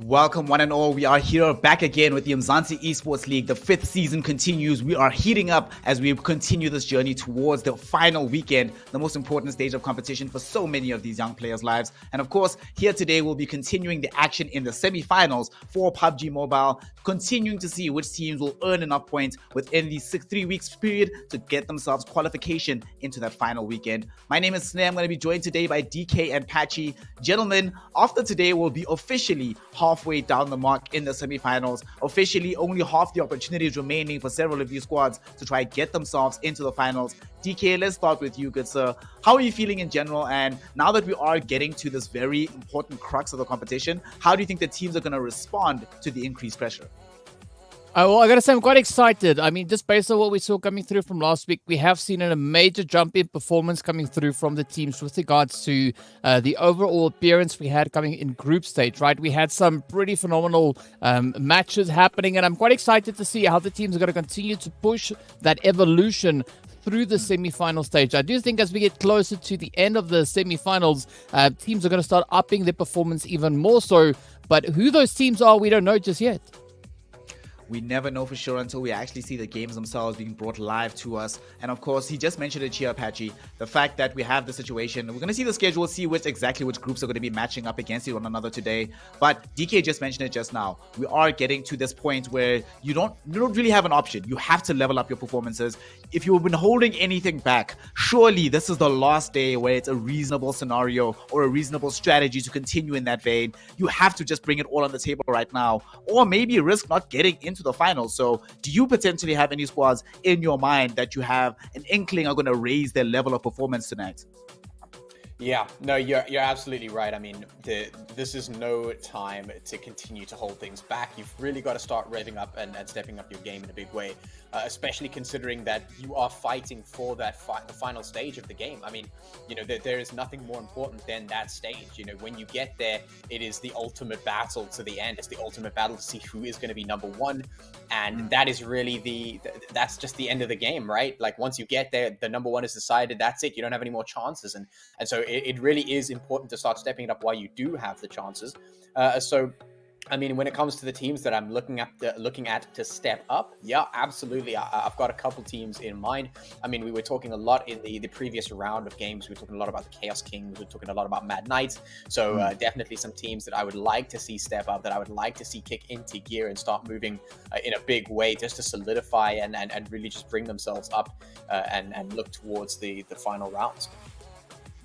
Welcome one and all. We are here back again with the Umzansi Esports League. The 5th season continues. We are heating up as we continue this journey towards the final weekend, the most important stage of competition for so many of these young players' lives. And of course, here today we'll be continuing the action in the semi-finals for PUBG Mobile, continuing to see which teams will earn enough points within the 3 weeks period to get themselves qualification into that final weekend. My name is Sneh. I'm going to be joined today by DK and Patchy. Gentlemen, after today we'll be officially halfway down the mark in the semi-finals. Officially, only half the opportunities remaining for several of these squads to try and get themselves into the finals. DK, let's start with you, good sir. How are you feeling in general? And now that we are getting to this very important crux of the competition, how do you think the teams are going to respond to the increased pressure? Well, I got to say, I'm quite excited. I mean, just based on what we saw coming through from last week, we have seen a major jump in performance coming through from the teams with regards to the overall appearance we had coming in group stage, right? We had some pretty phenomenal matches happening, and I'm quite excited to see how the teams are going to continue to push that evolution through the semi-final stage. I do think as we get closer to the end of the semi-finals, teams are going to start upping their performance even more so, but who those teams are, we don't know just yet. We never know for sure until we actually see the games themselves being brought live to us. And of course, he just mentioned it here, Patchy, the fact that we have the situation. We're going to see the schedule, see exactly which groups are going to be matching up against one another today. But DK just mentioned it just now. We are getting to this point where you don't really have an option. You have to level up your performances. If you've been holding anything back, surely this is the last day where it's a reasonable scenario or a reasonable strategy to continue in that vein. You have to just bring it all on the table right now, or maybe risk not getting into the finals. So do you potentially have any squads in your mind that you have an inkling are going to raise their level of performance tonight? Yeah, no, you're absolutely right. I mean, this is no time to continue to hold things back. You've really got to start revving up and stepping up your game in a big way, especially considering that you are fighting for that the final stage of the game. I mean, you know, there is nothing more important than that stage. You know, when you get there, it is the ultimate battle to the end. It's the ultimate battle to see who is going to be number one. And that is really that's just the end of the game, right? Like once you get there, the number one is decided. That's it. You don't have any more chances. And so it really is important to start stepping it up while you do have the chances. So, I mean, when it comes to the teams that I'm looking at to step up, yeah, absolutely. I've got a couple teams in mind. I mean, we were talking a lot in the previous round of games. We were talking a lot about the Chaos Kings. We were talking a lot about Mad Knights. So definitely some teams that I would like to see step up, that I would like to see kick into gear and start moving in a big way, just to solidify and really just bring themselves up and look towards the final rounds.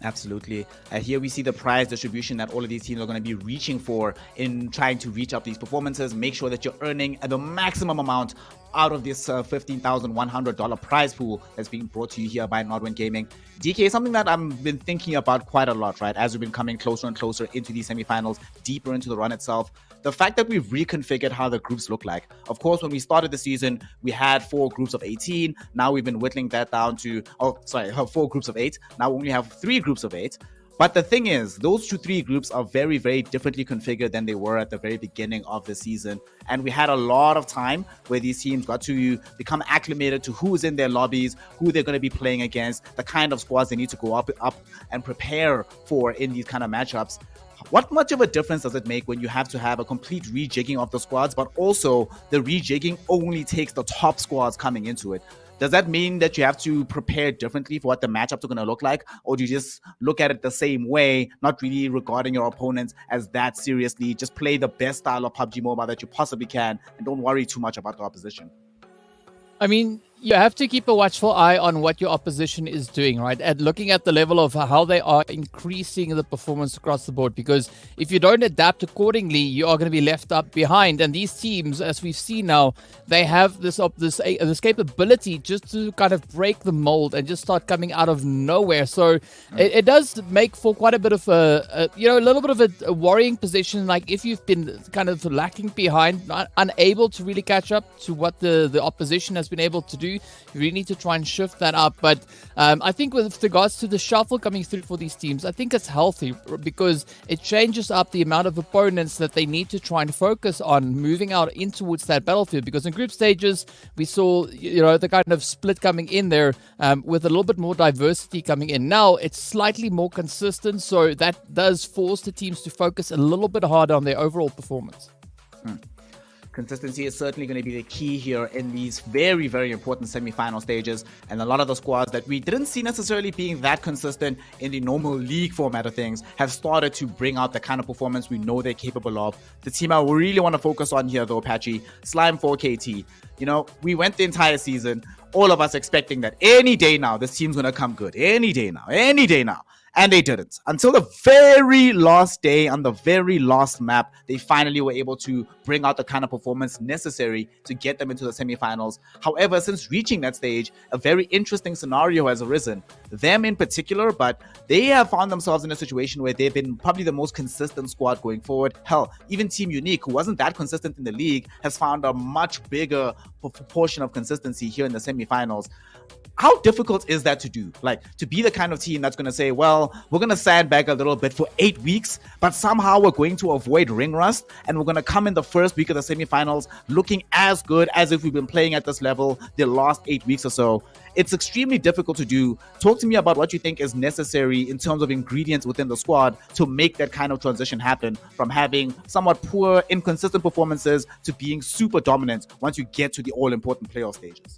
Absolutely. Here we see the prize distribution that all of these teams are going to be reaching for in trying to reach up these performances. Make sure that you're earning the maximum amount out of this $15,100 prize pool that's being brought to you here by Nodwin Gaming. DK, something that I've been thinking about quite a lot, right? As we've been coming closer and closer into these semifinals, deeper into the run itself. The fact that we've reconfigured how the groups look like. Of course, when we started the season, we had 4 groups of 18. Now we've been whittling that down to, 4 groups of 8. Now we only have 3 groups of 8. But the thing is, those 3 groups are very, very differently configured than they were at the very beginning of the season. And we had a lot of time where these teams got to become acclimated to who's in their lobbies, who they're going to be playing against, the kind of squads they need to go up and prepare for in these kind of matchups. What much of a difference does it make when you have to have a complete rejigging of the squads, but also the rejigging only takes the top squads coming into it? Does that mean that you have to prepare differently for what the matchups are going to look like? Or do you just look at it the same way, not really regarding your opponents as that seriously? Just play the best style of PUBG Mobile that you possibly can and don't worry too much about the opposition. I mean, you have to keep a watchful eye on what your opposition is doing, right? And looking at the level of how they are increasing the performance across the board. Because if you don't adapt accordingly, you are going to be left up behind. And these teams, as we've seen now, they have this capability just to kind of break the mold and just start coming out of nowhere. So it does make for quite a bit of a little bit of a worrying position. Like if you've been kind of lacking behind, unable to really catch up to what the opposition has been able to do, You really need to try and shift that up. But I think with regards to the shuffle coming through for these teams, I think it's healthy because it changes up the amount of opponents that they need to try and focus on moving out in towards that battlefield. Because in group stages, we saw the kind of split coming in there with a little bit more diversity coming in. Now it's slightly more consistent, so that does force the teams to focus a little bit harder on their overall performance. Consistency is certainly going to be the key here in these very, very important semi-final stages. And a lot of the squads that we didn't see necessarily being that consistent in the normal league format of things have started to bring out the kind of performance we know they're capable of. The team I really want to focus on here, though, Patchy, Slime 4KT. We went the entire season, all of us expecting that any day now, this team's going to come good. Any day now. And they didn't. Until the very last day, on the very last map, they finally were able to bring out the kind of performance necessary to get them into the semifinals. However, since reaching that stage, a very interesting scenario has arisen. Them in particular, but they have found themselves in a situation where they've been probably the most consistent squad going forward. Hell, even Team Unique, who wasn't that consistent in the league, has found a much bigger proportion of consistency here in the semifinals. How difficult is that to do? To be the kind of team that's going to say, well, we're going to sandbag a little bit for 8 weeks, but somehow we're going to avoid ring rust, and we're going to come in the first week of the semifinals looking as good as if we've been playing at this level the last 8 weeks or so. It's extremely difficult to do. Talk to me about what you think is necessary in terms of ingredients within the squad to make that kind of transition happen from having somewhat poor, inconsistent performances to being super dominant once you get to the all-important playoff stages.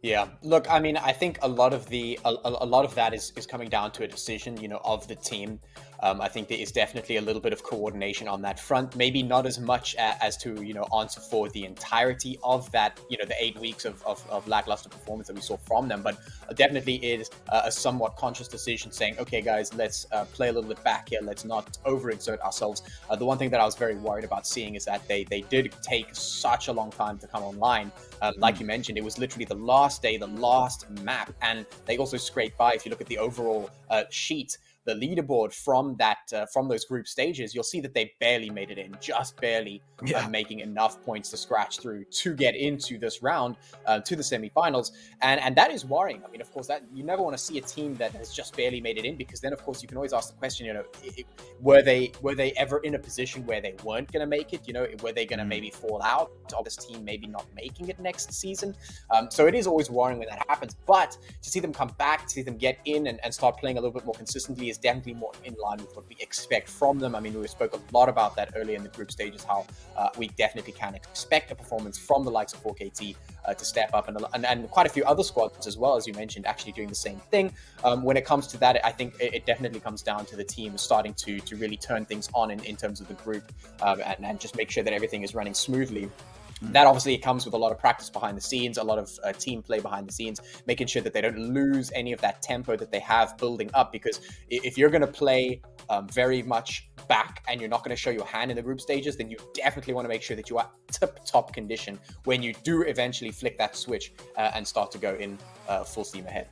Yeah, look, I mean, I think a lot of that is coming down to a decision, of the team. I think there is definitely a little bit of coordination on that front. Maybe not as much as to, answer for the entirety of that, the 8 weeks of lackluster performance that we saw from them. But definitely is a somewhat conscious decision saying, okay, guys, let's play a little bit back here. Let's not overexert ourselves. The one thing that I was very worried about seeing is that they did take such a long time to come online. Like you mentioned, it was literally the last day, the last map. And they also scraped by. If you look at the overall sheet, the leaderboard from those group stages, you'll see that they barely made it in, just barely making enough points to scratch through to get into this round, to the semifinals. And that is worrying. I mean, of course, that you never want to see a team that has just barely made it in, because then, of course, you can always ask the question, were they ever in a position where they weren't going to make it? Were they going to maybe fall out of this team, maybe not making it next season? So it is always worrying when that happens. But to see them come back, to see them get in and start playing a little bit more consistently is definitely more in line with what we expect from them. I mean, we spoke a lot about that earlier in the group stages, how we definitely can expect a performance from the likes of 4KT to step up, and quite a few other squads as well, as you mentioned, actually doing the same thing. When it comes to that, I think it definitely comes down to the team starting to really turn things on in terms of the group, and just make sure that everything is running smoothly. That obviously comes with a lot of practice behind the scenes, a lot of team play behind the scenes, making sure that they don't lose any of that tempo that they have building up. Because if you're going to play very much back and you're not going to show your hand in the group stages, then you definitely want to make sure that you are tip-top condition when you do eventually flick that switch and start to go in full steam ahead.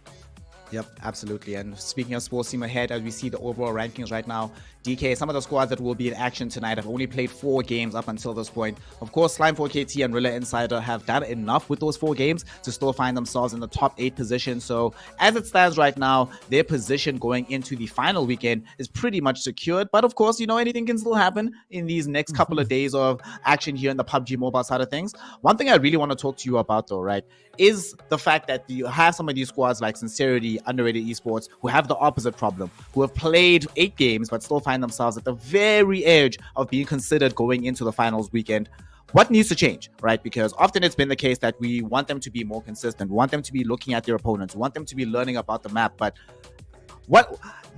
Yep, absolutely. And speaking of sports team ahead, as we see the overall rankings right now, DK, some of the squads that will be in action tonight have only played 4 games up until this point. Of course, Slime 4KT and Rilla Insider have done enough with those 4 games to still find themselves in the top 8 position. So as it stands right now, their position going into the final weekend is pretty much secured. But of course, anything can still happen in these next couple of days of action here in the PUBG mobile side of things. One thing I really want to talk to you about though, right, is the fact that you have some of these squads like Sincerity, Underrated Esports, who have the opposite problem, who have played 8 games but still find themselves at the very edge of being considered going into the finals weekend. What needs to change, right? Because often it's been the case that we want them to be more consistent, we want them to be looking at their opponents, we want them to be learning about the map, but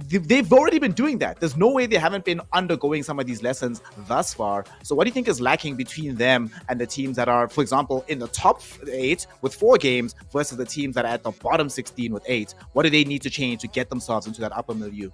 they've already been doing that. There's no way they haven't been undergoing some of these lessons thus far. So what do you think is lacking between them and the teams that are, for example, in the top 8 with 4 games versus the teams that are at the bottom 16 with 8? What do they need to change to get themselves into that upper milieu?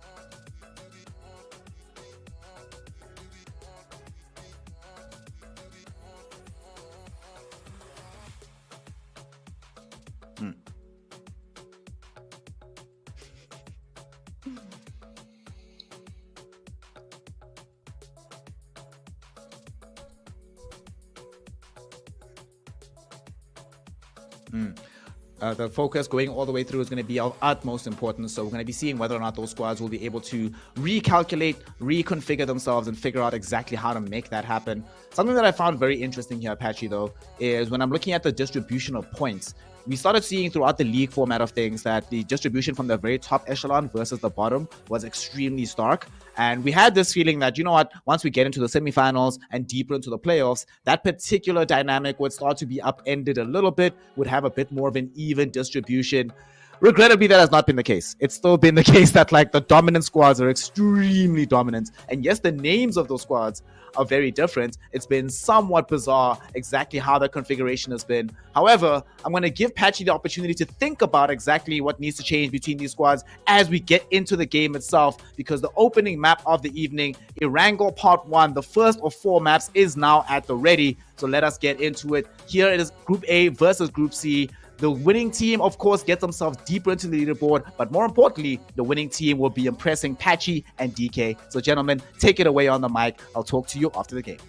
the focus going all the way through is going to be of utmost importance. So we're going to be seeing whether or not those squads will be able to recalculate, reconfigure themselves, and figure out exactly how to make that happen. Something that I found very interesting here, Apache, though, is when I'm looking at the distribution of points. We started seeing throughout the league format of things that the distribution from the very top echelon versus the bottom was extremely stark. And we had this feeling that, you know what, once we get into the semifinals and deeper into the playoffs, that particular dynamic would start to be upended a little bit, would have a bit more of an even distribution. Regrettably, that has not been the case. It's still been the case that like the dominant squads are extremely dominant. And yes, the names of those squads are very different. It's been somewhat bizarre exactly how the configuration has been. However, I'm going to give Patchy the opportunity to think about exactly what needs to change between these squads as we get into the game itself, because the opening map of the evening, Erangel Part 1, the first of 4 maps, is now at the ready. So let us get into it. Here it is Group A versus Group C. The winning team, of course, gets themselves deeper into the leaderboard, but more importantly, the winning team will be impressing Patchy and DK. So, gentlemen, take it away on the mic. I'll talk to you after the game.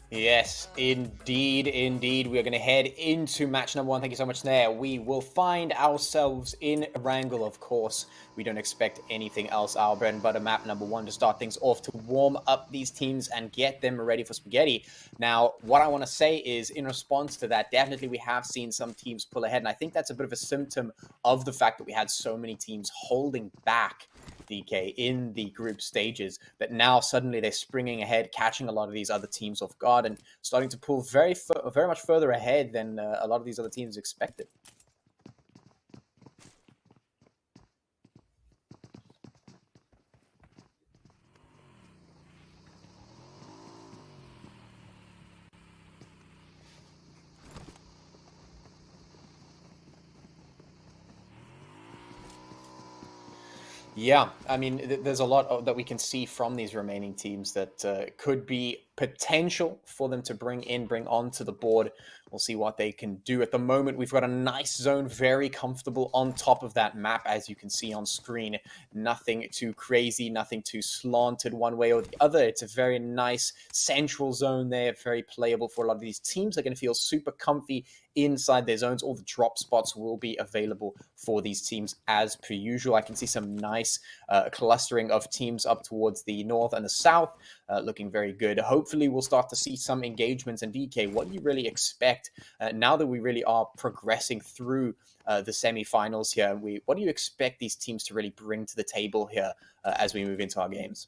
Yes, indeed. We're going to head into match number 1. Thank you so much there. We will find ourselves in Erangel, of course. We don't expect anything else. Our bread and butter map number 1 to start things off, to warm up these teams and get them ready for spaghetti. Now, what I want to say is, in response to that, definitely we have seen some teams pull ahead. And I think that's a bit of a symptom of the fact that we had so many teams holding back, DK, in the group stages, that now suddenly they're springing ahead, catching a lot of these other teams off guard and starting to pull very much further ahead than a lot of these other teams expected. Yeah, I mean, there's a lot that we can see from these remaining teams that could be potential for them to bring onto the board. We'll see what they can do. At the moment, we've got a nice zone, very comfortable on top of that map, as you can see on screen. Nothing too crazy, nothing too slanted one way or the other. It's a very nice central zone there, very playable for a lot of these teams. They're going to feel super comfy inside their zones. All the drop spots will be available for these teams as per usual. I can see some nice clustering of teams up towards the north and the south, looking very good. Hopefully we'll start to see some engagements. And DK, what do you really expect now that we really are progressing through the semifinals here? What do you expect these teams to really bring to the table here as we move into our games?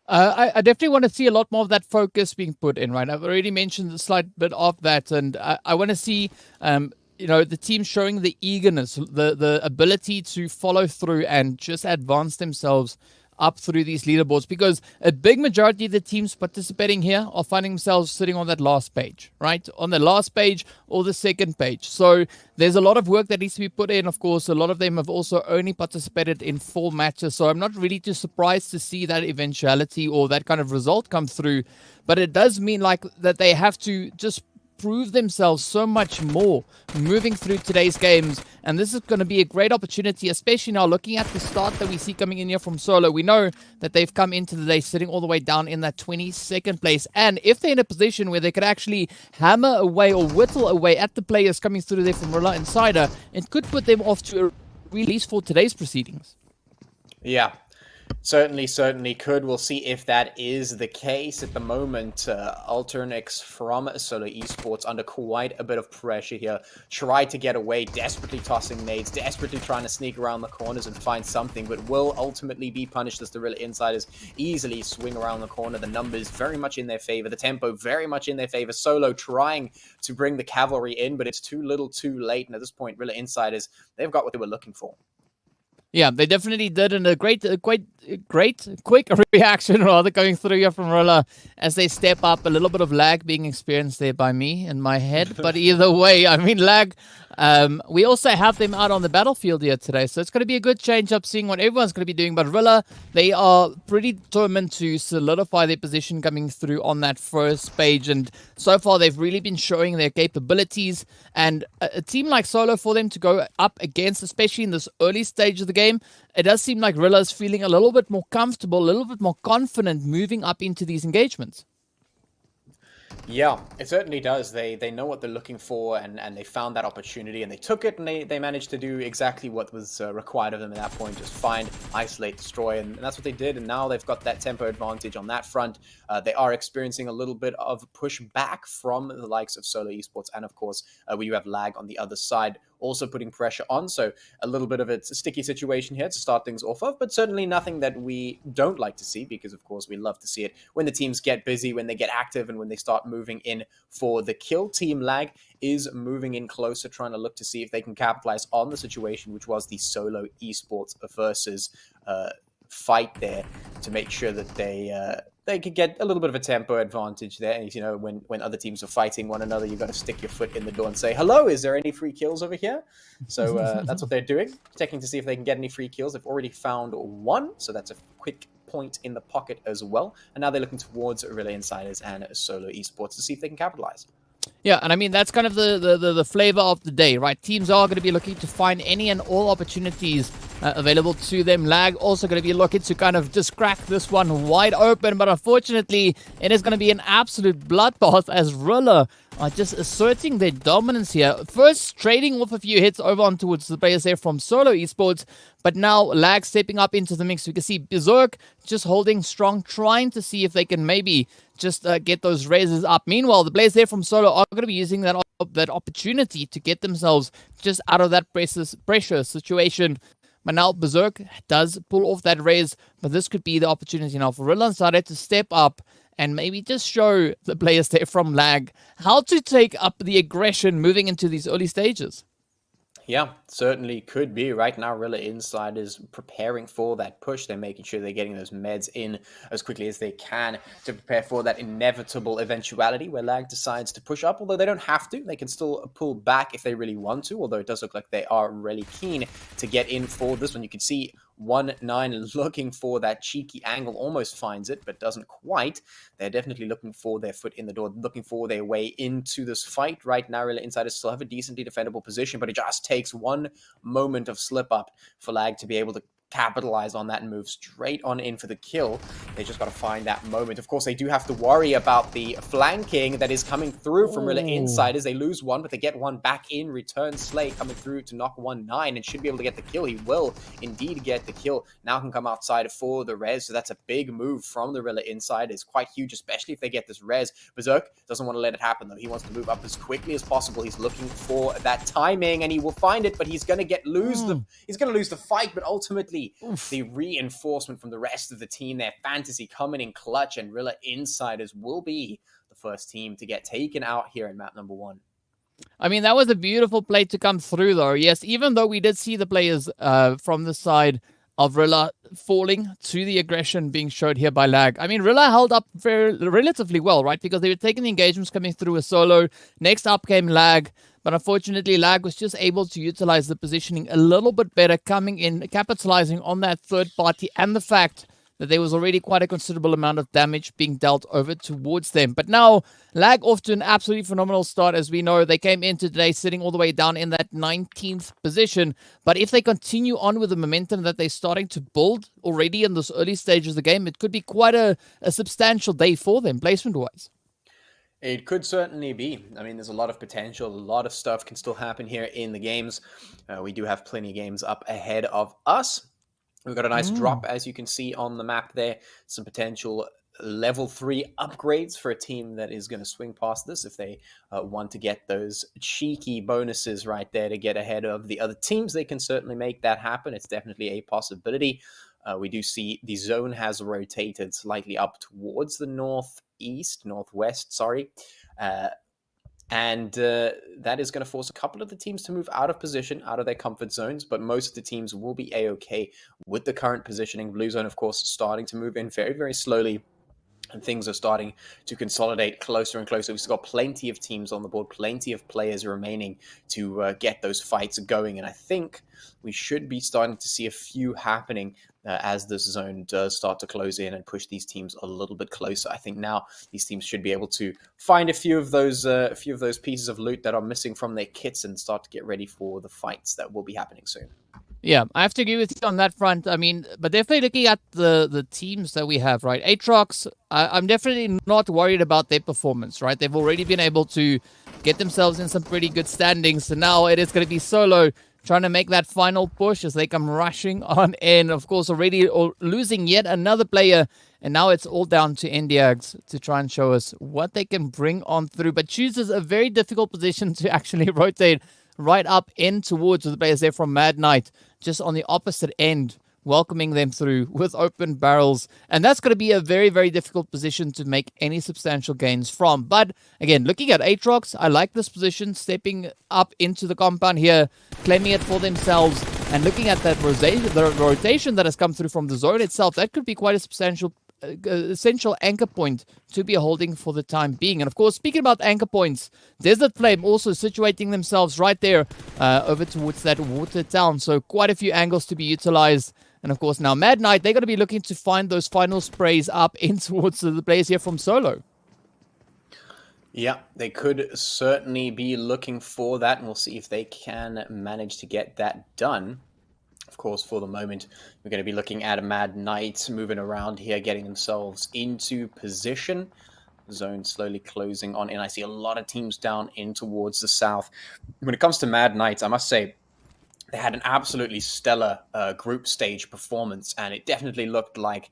I definitely want to see a lot more of that focus being put in, right? I've already mentioned a slight bit of that, and I want to see the team showing the eagerness, the ability to follow through and just advance themselves up through these leaderboards, because a big majority of the teams participating here are finding themselves sitting on that last page, right? On the last page or the second page. So there's a lot of work that needs to be put in. Of course, a lot of them have also only participated in 4 matches. So I'm not really too surprised to see that eventuality or that kind of result come through. But it does mean like that they have to just prove themselves so much more moving through today's games, and this is going to be a great opportunity, especially now looking at the start that we see coming in here from Solo. We know that they've come into the day sitting all the way down in that 22nd place, and if they're in a position where they could actually hammer away or whittle away at the players coming through there from Rilla Insider, it could put them off to a release for today's proceedings. Yeah, certainly could. We'll see if that is the case. At the moment, Alternix from Solo Esports under quite a bit of pressure here. Tried to get away, desperately tossing nades, desperately trying to sneak around the corners and find something, but will ultimately be punished as the Rilla Insiders easily swing around the corner. The numbers very much in their favor, the tempo very much in their favor. Solo trying to bring the cavalry in, but it's too little too late, and at this point, Rilla Insiders, they've got what they were looking for. Yeah, they definitely did, and a quick reaction rather going through here from Rilla as they step up. A little bit of lag being experienced there by me in my head, but either way, I mean, lag. We also have them out on the battlefield here today, so it's going to be a good change up seeing what everyone's going to be doing. But Rilla, they are pretty determined to solidify their position coming through on that first page, and so far they've really been showing their capabilities. And a team like Solo, for them to go up against, especially in this early stage of the game, it does seem like Rilla is feeling a little bit more comfortable, a little bit more confident moving up into these engagements. Yeah, it certainly does. They know what they're looking for, and they found that opportunity, and they took it, and they managed to do exactly what was required of them at that point. Just find, isolate, destroy, and that's what they did. And now they've got that tempo advantage on that front. They are experiencing a little bit of pushback from the likes of Solo Esports, and of course, we do have lag on the other side, also putting pressure on. So a little bit of a sticky situation here to start things off of, but certainly nothing that we don't like to see, because of course we love to see it when the teams get busy, when they get active, and when they start moving in for the kill. Team Lag is moving in closer, trying to look to see if they can capitalize on the situation, which was the Solo Esports versus fight there, to make sure that they could get a little bit of a tempo advantage there. And, you know, when other teams are fighting one another, you've got to stick your foot in the door and say, hello, is there any free kills over here? So that's what they're doing, checking to see if they can get any free kills. They've already found one, so that's a quick point in the pocket as well. And now they're looking towards Relay Insiders and Solo Esports to see if they can capitalize. Yeah, and I mean, that's kind of the flavor of the day, right? Teams are going to be looking to find any and all opportunities available to them. Lag also going to be looking to kind of just crack this one wide open, but unfortunately, it is going to be an absolute bloodbath as Rilla are just asserting their dominance here. First, trading off a few hits over on towards the players there from Solo Esports, but now Lag stepping up into the mix. We can see Berserk just holding strong, trying to see if they can maybe just get those raises up. Meanwhile, the players there from Solo are going to be using that opportunity to get themselves just out of that pressure situation. But now Berserk does pull off that raise, but this could be the opportunity now for Rilla Insider to step up and maybe just show the players there from Lag how to take up the aggression moving into these early stages. Yeah, certainly could be. Right now, Rilla Inside is preparing for that push. They're making sure they're getting those meds in as quickly as they can to prepare for that inevitable eventuality where Lag decides to push up. Although they don't have to, they can still pull back if they really want to, although it does look like they are really keen to get in for this one. You can see 1-9 looking for that cheeky angle, almost finds it, but doesn't quite. They're definitely looking for their foot in the door, looking for their way into this fight. Right now, Rilla Insiders still have a decently defendable position, but it just takes one moment of slip up for Lag to be able to capitalize on that and move straight on in for the kill. They just got to find that moment. Of course, they do have to worry about the flanking that is coming through from Rilla Insiders. They lose one, but they get one back in return. Slay coming through to knock 1-9 and should be able to get the kill. He will indeed get the kill. Now can come outside for the res, so that's a big move from the Rilla Insiders. Quite huge, especially if they get this res. Berserk doesn't want to let it happen, though. He wants to move up as quickly as possible. He's looking for that timing, and he will find it, but he's going to lose the fight, but ultimately the reinforcement from the rest of the team, their fantasy coming in clutch, and Rilla Insiders will be the first team to get taken out here in map number 1. I mean, that was a beautiful play to come through, though. Yes, even though we did see the players from the side of Rilla falling to the aggression being showed here by Lag. I mean, Rilla held up relatively well, right? Because they were taking the engagements coming through a Solo. Next up came Lag. But unfortunately, Lag was just able to utilize the positioning a little bit better, coming in, capitalizing on that third party and the fact that there was already quite a considerable amount of damage being dealt over towards them. But now, Lag off to an absolutely phenomenal start. As we know, they came into today sitting all the way down in that 19th position. But if they continue on with the momentum that they're starting to build already in this early stage of the game, it could be quite a substantial day for them, placement-wise. It could certainly be. I mean, there's a lot of potential. A lot of stuff can still happen here in the games. We do have plenty of games up ahead of us. We've got a nice drop, as you can see on the map there. Some potential level 3 upgrades for a team that is going to swing past this if they want to get those cheeky bonuses right there to get ahead of the other teams. They can certainly make that happen. It's definitely a possibility. We do see the zone has rotated slightly up towards the northwest, and that is going to force a couple of the teams to move out of position, out of their comfort zones, but most of the teams will be A-okay with the current positioning. Blue zone, of course, starting to move in very, very slowly, and things are starting to consolidate closer and closer. We've still got plenty of teams on the board, plenty of players remaining to get those fights going, and I think we should be starting to see a few happening as this zone does start to close in and push these teams a little bit closer. I think now these teams should be able to find a few of those pieces of loot that are missing from their kits and start to get ready for the fights that will be happening soon. Yeah, I have to agree with you on that front. I mean, but definitely looking at the teams that we have, right? Aatrox, I'm definitely not worried about their performance, right? They've already been able to get themselves in some pretty good standings. So now it is going to be Solo trying to make that final push as they come rushing on in. Of course, already losing yet another player. And now it's all down to Indiags to try and show us what they can bring on through. But chooses a very difficult position to actually rotate right up in towards the players there from Mad Knight, just on the opposite end, welcoming them through with open barrels. And that's going to be a very, very difficult position to make any substantial gains from. But again, looking at Aatrox, I like this position, stepping up into the compound here, claiming it for themselves, and looking at that the rotation that has come through from the zone itself, that could be quite a substantial essential anchor point to be holding for the time being. And of course, speaking about anchor points, Desert Flame also situating themselves right there over towards that water town. So quite a few angles to be utilized. And of course, now Mad Knight, they're going to be looking to find those final sprays up in towards the players here from Solo. Yeah, they could certainly be looking for that, and we'll see if they can manage to get that done. Of course, for the moment, we're going to be looking at a Mad Knight moving around here, getting themselves into position. Zone slowly closing on in. I see a lot of teams down in towards the south. When it comes to Mad Knights, I must say, they had an absolutely stellar group stage performance, and it definitely looked like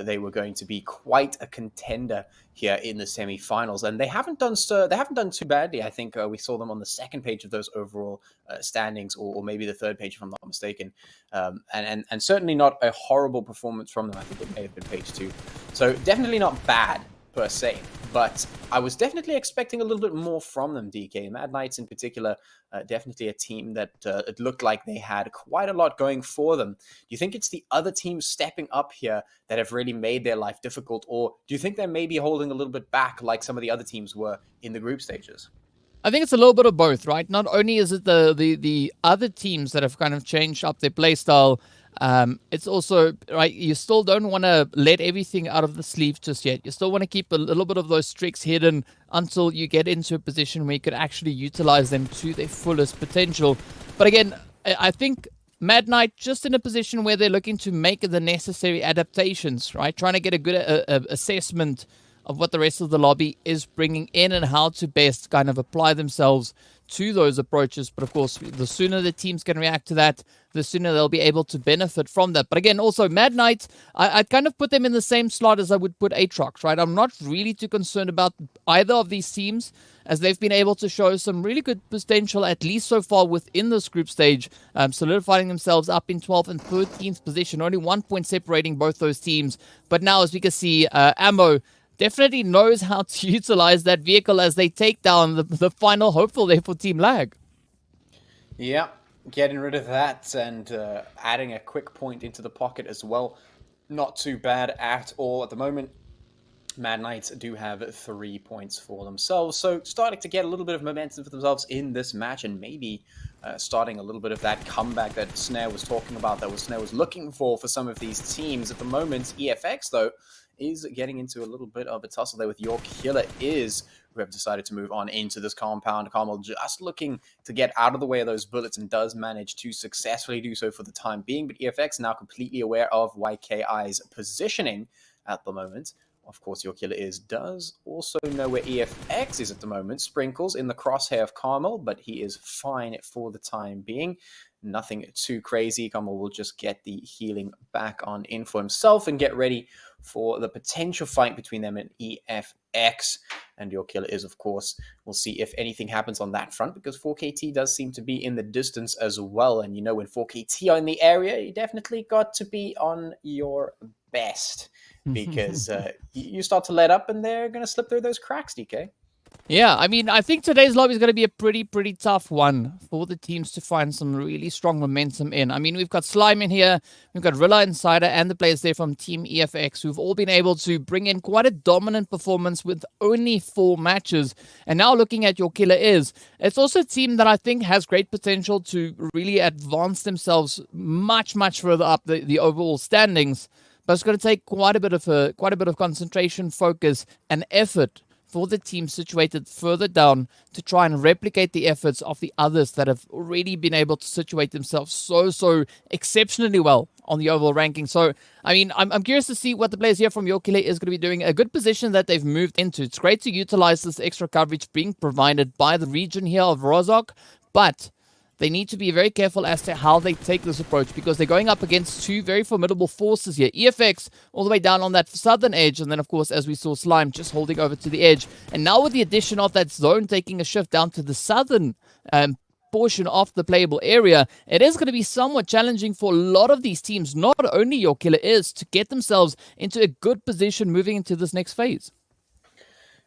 they were going to be quite a contender here in the semi-finals. And they haven't done too badly. I think we saw them on the second page of those overall standings, or maybe the third page, if I'm not mistaken. And certainly not a horrible performance from them. I think it may have been page 2. So definitely not bad per se, but I was definitely expecting a little bit more from them, DK. Mad Knights in particular, definitely a team that it looked like they had quite a lot going for them. Do you think it's the other teams stepping up here that have really made their life difficult, or do you think they're maybe holding a little bit back like some of the other teams were in the group stages? I think it's a little bit of both, right? Not only is it the other teams that have kind of changed up their play style, it's also, right, you still don't want to let everything out of the sleeve just yet. You still want to keep a little bit of those tricks hidden until you get into a position where you could actually utilize them to their fullest potential. But again, I think Mad Knight just in a position where they're looking to make the necessary adaptations, right? Trying to get a good assessment of what the rest of the lobby is bringing in and how to best kind of apply themselves to those approaches. But of course, the sooner the teams can react to that, the sooner they'll be able to benefit from that. But again, also Mad Knight, I'd kind of put them in the same slot as I would put Aatrox, right? I'm not really too concerned about either of these teams, as they've been able to show some really good potential, at least so far within this group stage, solidifying themselves up in 12th and 13th position, only 1 point separating both those teams. But now, as we can see, Ammo definitely knows how to utilize that vehicle as they take down the final hopeful there for Team Lag. Yeah, getting rid of that and adding a quick point into the pocket as well. Not too bad at all at the moment. Mad Knights do have 3 points for themselves, so starting to get a little bit of momentum for themselves in this match, and maybe starting a little bit of that comeback that Snare was talking about, that Snare was looking for some of these teams. At the moment, EFX, though, is getting into a little bit of a tussle there with Your Killer Is, who have decided to move on into this compound. Carmel just looking to get out of the way of those bullets, and does manage to successfully do so for the time being. But EFX now completely aware of YKI's positioning at the moment. Of course, Your Killer Is does also know where EFX is at the moment. Sprinkles in the crosshair of Carmel, but he is fine for the time being. Nothing too crazy. Carmel will just get the healing back on in for himself and get ready for the potential fight between them and EFX. And Your Killer Is, of course, we'll see if anything happens on that front, because 4KT does seem to be in the distance as well. And you know, when 4KT are in the area, you definitely got to be on your best, because you start to let up and they're going to slip through those cracks, DK. Yeah, I mean, I think today's lobby is going to be a pretty tough one for the teams to find some really strong momentum in. I mean, we've got Slime in here, we've got Rilla Insider, and the players there from Team EFX, who've all been able to bring in quite a dominant performance with only 4 matches. And now looking at Your Killer Is, it's also a team that I think has great potential to really advance themselves much further up the overall standings. But it's going to take quite a bit of concentration, focus, and effort for the team situated further down to try and replicate the efforts of the others that have already been able to situate themselves so exceptionally well on the overall ranking. So, I mean, I'm curious to see what the players here from Yorkile is going to be doing. A good position that they've moved into. It's great to utilize this extra coverage being provided by the region here of Rozhok, but they need to be very careful as to how they take this approach, because they're going up against two very formidable forces here. EFX all the way down on that southern edge, and then, of course, as we saw, Slime just holding over to the edge. And now with the addition of that zone taking a shift down to the southern portion of the playable area, it is going to be somewhat challenging for a lot of these teams, not only your killer is, to get themselves into a good position moving into this next phase.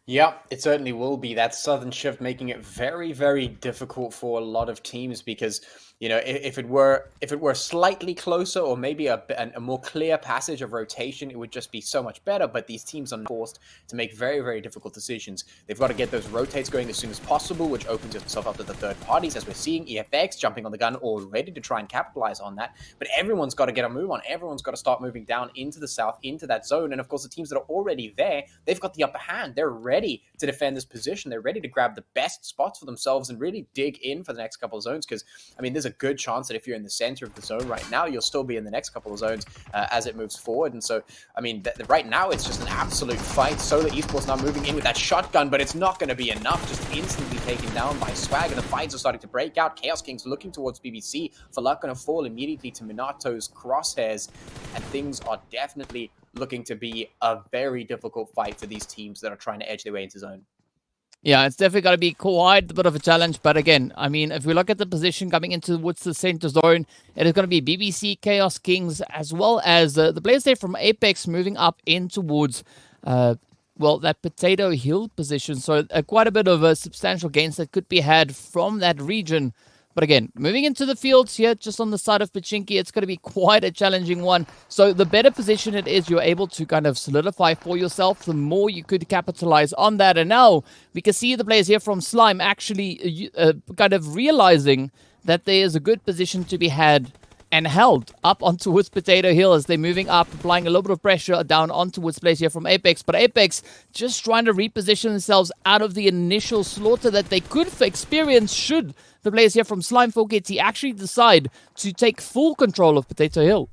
Yeah, it certainly will be. That southern shift making it very difficult for a lot of teams, because you know, if it were slightly closer, or maybe a more clear passage of rotation, it would just be so much better. But these teams are forced to make very difficult decisions. They've got to get those rotates going as soon as possible, which opens itself up to the third parties, as we're seeing EFX jumping on the gun already to try and capitalize on that. But everyone's got to get a move on. Everyone's got to start moving down into the south, into that zone. And of course, the teams that are already there, they've got the upper hand. They're ready to defend this position. They're ready to grab the best spots for themselves and really dig in for the next couple of zones. Because, I mean, there's a good chance that if you're in the center of the zone right now, you'll still be in the next couple of zones as it moves forward. And so, I mean, right now, it's just an absolute fight. Solar Esports now moving in with that shotgun, but it's not going to be enough. Just instantly taken down by Swag, and the fights are starting to break out. Chaos Kings looking towards BBC. For luck, going to fall immediately to Minato's crosshairs, and things are definitely looking to be a very difficult fight for these teams that are trying to edge their way into zone. Yeah, it's definitely going to be quite a bit of a challenge. But again, I mean, if we look at the position coming into towards the center zone, it is going to be BBC, Chaos Kings, as well as the players there from Apex moving up in towards, well, that Potato Hill position. So quite a bit of substantial gains that could be had from that region. But again, moving into the fields here, just on the side of Pachinki, it's going to be quite a challenging one. So the better position it is, you're able to kind of solidify for yourself, the more you could capitalize on that. And now we can see the players here from Slime actually kind of realizing that there is a good position to be had and held up on towards Potato Hill as they're moving up, applying a little bit of pressure down on towards players here from Apex. But Apex just trying to reposition themselves out of the initial slaughter that they could experience should the players here from Slime 4KT actually decide to take full control of Potato Hill.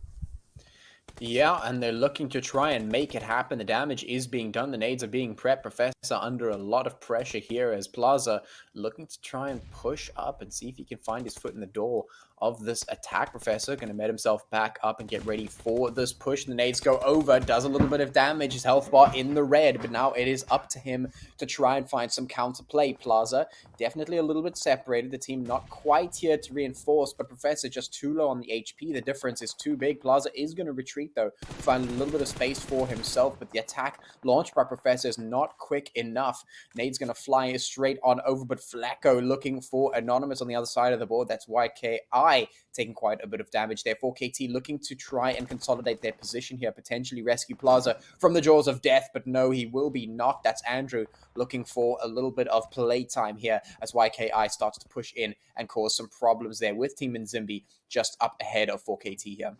Yeah, and they're looking to try and make it happen. The damage is being done. The nades are being prepped. Professor under a lot of pressure here as Plaza looking to try and push up and see if he can find his foot in the door of this attack. Professor going to met himself back up and get ready for this push. The nades go over, does a little bit of damage. His health bar in the red, but now it is up to him to try and find some counterplay. Plaza definitely a little bit separated. The team not quite here to reinforce, but Professor just too low on the HP. The difference is too big. Plaza is going to retreat though, find a little bit of space for himself, but the attack launched by Professor is not quick enough. Nade's going to fly straight on over, but Flacco looking for Anonymous on the other side of the board. That's YKI taking quite a bit of damage there. 4KT looking to try and consolidate their position here, potentially rescue Plaza from the jaws of death, but no, he will be knocked. That's Andrew looking for a little bit of playtime here as YKI starts to push in and cause some problems there with Team Nzimbi just up ahead of 4KT here.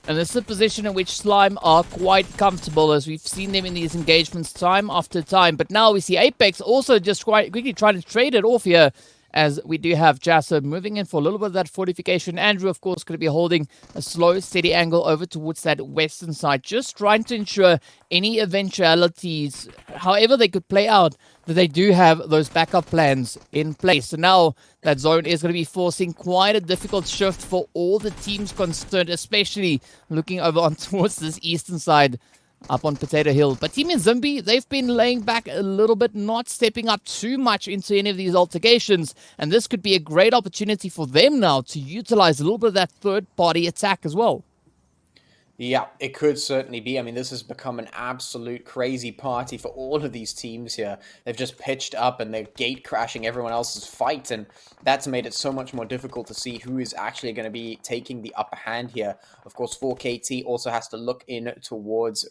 And this is a position in which Slime are quite comfortable, as we've seen them in these engagements time after time. But now we see Apex also just quite quickly trying to trade it off here, as we do have Jasser moving in for a little bit of that fortification. Andrew, of course, going to be holding a slow, steady angle over towards that western side, just trying to ensure any eventualities, however they could play out, that they do have those backup plans in place. So now that zone is going to be forcing quite a difficult shift for all the teams concerned, especially looking over on towards this eastern side up on Potato Hill. But Team Nzimbi, they've been laying back a little bit, not stepping up too much into any of these altercations. And this could be a great opportunity for them now to utilize a little bit of that third-party attack as well. Yeah, it could certainly be. I mean, this has become an absolute crazy party for all of these teams here. They've just pitched up and they're gate crashing everyone else's fight, and that's made it so much more difficult to see who is actually going to be taking the upper hand here. Of course, 4KT also has to look in towards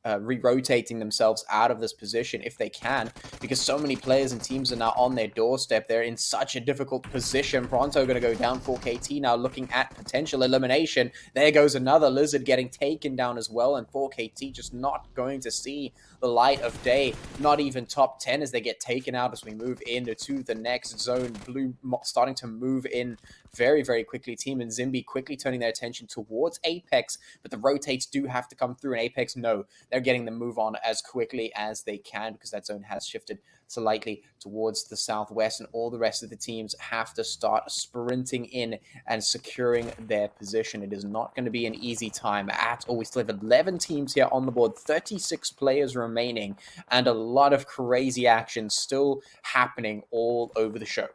re-rotating themselves out of this position if they can, because so many players and teams are now on their doorstep. They're in such a difficult position. Pronto going to go down for KT now, looking at potential elimination. There goes another Lizard getting taken down as well, and 4KT just not going to see the light of day, not even top 10 as they get taken out as we move into the next zone. Blue starting to move in very, very quickly. Team and Zimbi quickly turning their attention towards Apex, but the rotates do have to come through, and Apex, no, they're getting the move on as quickly as they can because that zone has shifted slightly towards the southwest, and all the rest of the teams have to start sprinting in and securing their position. It is not going to be an easy time at all. We still have 11 teams here on the board, 36 players remaining, and a lot of crazy action still happening all over the show.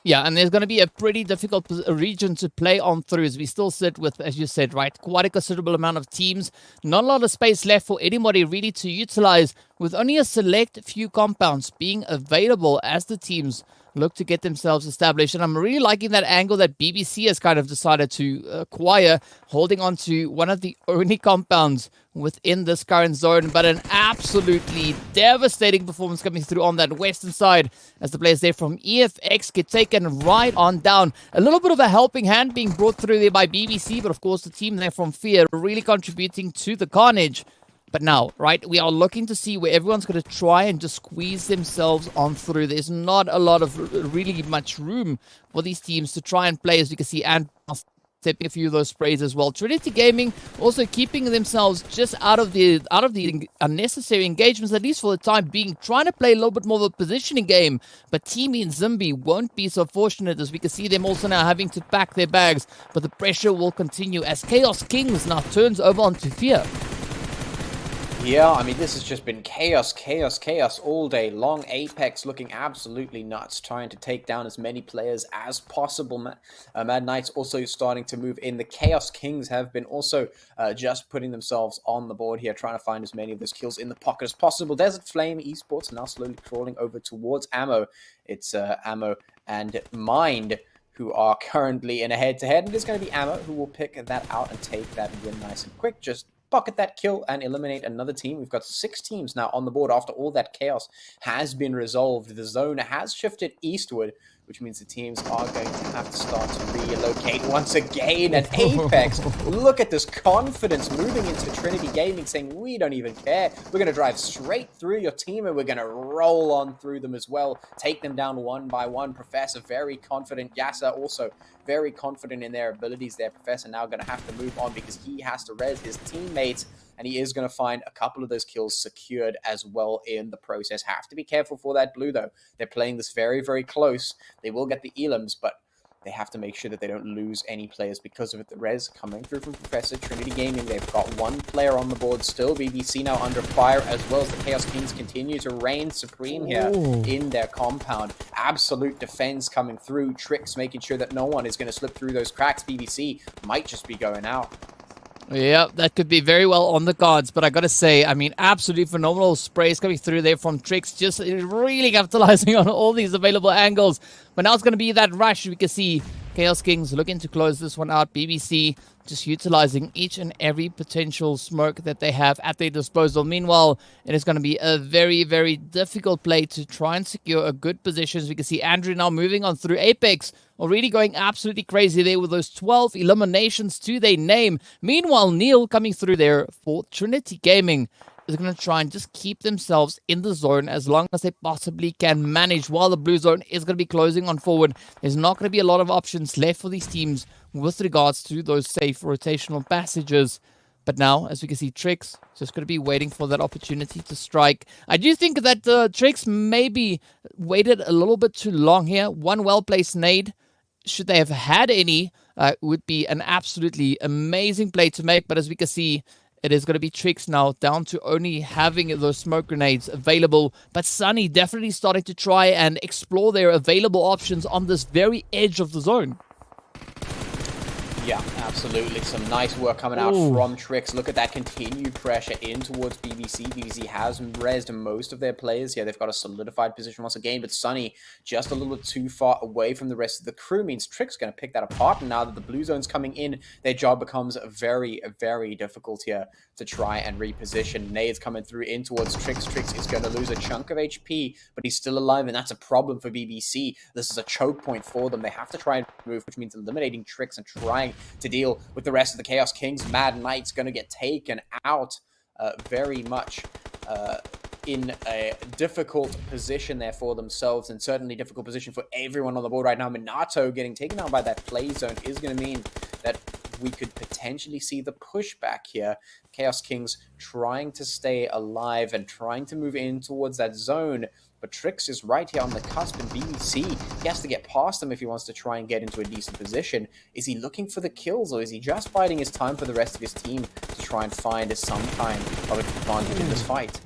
Yeah, and there's going to be a pretty difficult region to play on through as we still sit with, as you said, right, quite a considerable amount of teams. Not a lot of space left for anybody really to utilize, with only a select few compounds being available as the teams look to get themselves established. And I'm really liking that angle that BBC has kind of decided to acquire, holding on to one of the only compounds within this current zone, but an absolutely devastating performance coming through on that western side as the players there from EFX get taken right on down. A little bit of a helping hand being brought through there by BBC, but of course the team there from Fear really contributing to the carnage. But now, right, we are looking to see where everyone's going to try and just squeeze themselves on through. There's not a lot of really much room for these teams to try and play, as you can see, and stepping a few of those sprays as well. Trinity Gaming also keeping themselves just out of the unnecessary engagements, at least for the time being, trying to play a little bit more of a positioning game. But Team in Zimbi won't be so fortunate, as we can see them also now having to pack their bags. But the pressure will continue as Chaos Kings now turns over onto Fear. Yeah, I mean, this has just been chaos, chaos, chaos all day long. Apex looking absolutely nuts, trying to take down as many players as possible. Mad Knights also starting to move in. The Chaos Kings have been also just putting themselves on the board here, trying to find as many of those kills in the pocket as possible. Desert Flame Esports now slowly crawling over towards Ammo. It's Ammo and Mind who are currently in a head-to-head, and it's going to be Ammo who will pick that out and take that win nice and quick. Just pocket that kill and eliminate another team. We've got 6 teams now on the board after all that chaos has been resolved. The zone has shifted eastward, which means the teams are going to have to start to relocate once again. And Apex, look at this confidence moving into Trinity Gaming, saying, we don't even care. We're going to drive straight through your team and we're going to roll on through them as well. Take them down one by one. Professor, very confident. Yasser also very confident in their abilities there. Professor now going to have to move on because he has to res his teammates, and he is going to find a couple of those kills secured as well in the process. Have to be careful for that blue, though. They're playing this very, very close. They will get the elims, but they have to make sure that they don't lose any players because of it. The res coming through from Professor. Trinity Gaming, they've got 1 player on the board still. BBC now under fire, as well as the Chaos Kings continue to reign supreme here in their compound. Absolute defense coming through. Tricks making sure that no one is going to slip through those cracks. BBC might just be going out. Yeah, that could be very well on the cards, but I gotta say, I mean, absolutely phenomenal sprays coming through there from Trix, just really capitalizing on all these available angles. But now it's gonna be that rush. We can see Chaos Kings looking to close this one out. BBC just utilizing each and every potential smoke that they have at their disposal. Meanwhile, it is going to be a very, very difficult play to try and secure a good position. As we can see Andrew now moving on through Apex, already going absolutely crazy there with those 12 eliminations to their name. Meanwhile, Neil coming through there for Trinity Gaming is going to try and just keep themselves in the zone as long as they possibly can manage, while the blue zone is going to be closing on forward. There's not going to be a lot of options left for these teams with regards to those safe rotational passages. But now, as we can see, Trix just going to be waiting for that opportunity to strike. I do think that Trix maybe waited a little bit too long here. One well-placed nade, should they have had any, would be an absolutely amazing play to make. But as we can see, it is going to be Trix now down to only having those smoke grenades available. But Sunny definitely starting to try and explore their available options on this very edge of the zone. Yeah, absolutely. Some nice work coming out from Trix. Look at that continued pressure in towards BBC. BBC has rezzed most of their players here. They've got a solidified position once again, but Sunny just a little too far away from the rest of the crew means Trix going to pick that apart. And now that the blue zone's coming in, their job becomes very, very difficult here to try and reposition. Nade's coming through in towards Trix. Trix is going to lose a chunk of HP, but he's still alive, and that's a problem for BBC. This is a choke point for them. They have to try and move, which means eliminating Trix and trying to deal with the rest of the Chaos Kings. Mad Knight's going to get taken out very much in a difficult position there for themselves, and certainly difficult position for everyone on the board right now. Minato getting taken out by that play zone is going to mean that we could potentially see the pushback here. Chaos Kings trying to stay alive and trying to move in towards that zone. But Trix is right here on the cusp, and BBC, he has to get past them if he wants to try and get into a decent position. Is he looking for the kills, or is he just biding his time for the rest of his team to try and find some kind of advantage in this fight?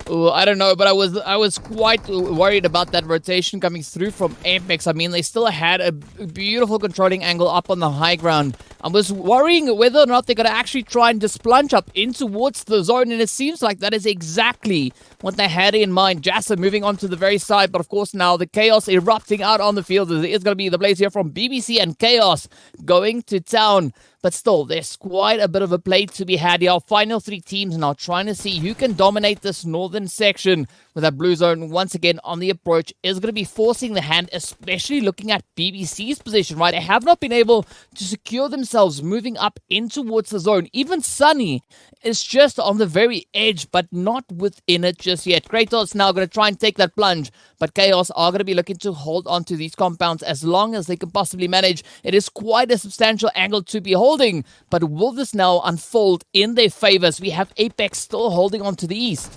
Oh, I don't know, but I was quite worried about that rotation coming through from Apex. I mean, they still had a beautiful controlling angle up on the high ground. I was worrying whether or not they're going to actually try and just plunge up in towards the zone, and it seems like that is exactly what they had in mind. Jassa moving on to the very side, but of course now the Chaos erupting out on the field. There is going to be the blaze here from BBC and Chaos going to town. But still, there's quite a bit of a play to be had here. Our final three teams now trying to see who can dominate this northern section, with that blue zone once again on the approach is going to be forcing the hand, especially looking at BBC's position, right? They have not been able to secure themselves moving up in towards the zone. Even Sunny is just on the very edge, but not within it just yet. Kratos now going to try and take that plunge, but Chaos are going to be looking to hold on to these compounds as long as they can possibly manage. It is quite a substantial angle to be holding, but will this now unfold in their favors? We have Apex still holding on to the east.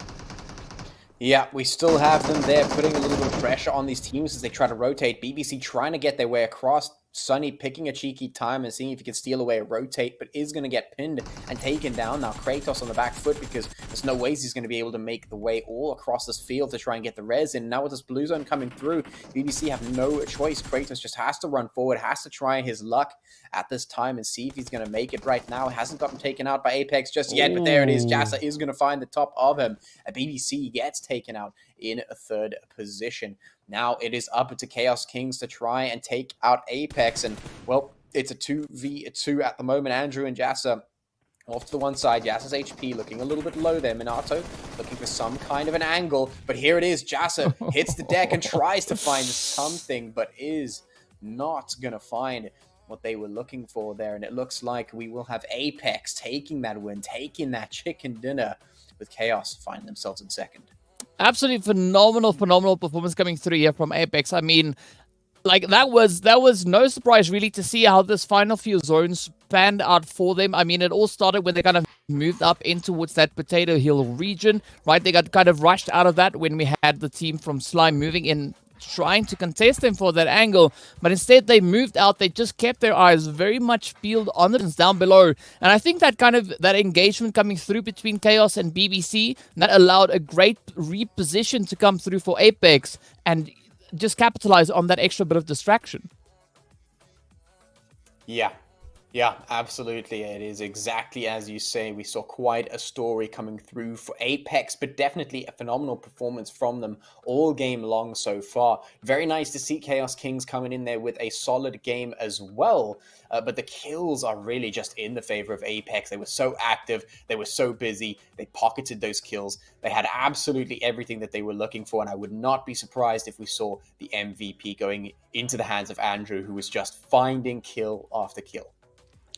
Yeah, we still have them there, putting a little bit of pressure on these teams as they try to rotate. BBC trying to get their way across. Sunny picking a cheeky time and seeing if he can steal away a rotate, but is going to get pinned and taken down. Now Kratos on the back foot, because there's no ways he's going to be able to make the way all across this field to try and get the res in. Now with this blue zone coming through, BBC have no choice. Kratos just has to run forward, has to try his luck at this time and see if he's going to make it right now. Hasn't gotten taken out by Apex just yet, but there it is. Jassa is going to find the top of him. A BBC gets taken out in a third position. Now it is up to Chaos Kings to try and take out Apex, and well, it's a 2v2 at the moment. Andrew and Jassa off to the one side. Jassa's HP looking a little bit low there. Minato looking for some kind of an angle, but here it is. Jassa hits the deck and tries to find something, but is not gonna find what they were looking for there, and it looks like we will have Apex taking that win, taking that chicken dinner, with Chaos finding themselves in second. Absolutely phenomenal performance coming through here from Apex. I mean, like that was no surprise really to see how this final few zones panned out for them. I mean, it all started when they kind of moved up in towards that Potato Hill region, right? They got kind of rushed out of that when we had the team from Slime moving in, trying to contest them for that angle, but instead they moved out. They just kept their eyes very much peeled on the down below, and I think that kind of that engagement coming through between Chaos and BBC, that allowed a great reposition to come through for Apex and just capitalize on that extra bit of distraction. Yeah, absolutely. It is exactly as you say. We saw quite a story coming through for Apex, but definitely a phenomenal performance from them all game long so far. Very nice to see Chaos Kings coming in there with a solid game as well. But the kills are really just in the favor of Apex. They were so active. They were so busy. They pocketed those kills. They had absolutely everything that they were looking for, and I would not be surprised if we saw the MVP going into the hands of Andrew, who was just finding kill after kill.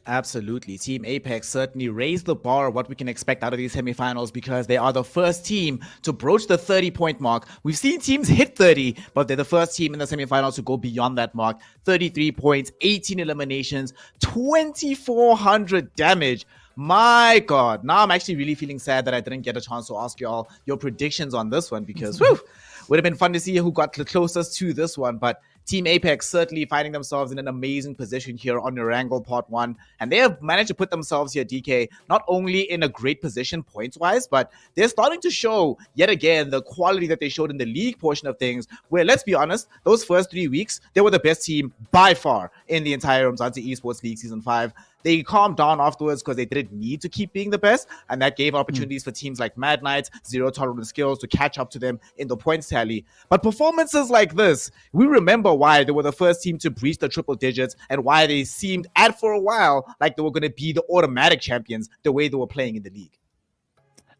Absolutely. Team Apex certainly raised the bar of what we can expect out of these semifinals, because they are the first team to broach the 30-point mark. We've seen teams hit 30, but they're the first team in the semifinals to go beyond that mark. 33 points, 18 eliminations, 2,400 damage. My God. Now I'm actually really feeling sad that I didn't get a chance to ask you all your predictions on this one, because would have been fun to see who got the closest to this one. But Team Apex certainly finding themselves in an amazing position here on Erangel Part 1. And they have managed to put themselves here, DK, not only in a great position points-wise, but they're starting to show, yet again, the quality that they showed in the league portion of things, where, let's be honest, those first 3 weeks, they were the best team by far in the entire Umzansi Esports League Season 5. They calmed down afterwards because they didn't need to keep being the best, and that gave opportunities for teams like Mad Knights, Zero Tolerance Skills to catch up to them in the points tally. But performances like this, we remember why they were the first team to breach the triple digits and why they seemed, for a while, like they were going to be the automatic champions the way they were playing in the league.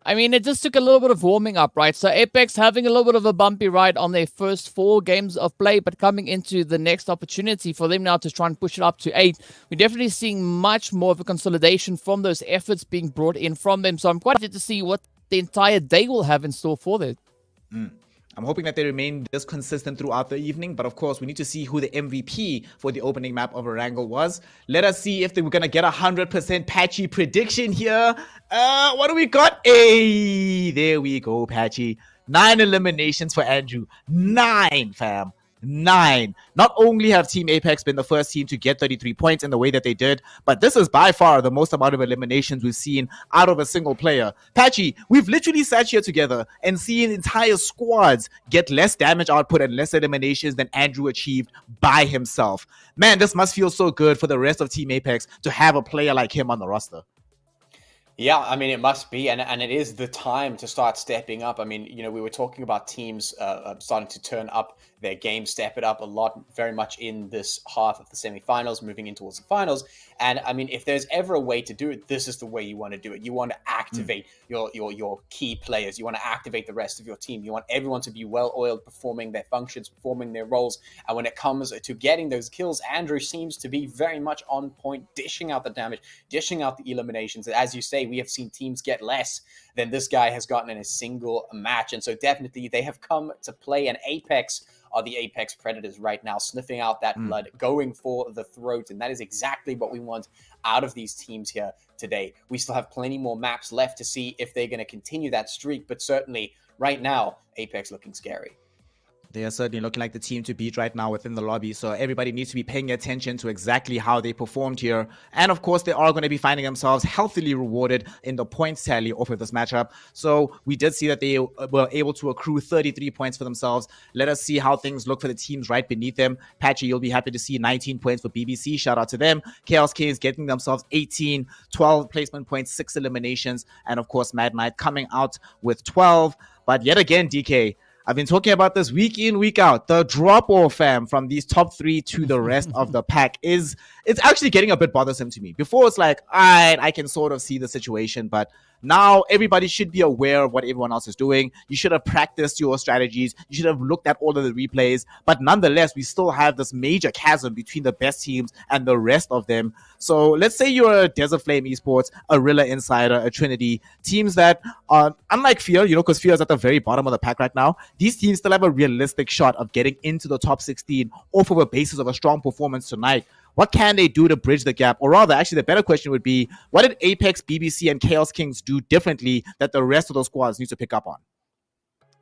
I mean, it just took a little bit of warming up, right? So Apex having a little bit of a bumpy ride on their first 4 games of play, but coming into the next opportunity for them now to try and push it up to 8. We're definitely seeing much more of a consolidation from those efforts being brought in from them. So I'm quite excited to see what the entire day will have in store for them. I'm hoping that they remain this consistent throughout the evening, but of course, we need to see who the MVP for the opening map of Erangel was. Let us see if they were going to get 100% Patchy prediction here. What do we got? Hey, there we go, Patchy. 9 eliminations for Andrew. 9, fam. 9. Not only have Team Apex been the first team to get 33 points in the way that they did, but this is by far the most amount of eliminations we've seen out of a single player. Patchy, we've literally sat here together and seen entire squads get less damage output and less eliminations than Andrew achieved by himself. Man, this must feel so good for the rest of Team Apex to have a player like him on the roster. Yeah, I mean, it must be, and it is the time to start stepping up. I mean, you know, we were talking about teams starting to turn up their game, step it up a lot, very much in this half of the semifinals, moving in towards the finals. And I mean, if there's ever a way to do it, this is the way you want to do it. You want to activate your key players. You want to activate the rest of your team. You want everyone to be well-oiled, performing their functions, performing their roles. And when it comes to getting those kills, Andrew seems to be very much on point, dishing out the damage, dishing out the eliminations. As you say, we have seen teams get less than this guy has gotten in a single match. And so definitely they have come to play, and Apex are the Apex Predators right now, sniffing out that blood, going for the throat. And that is exactly what we want out of these teams here today. We still have plenty more maps left to see if they're going to continue that streak. But certainly right now, Apex looking scary. They are certainly looking like the team to beat right now within the lobby. So everybody needs to be paying attention to exactly how they performed here. And of course, they are going to be finding themselves healthily rewarded in the points tally off of this matchup. So we did see that they were able to accrue 33 points for themselves. Let us see how things look for the teams right beneath them. Patchy, you'll be happy to see 19 points for BBC. Shout out to them. Chaos Kings getting themselves 18, 12 placement points, 6 eliminations. And of course, Mad Knight coming out with 12. But yet again, DK, I've been talking about this week in, week out. The drop-off, fam, from these top 3 to the rest of the pack it's actually getting a bit bothersome to me. Before, it's like, all right, I can sort of see the situation, but now everybody should be aware of what everyone else is doing. You should have practiced your strategies. You should have looked at all of the replays. But nonetheless, we still have this major chasm between the best teams and the rest of them. So let's say you're a Desert Flame Esports, a Rilla Insider, a Trinity, teams that are, unlike Fear, because Fear is at the very bottom of the pack right now, these teams still have a realistic shot of getting into the top 16 off of a basis of a strong performance tonight. What can they do to bridge the gap? Or rather, actually, the better question would be, what did Apex, BBC, and Chaos Kings do differently that the rest of those squads need to pick up on?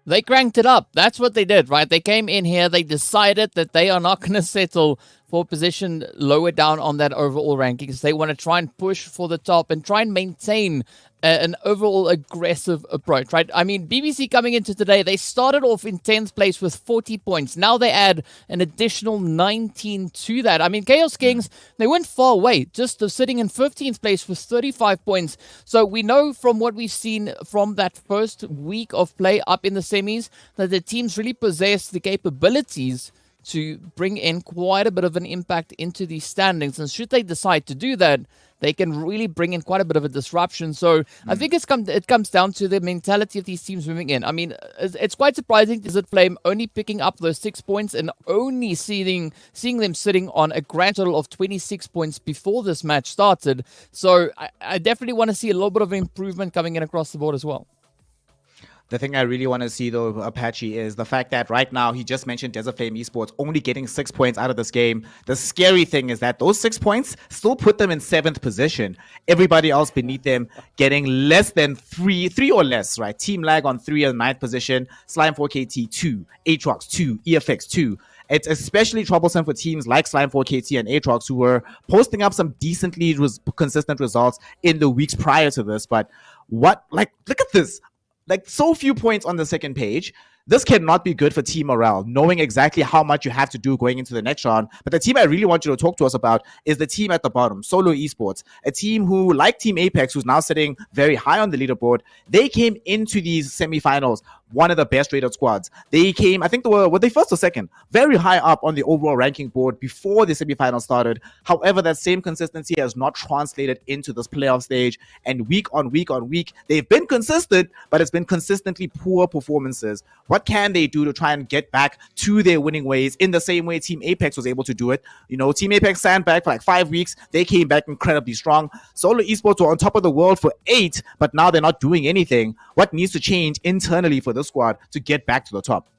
They cranked it up. That's what they did, right? They came in here. They decided that they are not going to settle for a position lower down on that overall rankings. They want to try and push for the top and try and maintain an overall aggressive approach, right? I mean, BBC coming into today, they started off in 10th place with 40 points. Now they add an additional 19 to that. I mean, Chaos Kings, they went far away, just sitting in 15th place with 35 points. So we know from what we've seen from that first week of play up in the semis that the teams really possess the capabilities to bring in quite a bit of an impact into these standings. And should they decide to do that, they can really bring in quite a bit of a disruption. So I think it comes down to the mentality of these teams moving in. I mean, it's quite surprising Desert Flame only picking up those 6 points and only seeing them sitting on a grand total of 26 points before this match started. So I definitely want to see a little bit of improvement coming in across the board as well. The thing I really want to see, though, Apache, is the fact that right now, he just mentioned Desert Flame Esports only getting 6 points out of this game. The scary thing is that those 6 points still put them in 7th position. Everybody else beneath them getting less than 3 or less, right? Team Lag on 3 and 9th position, Slime 4KT 2, Aatrox 2, EFX 2. It's especially troublesome for teams like Slime4KT and Aatrox, who were posting up some decently consistent results in the weeks prior to this. But look at this. Like, so few points on the second page. This cannot be good for team morale, knowing exactly how much you have to do going into the next round. But the team I really want you to talk to us about is the team at the bottom, Solo Esports, a team who, like Team Apex, who's now sitting very high on the leaderboard, they came into these semifinals one of the best rated squads. They came, I think were they first or second? Very high up on the overall ranking board before the semifinals started. However, that same consistency has not translated into this playoff stage. And week on week on week, they've been consistent, but it's been consistently poor performances. What can they do to try and get back to their winning ways in the same way Team Apex was able to do it? You know, Team Apex sandbagged for like 5 weeks. They came back incredibly strong. Solo Esports were on top of the world for 8, but now they're not doing anything. What needs to change internally for the squad to get back to the top?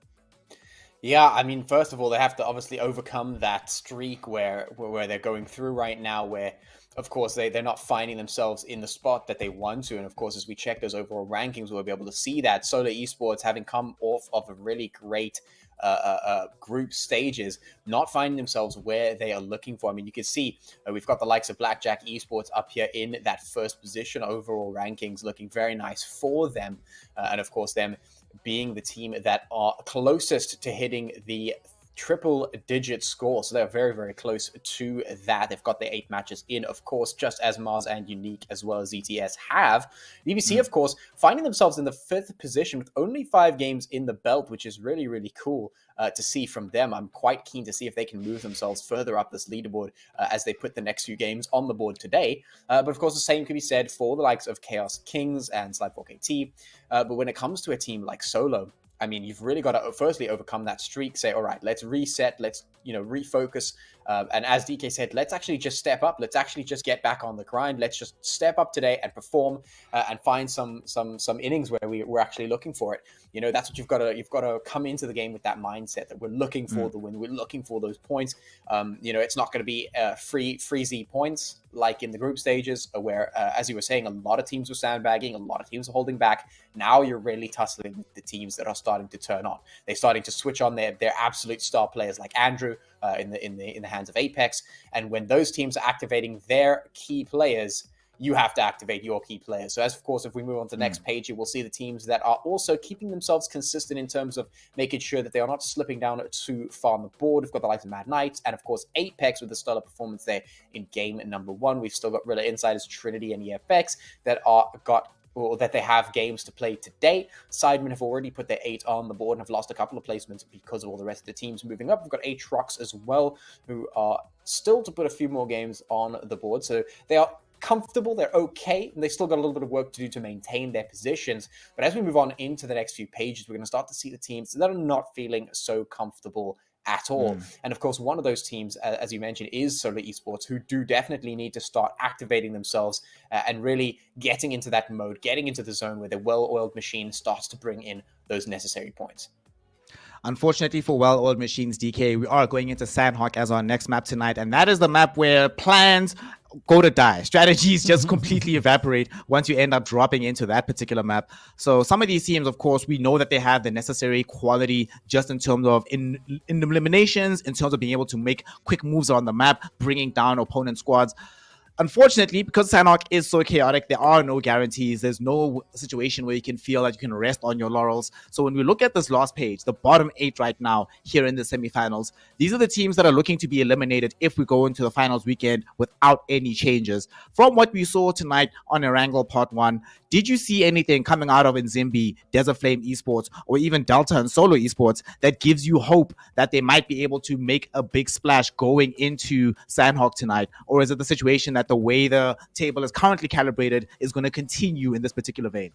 Yeah, I mean, first of all, they have to obviously overcome that streak where they're going through right now, where, of course, they're not finding themselves in the spot that they want to. And, of course, as we check those overall rankings, we'll be able to see that Solo Esports, having come off of a really great group stages, not finding themselves where they are looking for. I mean, you can see we've got the likes of Blackjack Esports up here in that first position overall rankings, looking very nice for them. And, of course, them being the team that are closest to hitting the triple-digit score. So they're very, very close to that. They've got their 8 matches in, of course, just as Mars and Unique as well as ZTS have. BBC, of course, finding themselves in the 5th position with only 5 games in the belt, which is really, really cool to see from them. I'm quite keen to see if they can move themselves further up this leaderboard as they put the next few games on the board today. But of course, the same can be said for the likes of Chaos Kings and Slide4KT. But when it comes to a team like Solo, I mean, you've really got to firstly overcome that streak, say, all right, let's reset, let's, refocus. And as DK said, let's actually just step up. Let's actually just get back on the grind. Let's just step up today and perform and find some innings where we're actually looking for it. That's what you've got to come into the game with, that mindset that we're looking for the win. We're looking for those points. It's not going to be freezy points like in the group stages where, as you were saying, a lot of teams were sandbagging, a lot of teams are holding back. Now you're really tussling with the teams that are starting to turn on. They're starting to switch on their absolute star players like Andrew in the hands of Apex. And when those teams are activating their key players, you have to activate your key players. So of course, if we move on to the next page, you will see the teams that are also keeping themselves consistent in terms of making sure that they are not slipping down too far on the board. We've got the likes of Mad Knights and, of course, Apex with a stellar performance there in game number 1. We've still got Rilla Insiders, Trinity, and EFX that they have games to play today. Sidemen have already put their 8 on the board and have lost a couple of placements because of all the rest of the teams moving up. We've got Aatrox as well, who are still to put a few more games on the board. So they are comfortable, they're okay, and they still got a little bit of work to do to maintain their positions. But as we move on into the next few pages, we're going to start to see the teams that are not feeling so comfortable at all. And of course, one of those teams, as you mentioned, is Solo Esports, who do definitely need to start activating themselves and really getting into that mode, getting into the zone where the well-oiled machine starts to bring in those necessary points. Unfortunately for well-oiled machines, DK, we are going into Sanhok as our next map tonight, and that is the map where plans go to die. Strategies just completely evaporate once you end up dropping into that particular map. So some of these teams, of course, we know that they have the necessary quality just in terms of in eliminations, in terms of being able to make quick moves on the map, bringing down opponent squads. Unfortunately, because Sanhok is so chaotic, there are no guarantees. There's no situation where you can feel that you can rest on your laurels. So when we look at this last page, the bottom 8 right now here in the semifinals, these are the teams that are looking to be eliminated if we go into the finals weekend without any changes. From what we saw tonight on Erangel Part 1, did you see anything coming out of Nzimbi, Desert Flame Esports, or even Delta and Solo Esports that gives you hope that they might be able to make a big splash going into Sanhok tonight? Or is it the situation that the way the table is currently calibrated is going to continue in this particular vein?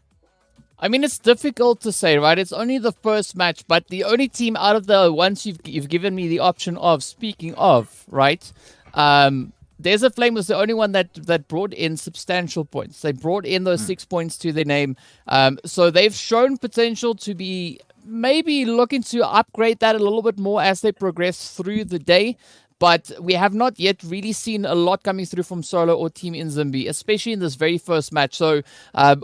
I mean, it's difficult to say, right? It's only the first match, but the only team out of the ones you've given me the option of, speaking of, right? Desert Flame was the only one that brought in substantial points. They brought in those 6 points to their name. So they've shown potential to be maybe looking to upgrade that a little bit more as they progress through the day. but we have not yet really seen a lot coming through from Solo or Team Umzansi, especially in this very first match. So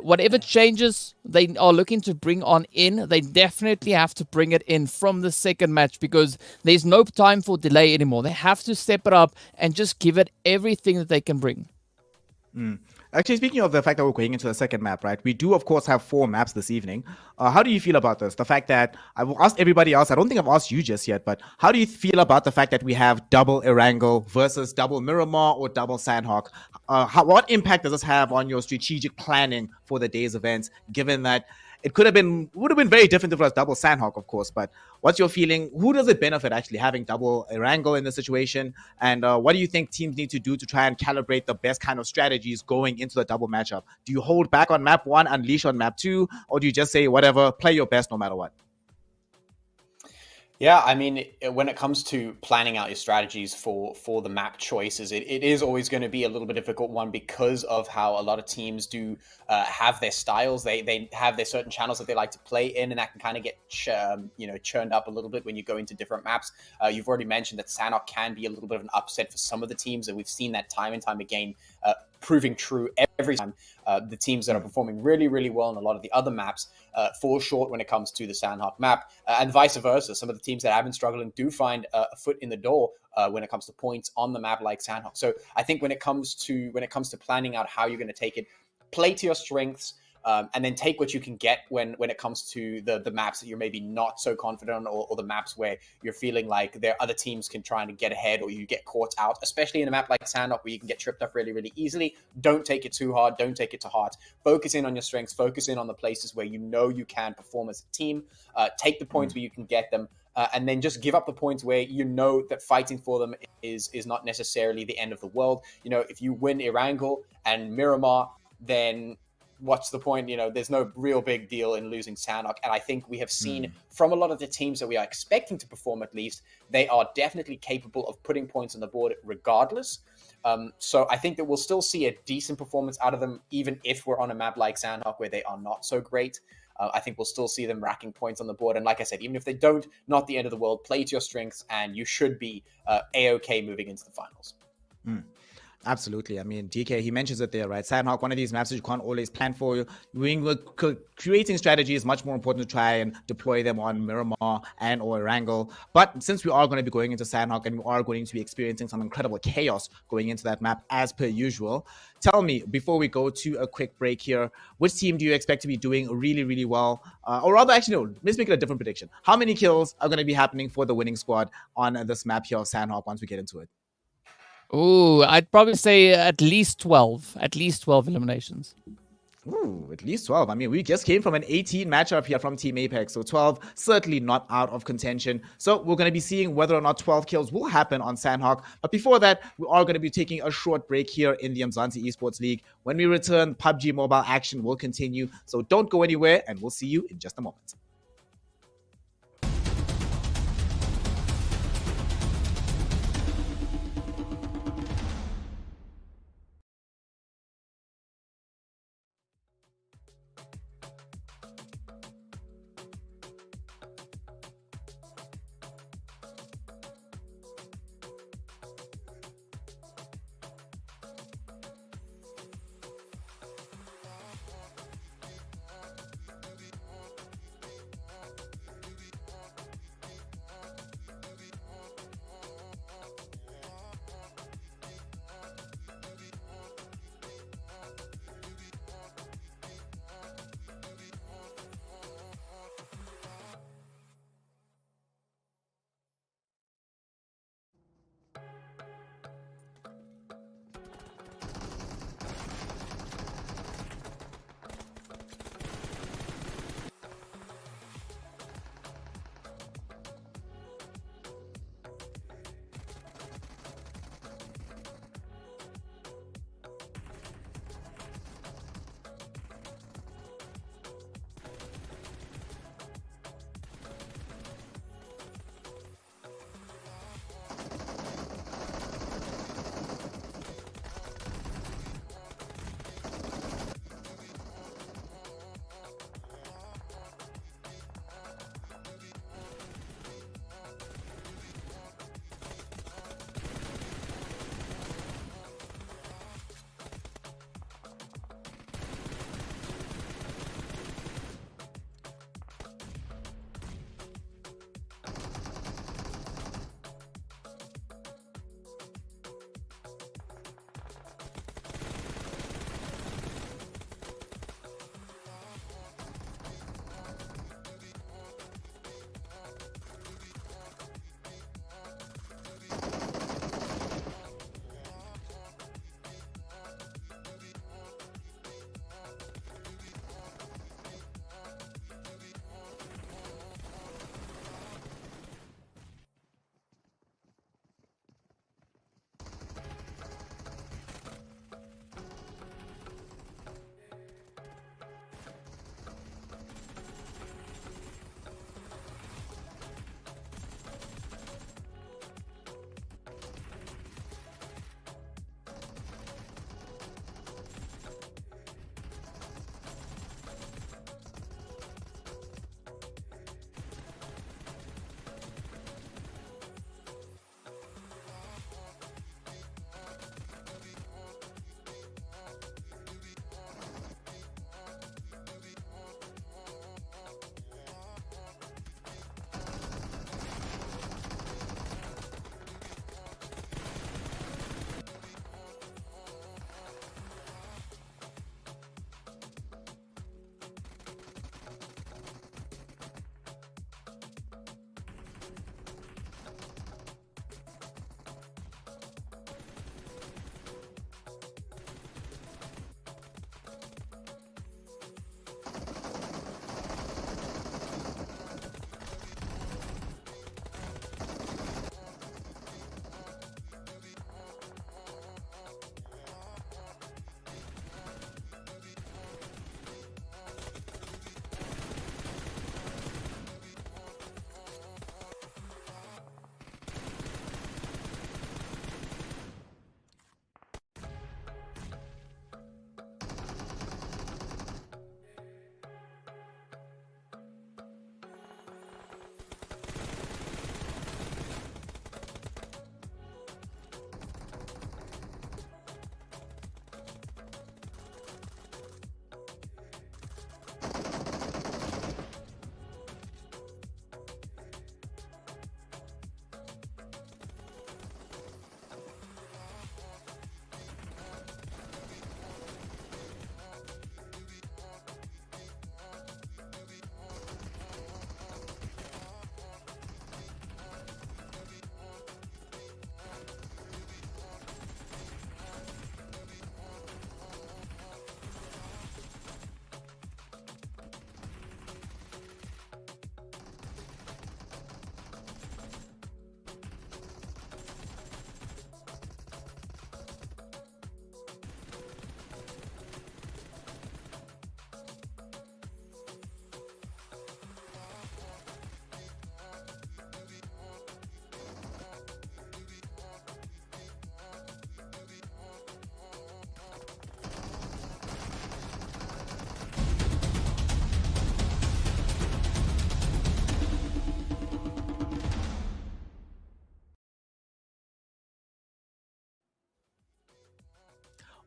whatever changes they are looking to bring on in, they definitely have to bring it in from the second match, because there's no time for delay anymore. They have to step it up and just give it everything that they can bring. Actually, speaking of the fact that we're going into the second map, right? We do, of course, have 4 maps this evening. How do you feel about this? The fact that I've asked everybody else, I don't think I've asked you just yet, but how do you feel about the fact that we have double Erangel versus double Miramar or double Sanhok? What impact does this have on your strategic planning for the day's events, given that it would have been very different if it was double Sanhok, of course, but what's your feeling? Who does it benefit actually having double Erangel in this situation? And what do you think teams need to do to try and calibrate the best kind of strategies going into the double matchup? Do you hold back on map 1, unleash on map 2, or do you just say, whatever, play your best no matter what? Yeah, I mean, when it comes to planning out your strategies for the map choices, it is always going to be a little bit difficult one, because of how a lot of teams do have their styles. They have their certain channels that they like to play in, and that can kind of get churned up a little bit when you go into different maps. You've already mentioned that Sanhok can be a little bit of an upset for some of the teams, and we've seen that time and time again, proving true every time. The teams that are performing really, really well on a lot of the other maps fall short when it comes to the Sanhok map, and vice versa. Some of the teams that have been struggling do find a foot in the door when it comes to points on the map like Sanhok. So I think when it comes to planning out how you're going to take it, play to your strengths. And then take what you can get when it comes to the maps that you're maybe not so confident on, or the maps where you're feeling like there other teams can try to get ahead, or you get caught out, especially in a map like Sanhok where you can get tripped up really, really easily. Don't take it too hard. Don't take it to heart. Focus in on your strengths. Focus in on the places where you know you can perform as a team. Take the points where you can get them. And then just give up the points where you know that fighting for them is not necessarily the end of the world. If you win Erangel and Miramar, then what's the point? There's no real big deal in losing Sanhok. And I think we have seen from a lot of the teams that we are expecting to perform, at least, they are definitely capable of putting points on the board regardless. So I think that we'll still see a decent performance out of them, even if we're on a map like Sanhok where they are not so great. I think we'll still see them racking points on the board. And like I said, even if they don't, not the end of the world. Play to your strengths, and you should be A-OK moving into the finals. Absolutely. I mean, DK, he mentions it there, right? Sanhok, one of these maps that you can't always plan for. Creating strategy is much more important to try and deploy them on Miramar and or Erangel. But since we are going to be going into Sanhok, and we are going to be experiencing some incredible chaos going into that map as per usual, tell me, before we go to a quick break here, which team do you expect to be doing really, really well? Or rather, actually, no, let's make it a different prediction. How many kills are going to be happening for the winning squad on this map here of Sanhok once we get into it? Ooh, I'd probably say at least 12. At least 12 eliminations. Ooh, at least 12. I mean, we just came from an 18 matchup here from Team Apex, so 12 certainly not out of contention. So we're going to be seeing whether or not 12 kills will happen on Sanhok. But before that, we are going to be taking a short break here in the Umzansi Esports League. When we return, PUBG Mobile action will continue. So don't go anywhere, and we'll see you in just a moment.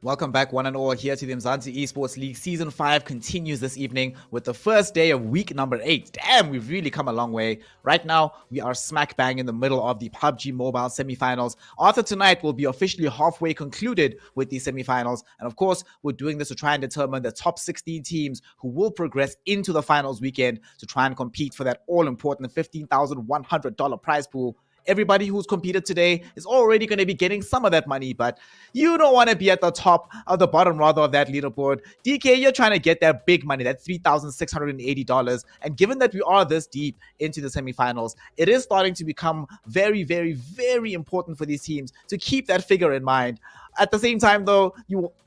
Welcome back, one and all, here to the Umzansi Esports League. Season 5 continues this evening with the first day of week number 8. Damn, we've really come a long way. Right now, we are smack bang in the middle of the PUBG Mobile semifinals. After tonight, we'll be officially halfway concluded with these semifinals. And of course, we're doing this to try and determine the top 16 teams who will progress into the finals weekend to try and compete for that all-important $15,100 prize pool. Everybody who's competed today is already going to be getting some of that money, but you don't want to be at the top of the bottom rather of that leaderboard. DK, you're trying to get that big money, that $3,680. And given that we are this deep into the semifinals, it is starting to become very, very, very important for these teams to keep that figure in mind. At the same time, though,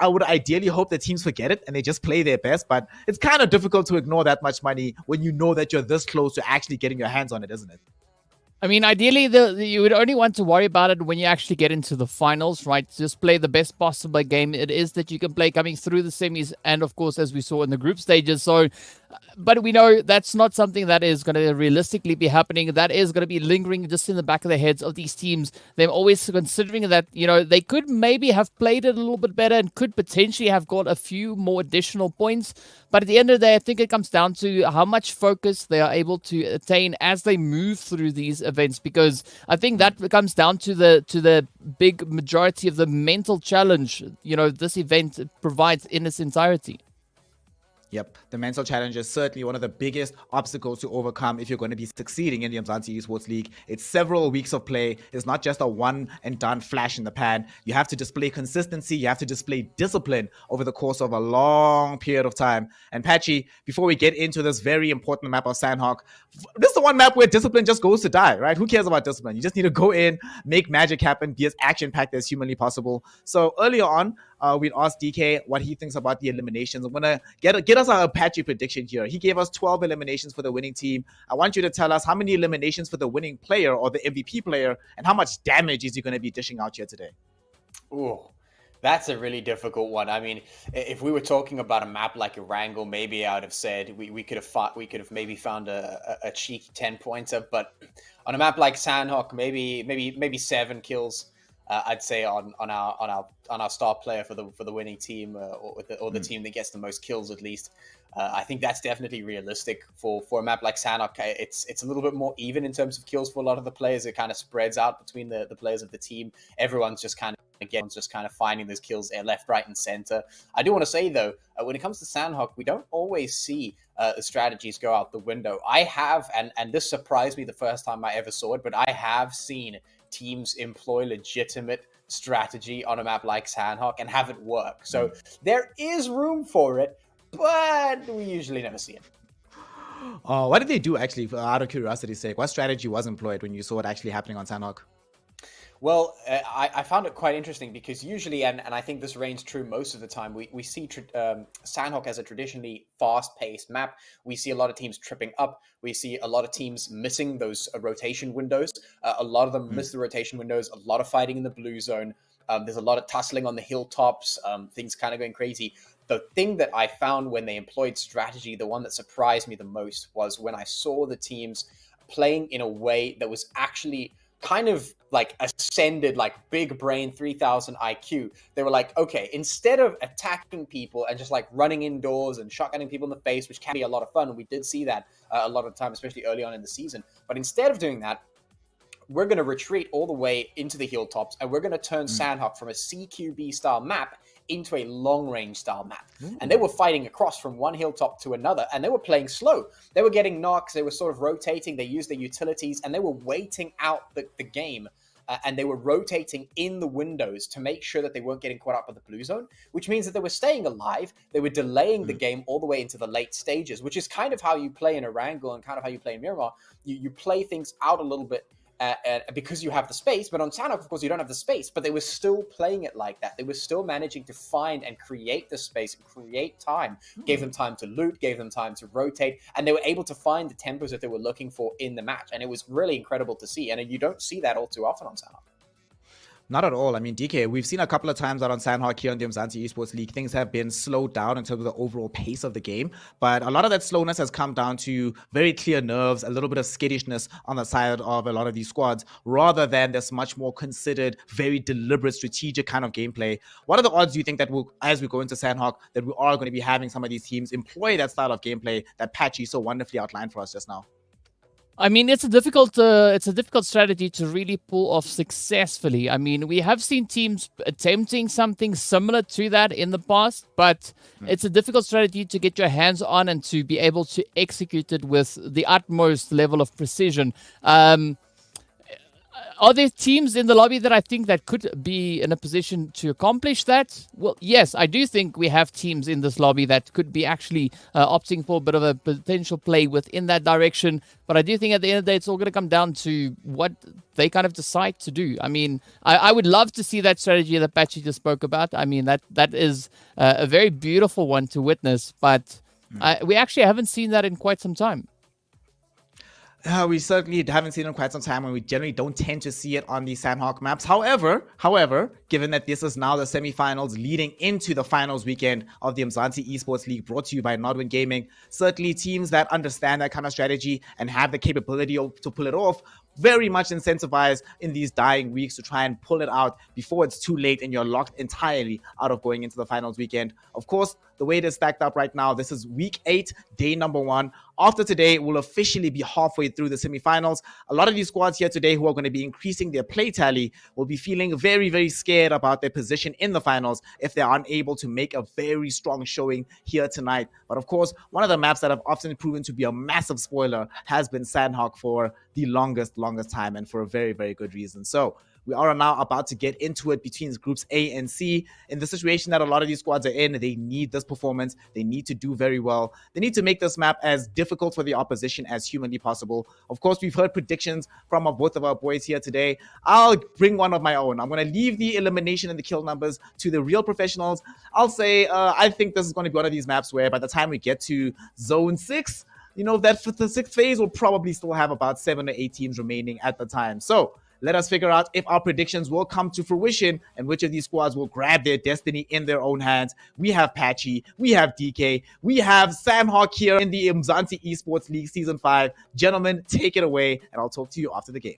I would ideally hope that teams forget it and they just play their best, but it's kind of difficult to ignore that much money when you know that you're this close to actually getting your hands on it, isn't it? I mean, ideally, you would only want to worry about it when you actually get into the finals, right? Just play the best possible game it is that you can play coming through the semis and, of course, as we saw in the group stages. So, but we know that's not something that is going to realistically be happening. That is going to be lingering just in the back of the heads of these teams. They're always considering that, you know, they could maybe have played it a little bit better and could potentially have got a few more additional points. But at the end of the day, I think it comes down to how much focus they are able to attain as they move through these events, because I think that comes down to the big majority of the mental challenge, you know, this event provides in its entirety. Yep, the mental challenge is certainly one of the biggest obstacles to overcome if you're going to be succeeding in the Umzansi Esports League. It's several weeks of play. It's not just a one and done flash in the pan. You have to display consistency. You have to display discipline over the course of a long period of time. And Patchy, before we get into this very important map of Sanhok, this is the one map where discipline just goes to die, right? Who cares about discipline? You just need to go in, make magic happen, be as action-packed as humanly possible. So earlier on, we'd asked DK what he thinks about the eliminations. I'm going to get us a Patchy prediction here. He gave us 12 eliminations for the winning team. I want you to tell us how many eliminations for the winning player or the MVP player, and how much damage is he going to be dishing out here today? Ooh, that's a really difficult one. I mean, if we were talking about a map like Erangel, maybe I would have said we could have maybe found a cheeky 10-pointer, but on a map like Sanhok, maybe 7 kills. I'd say on our star player for the winning team or the team that gets the most kills at least. I think that's definitely realistic for a map like Sanhok. It's a little bit more even in terms of kills for a lot of the players. It kind of spreads out between the players of the team. Everyone's just kind of finding those kills left, right, and center. I do want to say though, when it comes to Sanhok, we don't always see the strategies go out the window. I have, and this surprised me the first time I ever saw it, but I have seen teams employ legitimate strategy on a map like Sanhok and have it work. So there is room for it, but we usually never see it. What did they do actually, out of curiosity's sake? What strategy was employed when you saw it actually happening on Sanhok? Well, I found it quite interesting because usually, and I think this reigns true most of the time, we see Sanhok as a traditionally fast-paced map. We see a lot of teams tripping up. We see a lot of teams missing those rotation windows. A lot of them miss the rotation windows. A lot of fighting in the blue zone. There's a lot of tussling on the hilltops. Things kind of going crazy. The thing that I found when they employed strategy, the one that surprised me the most, was when I saw the teams playing in a way that was actually kind of like ascended, like big brain 3000 IQ. They were like, okay, instead of attacking people and just like running indoors and shotgunning people in the face, which can be a lot of fun, and we did see that a lot of the time, especially early on in the season. But instead of doing that, we're going to retreat all the way into the hilltops, and we're going to turn Sanhok from a CQB style map into a long-range style map. And they were fighting across from one hilltop to another, and they were playing slow. They were getting knocks, they were sort of rotating, they used their utilities, and they were waiting out the game. And they were rotating in the windows to make sure that they weren't getting caught up in the blue zone, which means that they were staying alive. They were delaying the game all the way into the late stages, which is kind of how you play in Erangel and kind of how you play in Miramar. You play things out a little bit because you have the space, but on Sanhok, of course, you don't have the space, but they were still playing it like that. They were still managing to find and create the space and create time, gave them time to loot, gave them time to rotate, and they were able to find the tempos that they were looking for in the match, and it was really incredible to see, and you don't see that all too often on Sanhok. Not at all. I mean, DK, we've seen a couple of times out on Sanhok here in the Umzansi Esports League, things have been slowed down in terms of the overall pace of the game. But a lot of that slowness has come down to very clear nerves, a little bit of skittishness on the side of a lot of these squads, rather than this much more considered, very deliberate, strategic kind of gameplay. What are the odds do you think that we'll, as we go into Sanhok, that we are going to be having some of these teams employ that style of gameplay that Patchy so wonderfully outlined for us just now? I mean, it's a difficult strategy to really pull off successfully. I mean, we have seen teams attempting something similar to that in the past, but it's a difficult strategy to get your hands on and to be able to execute it with the utmost level of precision. Are there teams in the lobby that I think that could be in a position to accomplish that? Well, yes, I do think we have teams in this lobby that could be actually opting for a bit of a potential play within that direction. But I do think at the end of the day, it's all going to come down to what they kind of decide to do. I mean, I would love to see that strategy that Patchy just spoke about. I mean, that is a very beautiful one to witness, but we actually haven't seen that in quite some time. We certainly haven't seen it in quite some time, and we generally don't tend to see it on the Sanhok maps. However, given that this is now the semifinals leading into the finals weekend of the Umzansi Esports League, brought to you by Nodwin Gaming, certainly teams that understand that kind of strategy and have the capability to pull it off very much incentivized in these dying weeks to try and pull it out before it's too late and you're locked entirely out of going into the finals weekend. Of course, the way it is stacked up right now, this is week 8, day number 1. After today, we'll officially be halfway through the semifinals. A lot of these squads here today who are going to be increasing their play tally will be feeling very, very scared about their position in the finals if they are unable to make a very strong showing here tonight. But of course, one of the maps that have often proven to be a massive spoiler has been Sanhok for the longest time, and for a very, very good reason. So we are now about to get into it between groups A and C. In the situation that a lot of these squads are in, they need this performance. They need to do very well. They need to make this map as difficult for the opposition as humanly possible. Of course, we've heard predictions from both of our boys here today. I'll bring one of my own. I'm going to leave the elimination and the kill numbers to the real professionals. I'll say I think this is going to be one of these maps where by the time we get to Zone 6, you know, that for the 6th phase, we'll probably still have about 7 or 8 teams remaining at the time. So let us figure out if our predictions will come to fruition and which of these squads will grab their destiny in their own hands. We have Patchy, we have DK, we have Sanhok here in the Umzansi Esports League Season 5. Gentlemen, take it away, and I'll talk to you after the game.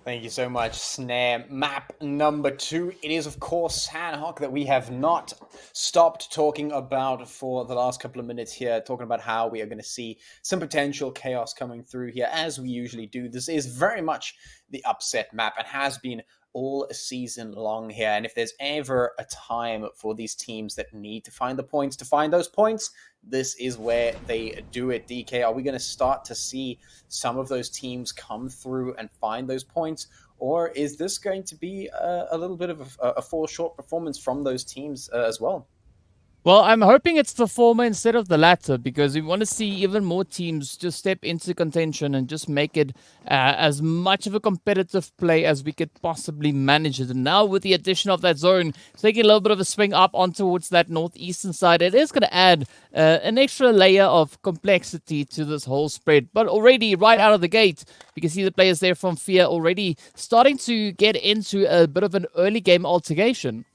Thank you so much, Snare. Map number 2. It is, of course, Sanhok that we have not stopped talking about for the last couple of minutes here, talking about how we are going to see some potential chaos coming through here, as we usually do. This is very much the upset map and has been all season long here. And if there's ever a time for these teams that need to find the points, to find those points, this is where they do it. DK, are we going to start to see some of those teams come through and find those points? Or is this going to be a little bit of a fall short performance from those teams as well? Well, I'm hoping it's the former instead of the latter, because we want to see even more teams just step into contention and just make it as much of a competitive play as we could possibly manage it. And now with the addition of that zone, taking a little bit of a swing up on towards that northeastern side, it is going to add an extra layer of complexity to this whole spread. But already right out of the gate, you can see the players there from Fear already starting to get into a bit of an early game altercation.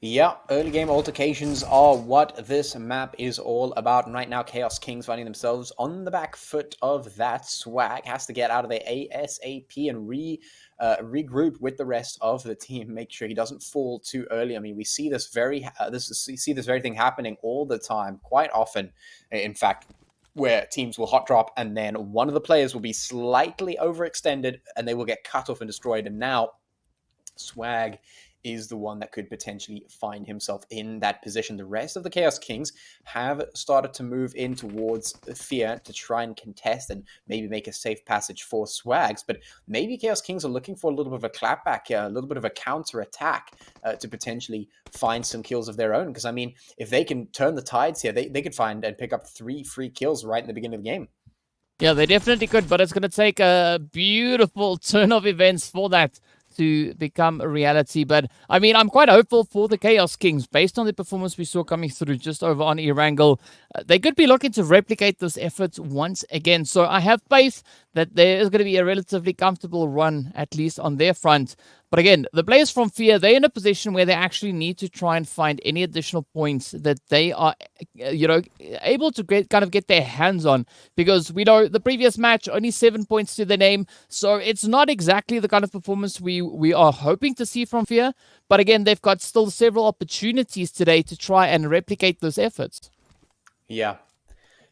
Yeah, early game altercations are what this map is all about. And right now, Chaos Kings finding themselves on the back foot of that. Swag has to get out of there ASAP and regroup with the rest of the team. Make sure he doesn't fall too early. I mean, we see this very thing happening all the time, quite often. In fact, where teams will hot drop and then one of the players will be slightly overextended and they will get cut off and destroyed. And now, Swag is the one that could potentially find himself in that position. The rest of the Chaos Kings have started to move in towards Fear to try and contest and maybe make a safe passage for Swags, but maybe Chaos Kings are looking for a little bit of a clapback here, a little bit of a counter-attack to potentially find some kills of their own, because I mean, if they can turn the tides here, they could find and pick up 3 free kills right in the beginning of the game. Yeah, they definitely could, but it's going to take a beautiful turn of events for that to become a reality. But I mean, I'm quite hopeful for the Chaos Kings based on the performance we saw coming through just over on Erangel. They could be looking to replicate this effort once again. So I have faith that there is going to be a relatively comfortable run, at least on their front. But again, the players from Fear, they're in a position where they actually need to try and find any additional points that they are, able to get their hands on. Because we know the previous match, only 7 points to the name. So it's not exactly the kind of performance we are hoping to see from Fear. But again, they've got still several opportunities today to try and replicate those efforts. Yeah.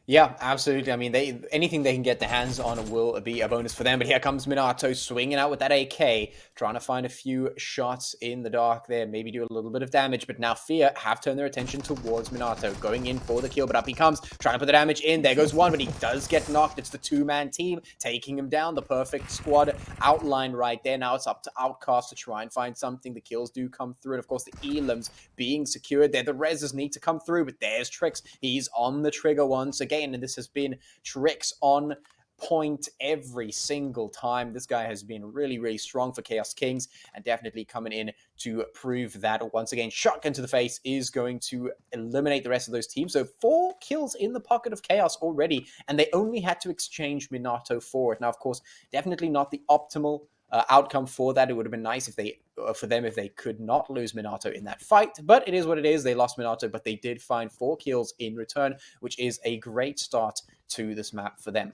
Yeah, absolutely. I mean, anything they can get their hands on will be a bonus for them. But here comes Minato swinging out with that AK, trying to find a few shots in the dark there, maybe do a little bit of damage. But now Fear have turned their attention towards Minato, going in for the kill. But up he comes, trying to put the damage in. There goes one, but he does get knocked. It's the two-man team taking him down. The perfect squad outline right there. Now it's up to Outcast to try and find something. The kills do come through. And of course, the elims being secured there. The reses need to come through, but there's Tricks. He's on the trigger once again. And this has been Tricks on point every single time. This guy has been really, really strong for Chaos Kings and definitely coming in to prove that once again. Shotgun to the face is going to eliminate the rest of those teams. So 4 kills in the pocket of Chaos already, and they only had to exchange Minato for it. Now, of course, definitely not the optimal outcome for that. It would have been nice if they could not lose Minato in that fight, but it is what it is. They lost Minato, but they did find 4 kills in return, which is a great start to this map for them.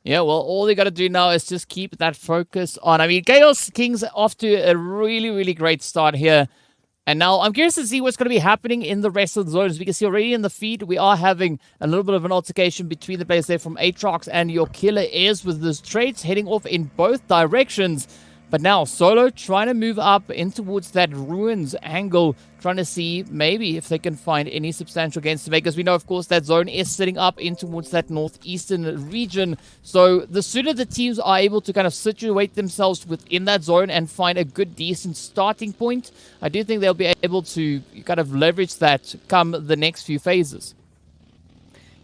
Yeah, well, all they got to do now is just keep that focus on. I mean, Chaos Kings off to a really, really great start here. And now I'm curious to see what's going to be happening in the rest of the zones. We can see already in the feed, we are having a little bit of an altercation between the players there from Aatrox and your Killer Airs with those trades heading off in both directions. But now Solo trying to move up in towards that Ruins angle, trying to see maybe if they can find any substantial gains to make. Because we know, of course, that zone is sitting up in towards that northeastern region. So the sooner the teams are able to kind of situate themselves within that zone and find a good, decent starting point, I do think they'll be able to kind of leverage that come the next few phases.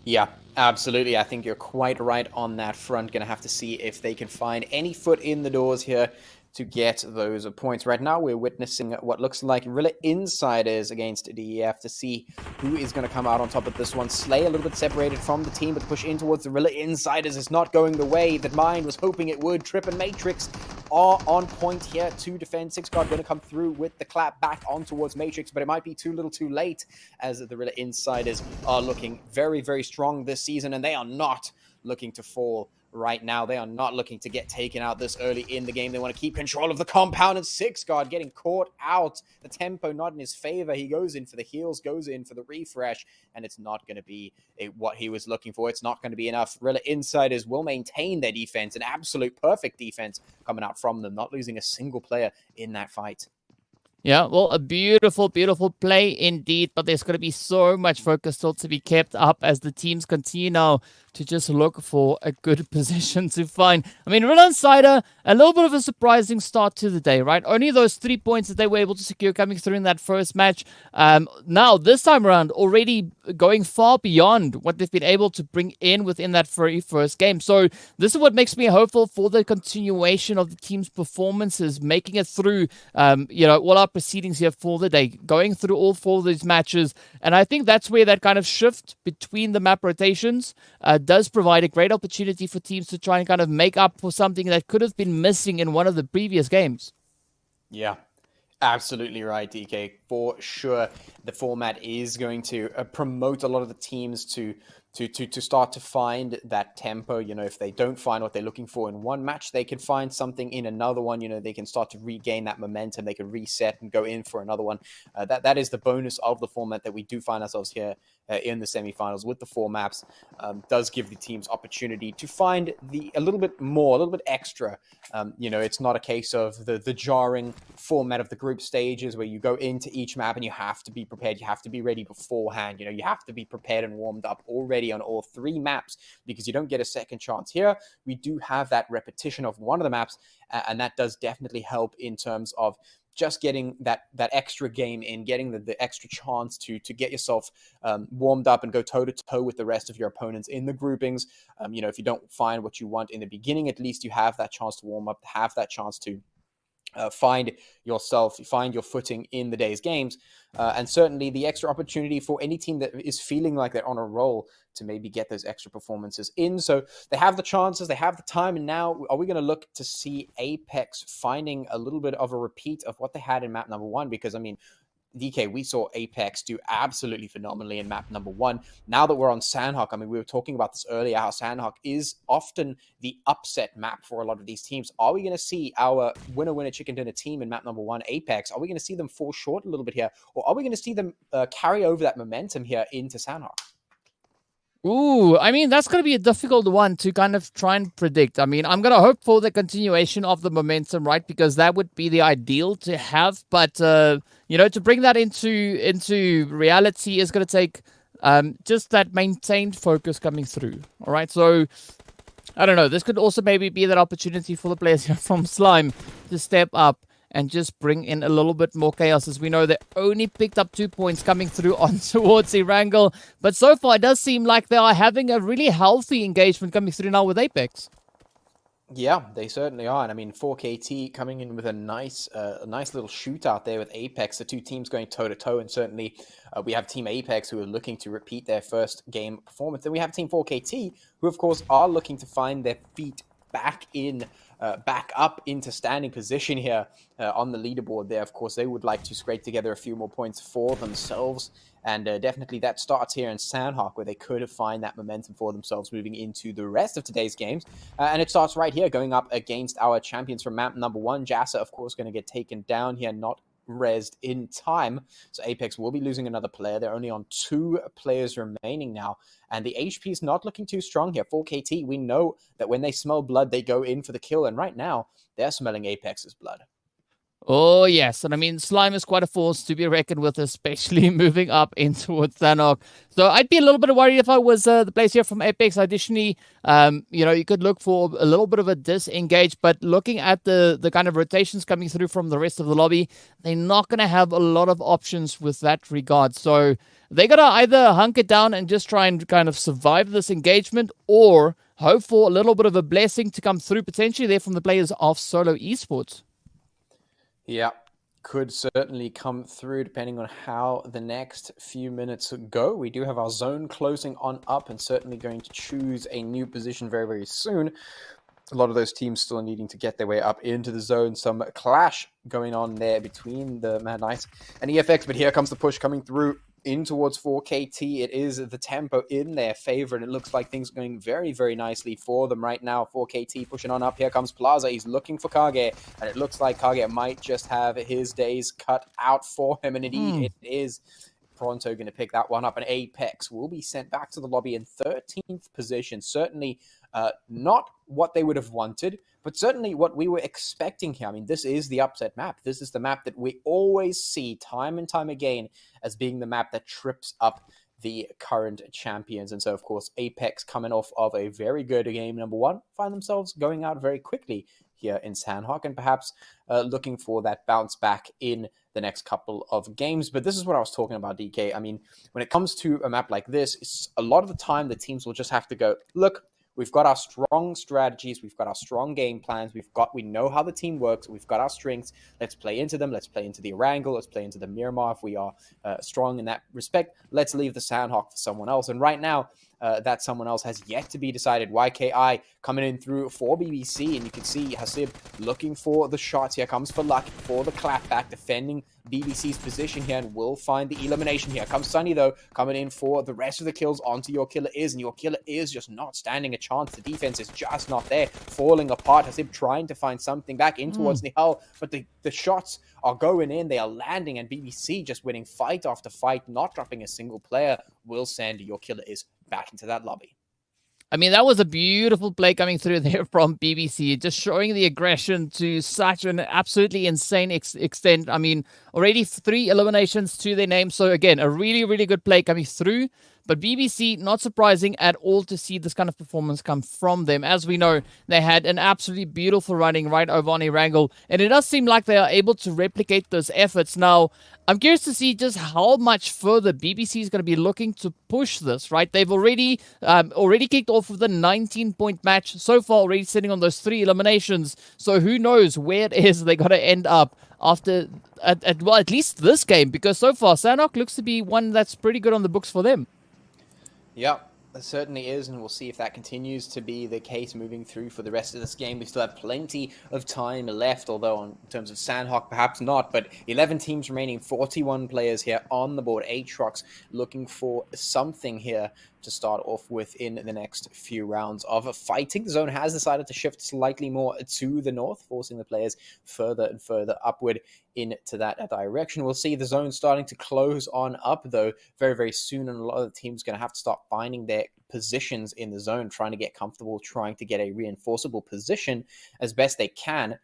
Yeah, absolutely. I think you're quite right on that front. Going to have to see if they can find any foot in the doors here to get those points. Right now, we're witnessing what looks like really insiders against DEF to see who is going to come out on top of this one. Slay a little bit separated from the team, but the push in towards the really insiders is not going the way that Mind was hoping it would. Trip and Matrix are on point here to defend. 6guard going to come through with the clap back on towards Matrix, but it might be too little too late as the really insiders are looking very, very strong this season, and they are not looking to fall right now. They are not looking to get taken out this early in the game. They want to keep control of the compound, and 6guard getting caught out. The tempo not in his favor. He goes in for the heals, goes in for the refresh, and it's not going to be what he was looking for. It's not going to be enough. Really, insiders will maintain their defense, an absolute perfect defense coming out from them, not losing a single player in that fight. Yeah, well, a beautiful, beautiful play indeed, but there's going to be so much focus still to be kept up as the teams continue now to just look for a good position to find. I mean, Real Insider, a little bit of a surprising start to the day, right? Only those 3 points that they were able to secure coming through in that first match. Now, this time around, already going far beyond what they've been able to bring in within that very first game. So this is what makes me hopeful for the continuation of the team's performances, making it through, all our proceedings here for the day, going through all 4 of these matches. And I think that's where that kind of shift between the map rotations does provide a great opportunity for teams to try and kind of make up for something that could have been missing in one of the previous games. Yeah, absolutely right, DK. For sure, the format is going to promote a lot of the teams to start to find that tempo. If they don't find what they're looking for in one match, they can find something in another one. They can start to regain that momentum. They can reset and go in for another one. That is the bonus of the format that we do find ourselves here in the semifinals with the 4 maps. Does give the teams opportunity to find a little bit more, a little bit extra. It's not a case of the jarring format of the group stages where you go into each map and you have to be prepared. You have to be ready beforehand. You have to be prepared and warmed up already on all 3 maps because you don't get a second chance here. We do have that repetition of one of the maps, and that does definitely help in terms of just getting that extra game in, getting the extra chance to get yourself warmed up and go toe-to-toe with the rest of your opponents in the groupings. If you don't find what you want in the beginning, at least you have that chance to warm up, have that chance to find your footing in the day's games, and certainly the extra opportunity for any team that is feeling like they're on a roll to maybe get those extra performances in. So they have the chances, they have the time, and now are we going to look to see Apex finding a little bit of a repeat of what they had in map number 1? Because I mean, DK, we saw Apex do absolutely phenomenally in map number 1. Now that we're on Sanhok, I mean, we were talking about this earlier, how Sanhok is often the upset map for a lot of these teams. Are we going to see our winner chicken dinner team in map number 1, Apex? Are we going to see them fall short a little bit here? Or are we going to see them carry over that momentum here into Sanhok? Ooh, I mean, that's going to be a difficult one to kind of try and predict. I mean, I'm going to hope for the continuation of the momentum, right? Because that would be the ideal to have. But, you know, to bring that into reality is going to take just that maintained focus coming through. All right. So, I don't know. This could also maybe be that opportunity for the players here from Slime to step up and just bring in a little bit more chaos. As we know, they only picked up 2 points coming through on towards Erangel. But so far, it does seem like they are having a really healthy engagement coming through now with Apex. Yeah, they certainly are. And I mean, 4KT coming in with a nice little shootout there with Apex, the two teams going toe-to-toe. And certainly we have Team Apex who are looking to repeat their first game performance. Then we have Team 4KT who, of course, are looking to find their feet back up into standing position here on the leaderboard there. Of course, they would like to scrape together a few more points for themselves. And definitely that starts here in Sanhok, where they could find that momentum for themselves moving into the rest of today's games. And it starts right here, going up against our champions from map number 1. Jassa, of course, going to get taken down here, not rezzed in time. So Apex will be losing another player. They're only on 2 players remaining now. And the HP is not looking too strong here. 4KT, we know that when they smell blood, they go in for the kill. And right now, they're smelling Apex's blood. Oh, yes. And I mean, Slime is quite a force to be reckoned with, especially moving up in towards Sanhok. So I'd be a little bit worried if I was the players here from Apex. Additionally, you know, you could look for a little bit of a disengage, but looking at the kind of rotations coming through from the rest of the lobby, they're not going to have a lot of options with that regard. So they got to either hunker down and just try and kind of survive this engagement, or hope for a little bit of a blessing to come through potentially there from the players of Solo Esports. Yeah, could certainly come through depending on how the next few minutes go. We do have our zone closing on up and certainly going to choose a new position very, very soon. A lot of those teams still needing to get their way up into the zone. Some clash going on there between the Mad Knights and EFX, but here comes the push coming through in towards 4KT. It is the tempo in their favor, and it looks like things are going very, very nicely for them right now. 4KT pushing on up. Here comes Plaza. He's looking for Kage, and it looks like Kage might just have his days cut out for him, and indeed it is. Pronto going to pick that one up, and Apex will be sent back to the lobby in 13th position. Certainly not what they would have wanted, but certainly what we were expecting here. I mean, this is the upset map. This is the map that we always see time and time again as being the map that trips up the current champions. And so, of course, Apex, coming off of a very good game number 1, find themselves going out very quickly here in Sanhok, and perhaps looking for that bounce back in the next couple of games. But this is what I was talking about, DK. I mean, when it comes to a map like this, a lot of the time the teams will just have to go, look, we've got our strong strategies, we've got our strong game plans, we know how the team works, we've got our strengths, let's play into them, let's play into the Erangel, let's play into the Miramar if we are strong in that respect, let's leave the Sanhok for someone else. And right now, that someone else has yet to be decided. YKI coming in through for BBC, and you can see Hasib looking for the shots. Here comes for luck for the clapback, defending BBC's position here, and will find the elimination. Here comes Sunny, though, coming in for the rest of the kills onto Your Killer Is, and Your Killer Is just not standing a chance. The defense is just not there, falling apart. Hasib trying to find something back in towards Nihal, but the shots are going in, they are landing, and BBC just winning fight after fight, not dropping a single player. Will send Your Killer Is back into that lobby. I mean, that was a beautiful play coming through there from BBC, just showing the aggression to such an absolutely insane extent. I mean, already 3 eliminations to their name. So again, a really, really good play coming through. But BBC, not surprising at all to see this kind of performance come from them. As we know, they had an absolutely beautiful running right over on Erangel, and it does seem like they are able to replicate those efforts. Now, I'm curious to see just how much further BBC is going to be looking to push this, right? They've already kicked off with a 19-point match so far, already sitting on those 3 eliminations. So who knows where it is they're going to end up after, at least this game, because so far, Sanhok looks to be one that's pretty good on the books for them. Yep, it certainly is, and we'll see if that continues to be the case moving through for the rest of this game. We still have plenty of time left, although in terms of Sanhok, perhaps not, but 11 teams remaining, 41 players here on the board. Aatrox looking for something here to start off with in the next few rounds of fighting. The zone has decided to shift slightly more to the north, forcing the players further and further upward into that direction. We'll see the zone starting to close on up, though, very, very soon, and a lot of the teams going to have to start finding their positions in the zone, trying to get comfortable, trying to get a reinforceable position as best they can.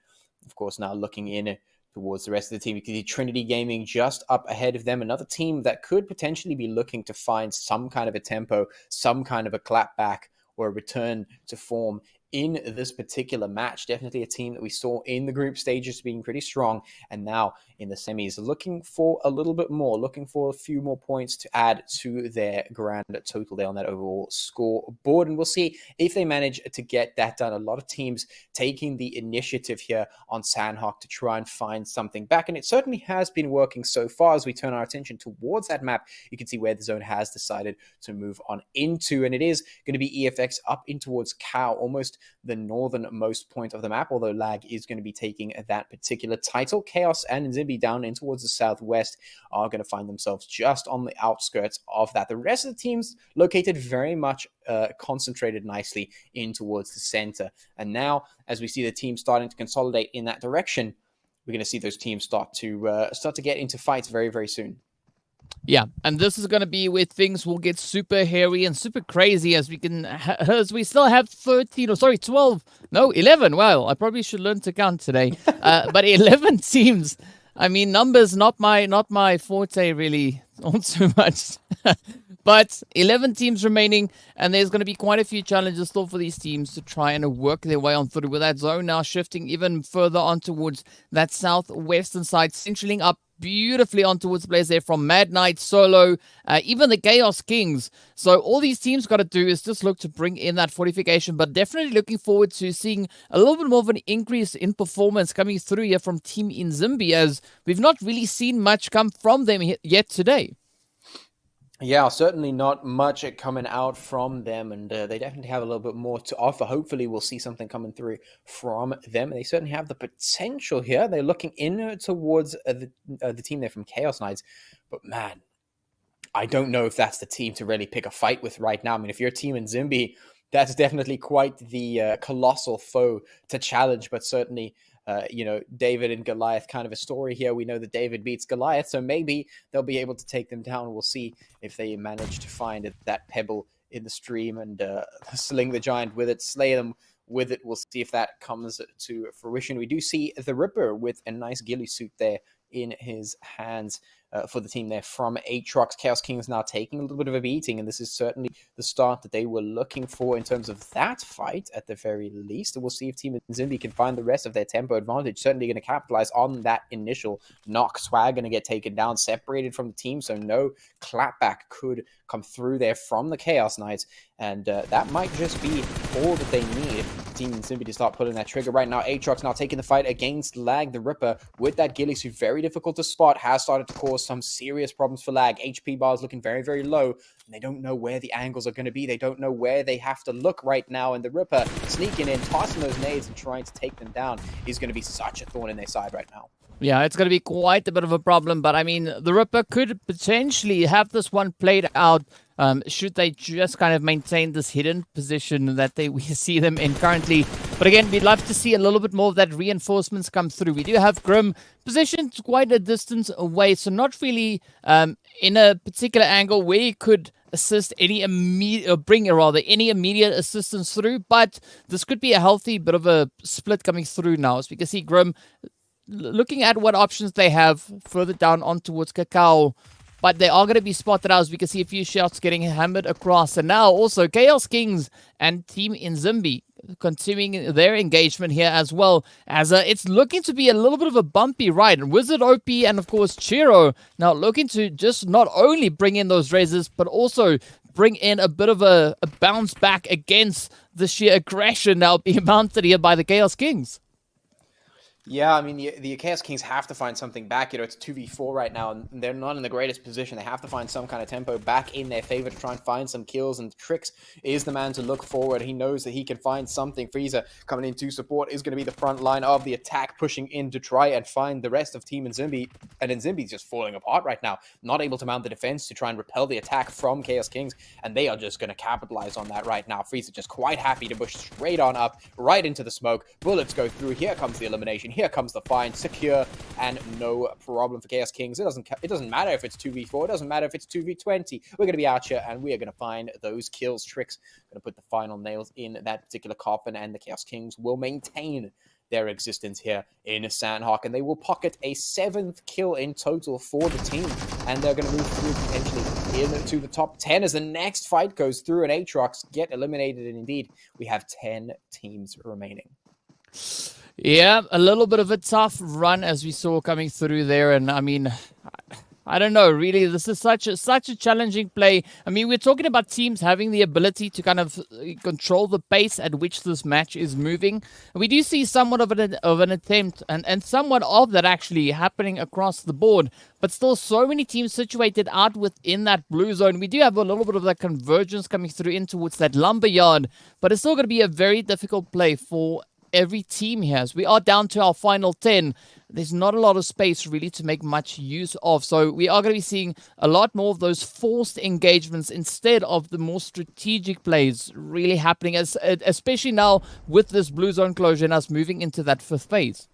Of course, now looking in towards the rest of the team, you can see Trinity Gaming just up ahead of them, another team that could potentially be looking to find some kind of a tempo, some kind of a clapback, or a return to form in this particular match. Definitely a team that we saw in the group stages being pretty strong, and now in the semis looking for a little bit more, looking for a few more points to add to their grand total there on that overall scoreboard. And we'll see if they manage to get that done. A lot of teams taking the initiative here on Sanhok to try and find something back, and it certainly has been working so far. As we turn our attention towards that map, you can see where the zone has decided to move on into, and it is going to be EFX up in towards Cow, almost the northernmost point of the map, although Lag is going to be taking that particular title. Chaos and Nzimbi down in towards the southwest are going to find themselves just on the outskirts of that. The rest of the teams located very much concentrated nicely in towards the center. And now, as we see the team starting to consolidate in that direction, we're going to see those teams start to get into fights very, very soon. Yeah, and this is going to be where things will get super hairy and super crazy as we still have 11. Well, I probably should learn to count today. But 11 teams. I mean, numbers not my forte really, not too much. But 11 teams remaining, and there's going to be quite a few challenges still for these teams to try and work their way on through, with that zone now shifting even further on towards that southwestern side, centraling up beautifully on towards the players there from Mad Knight, Solo, even the Chaos Kings. So all these teams got to do is just look to bring in that fortification, but definitely looking forward to seeing a little bit more of an increase in performance coming through here from Team Nzimbi, as we've not really seen much come from them yet today. Yeah, certainly not much coming out from them, and they definitely have a little bit more to offer. Hopefully we'll see something coming through from them. They certainly have the potential here. They're looking in towards the team there from Chaos Knights, but man, I don't know if that's the team to really pick a fight with right now. I mean, if you're a team in Nzimbi, that's definitely quite the colossal foe to challenge, but certainly David and Goliath kind of a story here. We know that David beats Goliath, so maybe they'll be able to take them down. We'll see if they manage to find that pebble in the stream and sling the giant with it, slay them with it. We'll see if that comes to fruition. We do see the Ripper with a nice ghillie suit there in his hands for the team there from Aatrox. Chaos Kings now taking a little bit of a beating, and this is certainly the start that they were looking for in terms of that fight at the very least. And we'll see if Team Nzimbi can find the rest of their tempo advantage. Certainly going to capitalize on that initial knock. Swag going to get taken down, separated from the team, so no clapback could come through there from the Chaos Knights, and that might just be all that they need. Team Nzimbi to start pulling that trigger right now. Aatrox now taking the fight against Lag the Ripper with that ghillie suit. Very difficult to spot, has started to cause some serious problems for Lag. HP bar is looking very, very low, and they don't know where the angles are going to be. They don't know where they have to look right now, and the Ripper sneaking in, tossing those nades and trying to take them down is going to be such a thorn in their side right now. Yeah, it's going to be quite a bit of a problem, but I mean, the Ripper could potentially have this one played out should they just kind of maintain this hidden position that we see them in currently. But again, we'd love to see a little bit more of that reinforcements come through. We do have Grim positioned quite a distance away, so not really in a particular angle where he could assist any immediate assistance through, but this could be a healthy bit of a split coming through now, as we can see Grim looking at what options they have further down on towards Cacao. but they are going to be spotted out as we can see a few shots getting hammered across. And now also Chaos Kings and Team Umzansi continuing their engagement here as well, as it's looking to be a little bit of a bumpy ride. Wizard OP and of course Chiro now looking to just not only bring in those raises, but also bring in a bit of a bounce back against the sheer aggression now being mounted here by the Chaos Kings. Yeah, I mean, the Chaos Kings have to find something back. It's 2v4 right now, and they're not in the greatest position. They have to find some kind of tempo back in their favor to try and find some kills, and Trix is the man to look forward. He knows that he can find something. Frieza coming in to support is going to be the front line of the attack, pushing in to try and find the rest of Team Umzansi, and Umzansi's just falling apart right now, not able to mount the defense to try and repel the attack from Chaos Kings, and they are just going to capitalize on that right now. Frieza just quite happy to push straight on up, right into the smoke. Bullets go through. Here comes the elimination. Here comes the find, secure, and no problem for Chaos Kings. It doesn't matter if it's 2v4, it doesn't matter if it's 2v20. We're going to be out here, and we are going to find those kills. Tricks going to put the final nails in that particular coffin, and the Chaos Kings will maintain their existence here in Sanhok, and they will pocket a 7th kill in total for the team, and they're going to move through potentially into the top 10 as the next fight goes through, and Aatrox get eliminated, and indeed, we have 10 teams remaining. Yeah, a little bit of a tough run as we saw coming through there. And I mean, I don't know, really, this is such a challenging play. I mean, we're talking about teams having the ability to kind of control the pace at which this match is moving. We do see somewhat of an attempt and somewhat of that actually happening across the board, but still so many teams situated out within that blue zone. We do have a little bit of that convergence coming through in towards that lumberyard, but it's still going to be a very difficult play for every team here. As we are down to our final 10, there's not a lot of space really to make much use of. So we are going to be seeing a lot more of those forced engagements instead of the more strategic plays really happening, especially now with this blue zone closure and us moving into that 5th phase.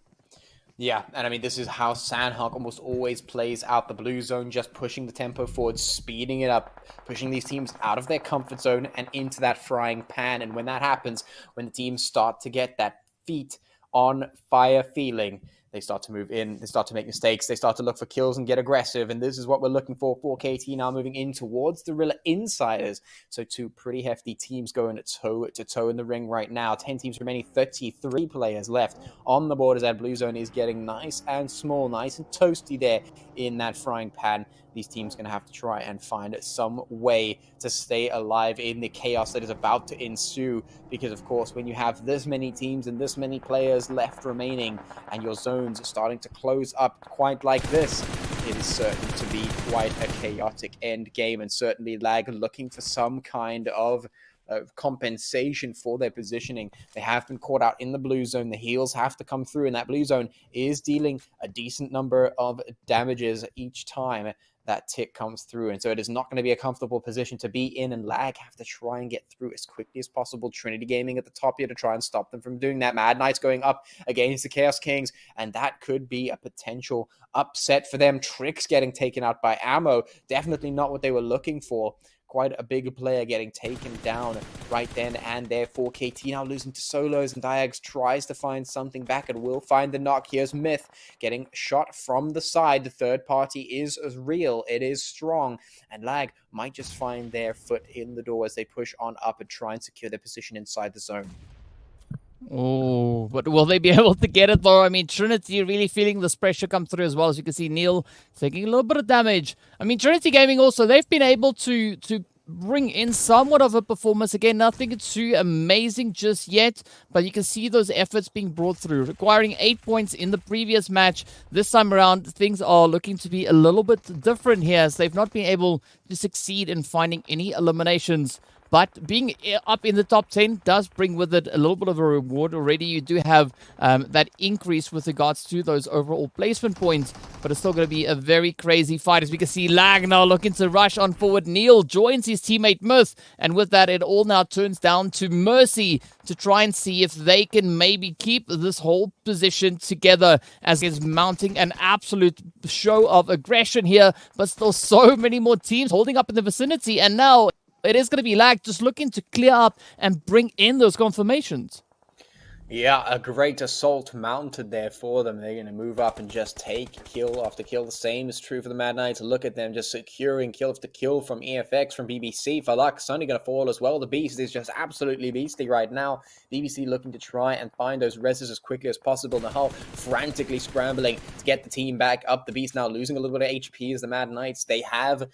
Yeah, and I mean, this is how Sanhok almost always plays out the blue zone, just pushing the tempo forward, speeding it up, pushing these teams out of their comfort zone and into that frying pan. And when that happens, when the teams start to get that feet on fire feeling, they start to move in, they start to make mistakes, they start to look for kills and get aggressive, and this is what we're looking for KT now moving in towards the Rilla Insiders. So 2 pretty hefty teams going toe to toe in the ring right now. 10 teams remaining, 33 players left on the board as that blue zone is getting nice and small, nice and toasty there in that frying pan. These teams going to have to try and find some way to stay alive in the chaos that is about to ensue, because of course when you have this many teams and this many players left remaining and your zones are starting to close up quite like this, it is certain to be quite a chaotic end game, and certainly Lag looking for some kind of compensation for their positioning. They have been caught out in the blue zone. The heals have to come through, and that blue zone is dealing a decent number of damages each time that tick comes through, and so it is not going to be a comfortable position to be in, and Lag have to try and get through as quickly as possible. Trinity Gaming at the top here to try and stop them from doing that. Mad Knight's going up against the Chaos Kings, and that could be a potential upset for them. Tricks getting taken out by Ammo, definitely not what they were looking for. Quite a big player getting taken down right then and there for KT, now losing to solos, and Diags tries to find something back and will find the knock. Here's Myth getting shot from the side. The third party is real, it is strong, and Lag might just find their foot in the door as they push on up and try and secure their position inside the zone. Oh, but will they be able to get it though? I mean, Trinity really feeling this pressure come through as well. As you can see, Neil taking a little bit of damage. I mean, Trinity Gaming also, they've been able to bring in somewhat of a performance. Again, nothing too amazing just yet, but you can see those efforts being brought through, requiring 8 points in the previous match. This time around, things are looking to be a little bit different here, as they've not been able to succeed in finding any eliminations. But being up in the top 10 does bring with it a little bit of a reward already. You do have that increase with regards to those overall placement points, but it's still going to be a very crazy fight. As we can see, Lag now looking to rush on forward. Neil joins his teammate Myth, and with that, it all now turns down to Mercy to try and see if they can maybe keep this whole position together, as he's mounting an absolute show of aggression here, but still so many more teams holding up in the vicinity, and now it is going to be Lag just looking to clear up and bring in those confirmations. Yeah, a great assault mounted there for them. They're going to move up and just take kill after kill. The same is true for the Mad Knights. Look at them just securing kill after kill from EFX, from BBC. For luck, Sonny going to fall as well. The Beast is just absolutely beastly right now. BBC looking to try and find those reses as quickly as possible. Nahal frantically scrambling to get the team back up. The Beast now losing a little bit of HP as the Mad Knights. They have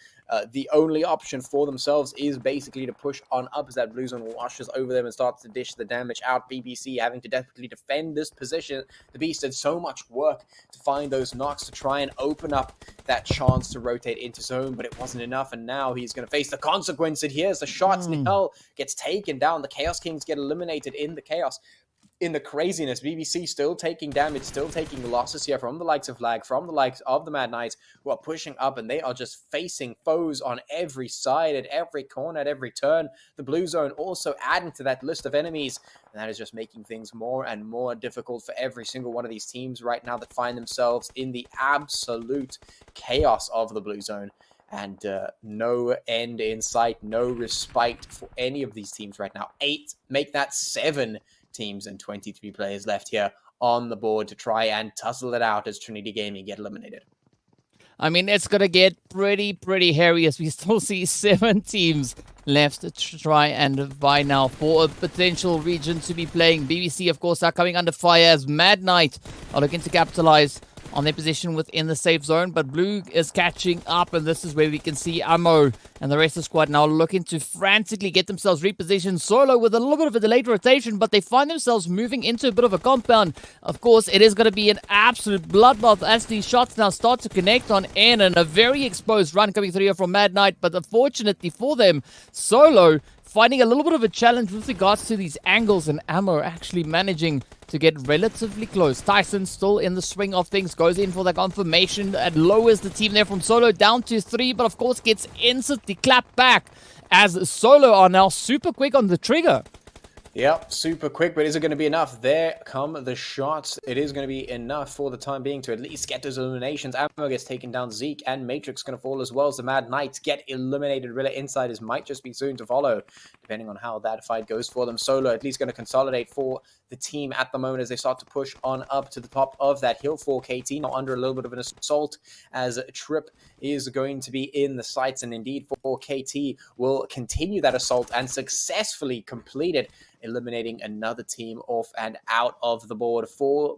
the only option for themselves is basically to push on up as that blue zone washes over them and starts to dish the damage out. BBC having to desperately defend this position. The Beast did so much work to find those knocks to try and open up that chance to rotate into zone, but it wasn't enough, and now he's going to face the consequences here as the shots. Nihal gets taken down. The Chaos Kings get eliminated in the chaos. In the craziness, BBC still taking damage, still taking losses here from the likes of Lag, from the likes of the Mad Knights, who are pushing up, and they are just facing foes on every side, at every corner, at every turn. The blue zone also adding to that list of enemies, and that is just making things more and more difficult for every single one of these teams right now that find themselves in the absolute chaos of the blue zone. And no end in sight, no respite for any of these teams right now. 8, make that 7 teams and 23 players left here on the board to try and tussle it out as Trinity Gaming get eliminated. I mean, it's going to get pretty hairy as we still see 7 teams left to try and vie now for a potential region to be playing. BBC, of course, are coming under fire as Mad Knight are looking to capitalize on their position within the safe zone, but Blue is catching up, and this is where we can see Ammo and the rest of the squad now looking to frantically get themselves repositioned. Solo with a little bit of a delayed rotation, but they find themselves moving into a bit of a compound. Of course, it is going to be an absolute bloodbath as these shots now start to connect on N, and a very exposed run coming through here from Mad Knight, but unfortunately for them, Solo finding a little bit of a challenge with regards to these angles, and Ammo actually managing to get relatively close. Tyson still in the swing of things, goes in for the confirmation and lowers the team there from Solo down to 3, but of course gets instantly clapped back as Solo are now super quick on the trigger. Yep, super quick, but is it going to be enough? There come the shots. It is going to be enough for the time being to at least get those eliminations. Ammo gets taken down. Zeke and Matrix going to fall as well as the Mad Knights get eliminated. Rilla Insiders might just be soon to follow, depending on how that fight goes for them. Solo at least going to consolidate for the team at the moment as they start to push on up to the top of that hill for KT. Now under a little bit of an assault as Trip is going to be in the sights, and indeed for KT will continue that assault and successfully complete it, eliminating another team off and out of the board. Four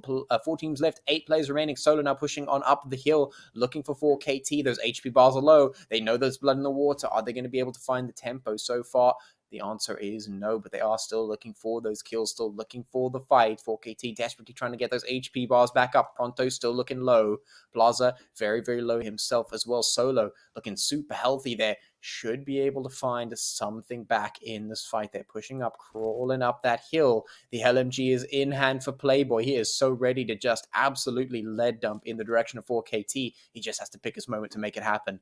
teams left, 8 players remaining. Solo now pushing on up the hill, looking for 4KT. Those HP bars are low. They know there's blood in the water. Are they going to be able to find the tempo? So far, the answer is no, but they are still looking for those kills, still looking for the fight. 4KT desperately trying to get those HP bars back up. Pronto still looking low. Plaza very low himself as well. Solo looking super healthy there. Should be able to find something back in this fight. They're pushing up, crawling up that hill. The LMG is in hand for Playboy. He is so ready to just absolutely lead dump in the direction of 4KT. He just has to pick his moment to make it happen.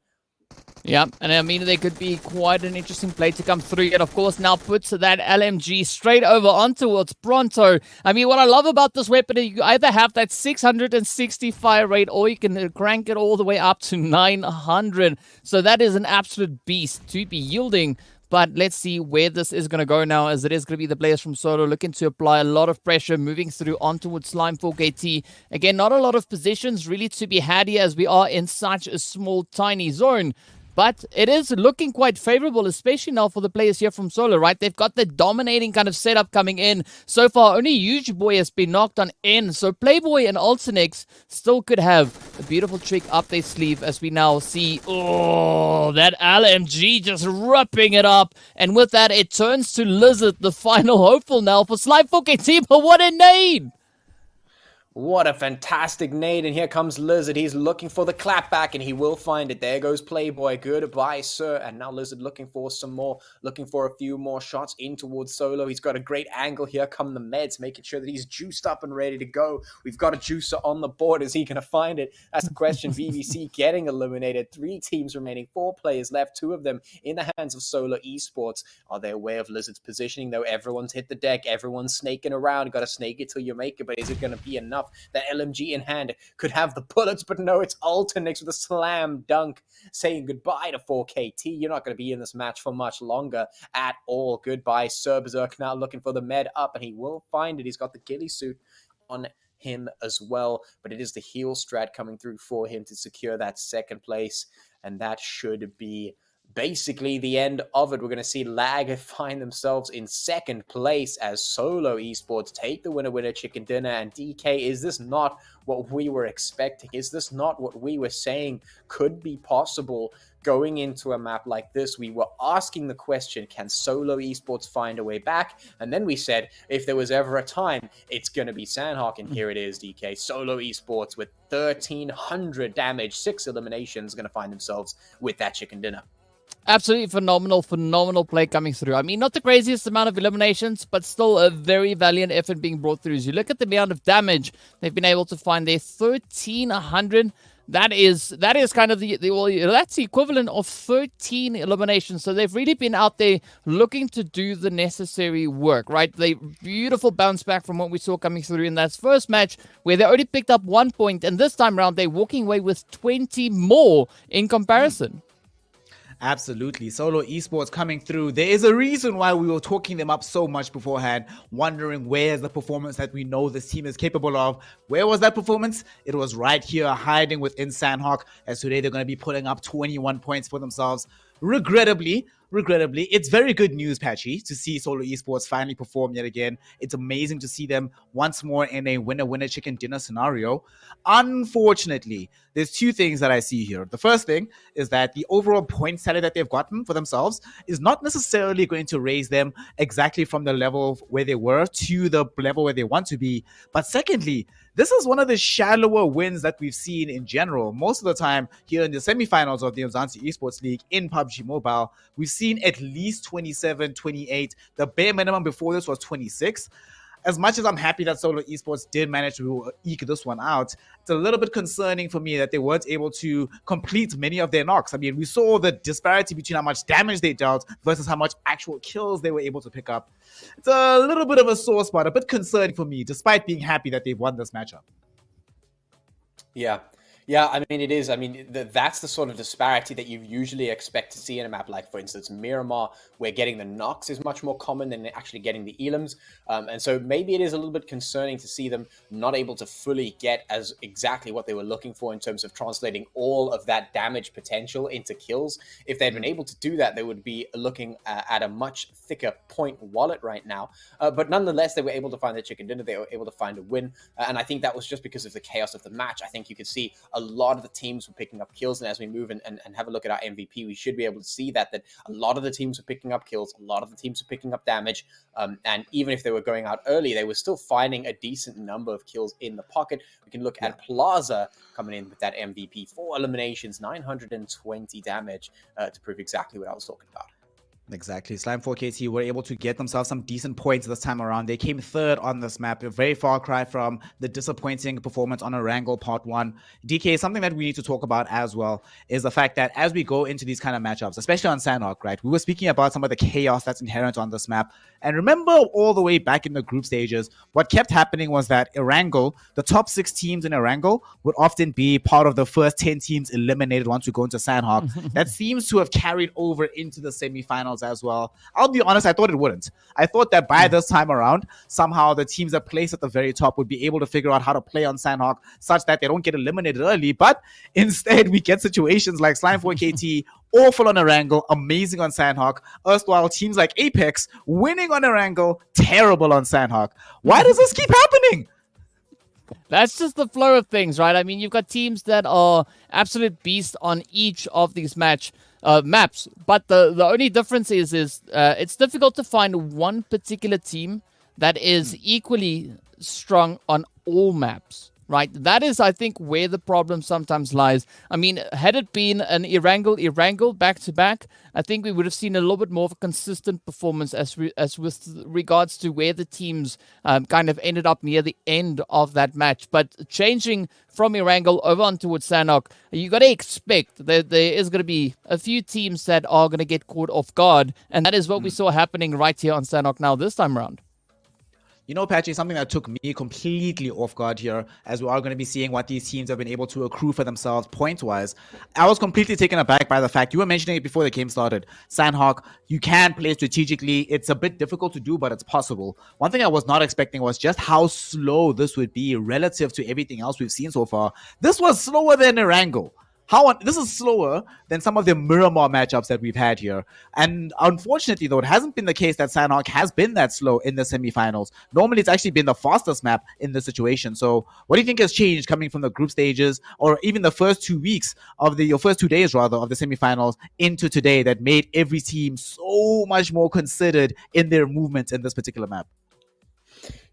Yeah, and I mean, they could be quite an interesting play to come through. And of course, now puts that LMG straight over on towards Pronto. I mean, what I love about this weapon is you either have that 660 fire rate, or you can crank it all the way up to 900. So that is an absolute beast to be yielding. But let's see where this is going to go now, as it is going to be the players from Solo looking to apply a lot of pressure, moving through on towards Slime 4KT. Again, not a lot of positions really to be had here, as we are in such a small, tiny zone. But it is looking quite favorable, especially now for the players here from Solo, right? They've got the dominating kind of setup coming in. So far, only Huge Boy has been knocked on N. So Playboy and Ultinex still could have a beautiful trick up their sleeve, as we now see, oh, that LMG just ripping it up. And with that, it turns to Lizard, the final hopeful now for Slime 4KT. But what a name! What a fantastic nade, and here comes Lizard. He's looking for the clapback, and he will find it. There goes Playboy. Goodbye, sir. And now Lizard looking for some more, looking for a few more shots in towards Solo. He's got a great angle. Here come the meds, making sure that he's juiced up and ready to go. We've got a juicer on the board. Is he going to find it? That's the question. VVC getting eliminated. 3 teams remaining, 4 players left, 2 of them in the hands of Solo Esports. Are they aware of Lizard's positioning, though? Everyone's hit the deck. Everyone's snaking around. Got to snake it till you make it, but is it going to be enough? himself. The LMG in hand could have the bullets, but no, it's Ultinix with a slam dunk saying goodbye to 4KT. You're not going to be in this match for much longer at all. Goodbye, Sir Berserk now looking for the med up, and he will find it. He's got the ghillie suit on him as well, but it is the heal strat coming through for him to secure that second place, and that should be basically the end of it. We're going to see Lag find themselves in second place as Solo Esports take the winner chicken dinner. And DK, is this not what we were expecting? Is this not what we were saying could be possible going into a map like this? We were asking the question, can Solo Esports find a way back? And then we said, if there was ever a time, it's going to be Sanhok. And here it is, DK. Solo Esports with 1,300 damage, 6 eliminations, going to find themselves with that chicken dinner. Absolutely phenomenal play coming through. I mean, not the craziest amount of eliminations, but still a very valiant effort being brought through. As you look at the amount of damage they've been able to find there, 1,300. That is kind of that's the equivalent of 13 eliminations. So they've really been out there looking to do the necessary work, right? They beautiful bounce back from what we saw coming through in that first match where they only picked up 1 point, and this time around they're walking away with 20 more in comparison. Absolutely. Solo Esports coming through. There is a reason why we were talking them up so much beforehand, wondering where's the performance that we know this team is capable of. Where was that performance? It was right here, hiding within Sanhok, as today they're going to be putting up 21 points for themselves. Regrettably, it's very good news, Patchy, to see Solo Esports finally perform yet again. It's amazing to see them once more in a winner chicken dinner scenario. Unfortunately, there's two things that I see here. The first thing is that the overall point tally that they've gotten for themselves is not necessarily going to raise them exactly from the level where they were to the level where they want to be. But secondly, this is one of the shallower wins that we've seen in general. Most of the time here in the semifinals of the Umzansi Esports League in PUBG Mobile, we've seen at least 27, 28. The bare minimum before this was 26. As much as I'm happy that Solo Esports did manage to eke this one out, it's a little bit concerning for me that they weren't able to complete many of their knocks. I mean, we saw the disparity between how much damage they dealt versus how much actual kills they were able to pick up. It's a little bit of a sore spot, a bit concerning for me, despite being happy that they've won this matchup. Yeah, I mean, it is. I mean, that's the sort of disparity that you usually expect to see in a map like, for instance, Miramar, where getting the knocks is much more common than actually getting the elims. And so maybe it is a little bit concerning to see them not able to fully get as exactly what they were looking for in terms of translating all of that damage potential into kills. If they'd been able to do that, they would be looking at a much thicker point wallet right now. But nonetheless, they were able to find the chicken dinner. They were able to find a win. And I think that was just because of the chaos of the match. I think you could see a lot of the teams were picking up kills, and as we move and have a look at our MVP, we should be able to see that a lot of the teams were picking up kills, a lot of the teams were picking up damage, and even if they were going out early, they were still finding a decent number of kills in the pocket. We can look at Plaza coming in with that MVP, 4 eliminations, 920 damage to prove exactly what I was talking about. Exactly. Slime 4KT were able to get themselves some decent points this time around. They came third on this map, a very far cry from the disappointing performance on Erangel Part 1. DK, something that we need to talk about as well is the fact that as we go into these kind of matchups, especially on Sanhok, right, we were speaking about some of the chaos that's inherent on this map. And remember all the way back in the group stages, what kept happening was that Erangel, the top 6 teams in Erangel, would often be part of the first 10 teams eliminated once we go into Sanhok. That seems to have carried over into the semifinals as well. I'll be honest, I thought it wouldn't. I thought that by this time around, somehow the teams that place at the very top would be able to figure out how to play on Sanhok such that they don't get eliminated early. But instead, we get situations like Slime 4KT, awful on Erangel, amazing on Sanhok. Erstwhile teams like Apex, winning on Erangel, terrible on Sanhok. Why does this keep happening? That's just the flow of things, right? I mean, you've got teams that are absolute beasts on each of these maps, but the only difference is it's difficult to find one particular team that is equally strong on all maps, right? That is, I think, where the problem sometimes lies. I mean, had it been an Erangel back-to-back, I think we would have seen a little bit more of a consistent performance as with regards to where the teams kind of ended up near the end of that match. But changing from Erangel over on towards Sanhok, you got to expect that there is going to be a few teams that are going to get caught off guard, and that is what we saw happening right here on Sanhok now this time around. You know, Patchy, something that took me completely off guard here, as we are going to be seeing what these teams have been able to accrue for themselves point-wise. I was completely taken aback by the fact, you were mentioning it before the game started, Sanhok, you can play strategically. It's a bit difficult to do, but it's possible. One thing I was not expecting was just how slow this would be relative to everything else we've seen so far. This was slower than Erangel. This is slower than some of the Miramar matchups that we've had here. And unfortunately, though, it hasn't been the case that Sanhok has been that slow in the semifinals. Normally, it's actually been the fastest map in this situation. So what do you think has changed coming from the group stages, or even the first 2 weeks of or first 2 days, rather, of the semifinals into today that made every team so much more considered in their movements in this particular map?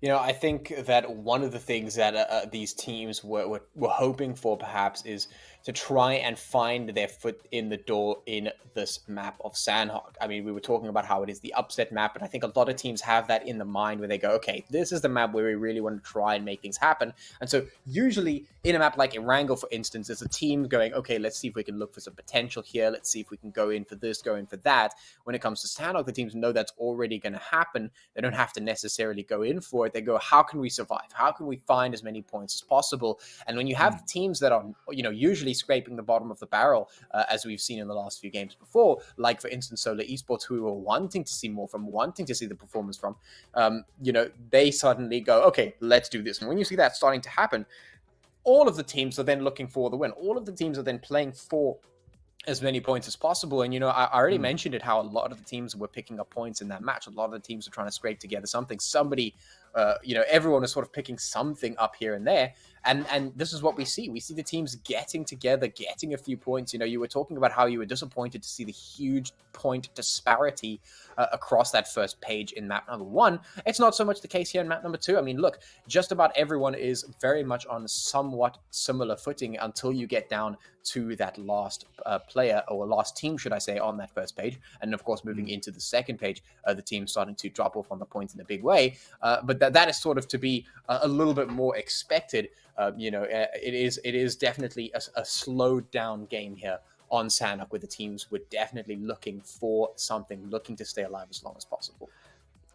You know, I think that one of the things that these teams were hoping for, perhaps, is to try and find their foot in the door in this map of Sanhok. I mean, we were talking about how it is the upset map, and I think a lot of teams have that in the mind where they go, okay, this is the map where we really want to try and make things happen. And so usually in a map like Erangel, for instance, there's a team going, okay, let's see if we can look for some potential here. Let's see if we can go in for this, go in for that. When it comes to Sanhok, the teams know that's already going to happen. They don't have to necessarily go in for it. They go, how can we survive? How can we find as many points as possible? And when you have teams that are, you know, usually scraping the bottom of the barrel, as we've seen in the last few games before, like, for instance, Solar Esports, who were wanting to see more from, wanting to see the performance from, you know, they suddenly go, okay, let's do this. And when you see that starting to happen, all of the teams are then looking for the win. All of the teams are then playing for as many points as possible. And, you know, I already mentioned it, how a lot of the teams were picking up points in that match. A lot of the teams are trying to scrape together something. Somebody, you know, everyone is sort of picking something up here and there. And this is what we see. We see the teams getting together, getting a few points. You know, you were talking about how you were disappointed to see the huge point disparity across that first page in map number 1. It's not so much the case here in map number 2. I mean, look, just about everyone is very much on somewhat similar footing until you get down to that last player, or last team, should I say, on that first page. And of course, moving into the second page, the team's starting to drop off on the points in a big way. But that is sort of to be a little bit more expected. You know, it is definitely a slowed down game here on Sanhok, where the teams were definitely looking for something, looking to stay alive as long as possible.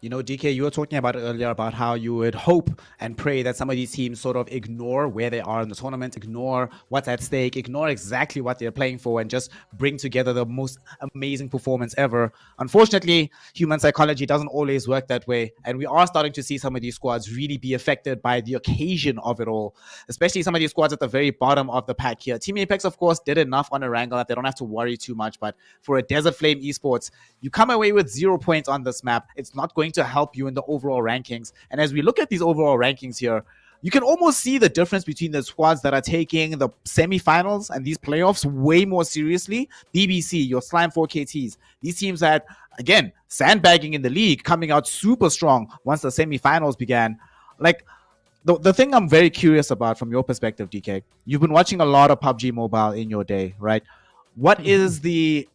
You know, DK, you were talking about earlier about how you would hope and pray that some of these teams sort of ignore where they are in the tournament, ignore what's at stake, ignore exactly what they're playing for, and just bring together the most amazing performance ever. Unfortunately, human psychology doesn't always work that way, and we are starting to see some of these squads really be affected by the occasion of it all, especially some of these squads at the very bottom of the pack here. Team Apex, of course, did enough on Erangel that they don't have to worry too much, but for a Desert Flame Esports, you come away with 0 points on this map. It's not going to help you in the overall rankings. And as we look at these overall rankings here, you can almost see the difference between the squads that are taking the semifinals and these playoffs way more seriously. BBC, your Slime 4KTs, these teams that, again, sandbagging in the league, coming out super strong once the semifinals began. Like, the thing I'm very curious about from your perspective, DK, you've been watching a lot of PUBG Mobile in your day, right? What is the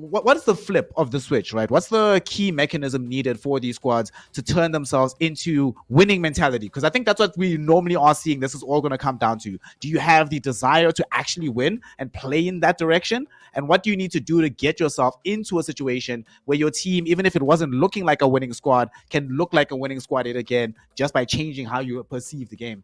what is the flip of the switch, right? What's the key mechanism needed for these squads to turn themselves into winning mentality? Because I think that's what we normally are seeing. This is all going to come down to. Do you have the desire to actually win and play in that direction? And what do you need to do to get yourself into a situation where your team, even if it wasn't looking like a winning squad, can look like a winning squad yet again, just by changing how you perceive the game?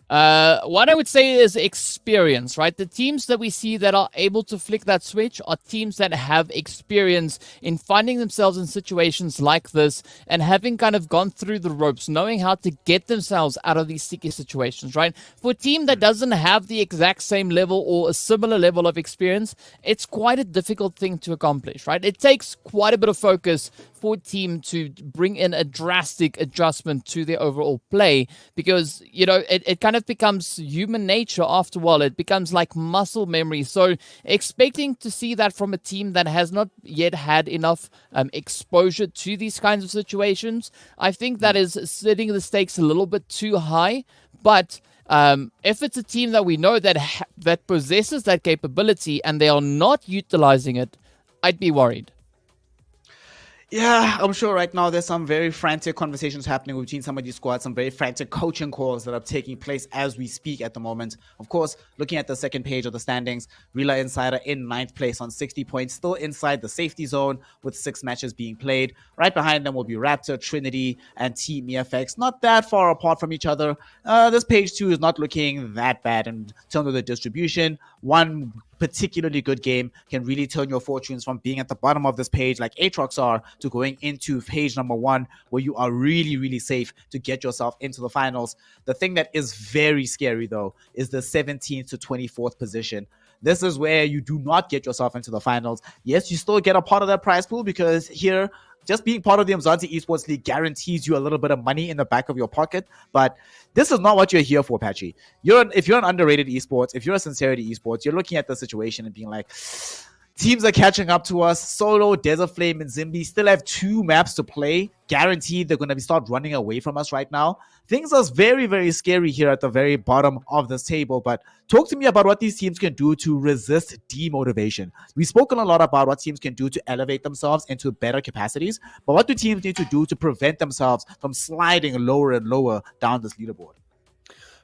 What I would say is experience, right? The teams that we see that are able to flick that switch are teams that have experience in finding themselves in situations like this and having kind of gone through the ropes, knowing how to get themselves out of these sticky situations, right? For a team that doesn't have the exact same level or a similar level of experience, it's quite a difficult thing to accomplish, right? It takes quite a bit of focus for a team to bring in a drastic adjustment to their overall play, because, you know, it kind of becomes human nature after a while. It becomes like muscle memory. So expecting to see that from a team that has not yet had enough exposure to these kinds of situations, I think that is setting the stakes a little bit too high. But if it's a team that we know that possesses that capability and they are not utilizing it, I'd be worried. Yeah, I'm sure right now there's some very frantic conversations happening between some of these squads, some very frantic coaching calls that are taking place as we speak at the moment. Of course, looking at the second page of the standings, Rela Insider in ninth place on 60 points, still inside the safety zone with 6 matches being played. Right behind them will be Raptor, Trinity, and Team EFX. Not that far apart from each other. This page 2 is not looking that bad in terms of the distribution. One particularly good game can really turn your fortunes from being at the bottom of this page like Aatrox are to going into page number 1 where you are really, really safe to get yourself into the finals. The thing that is very scary though is the 17th to 24th position. This is where you do not get yourself into the finals. Yes, you still get a part of that prize pool because here, just being part of the Umzansi Esports League guarantees you a little bit of money in the back of your pocket. But this is not what you're here for, Patchy. If you're an underrated esports, if you're a sincerity esports, you're looking at the situation and being like, teams are catching up to us. Solo, Desert Flame, and Zimbi still have 2 maps to play. Guaranteed they're going to start running away from us right now. Things are very, very scary here at the very bottom of this table. But talk to me about what these teams can do to resist demotivation. We've spoken a lot about what teams can do to elevate themselves into better capacities. But what do teams need to do to prevent themselves from sliding lower and lower down this leaderboard?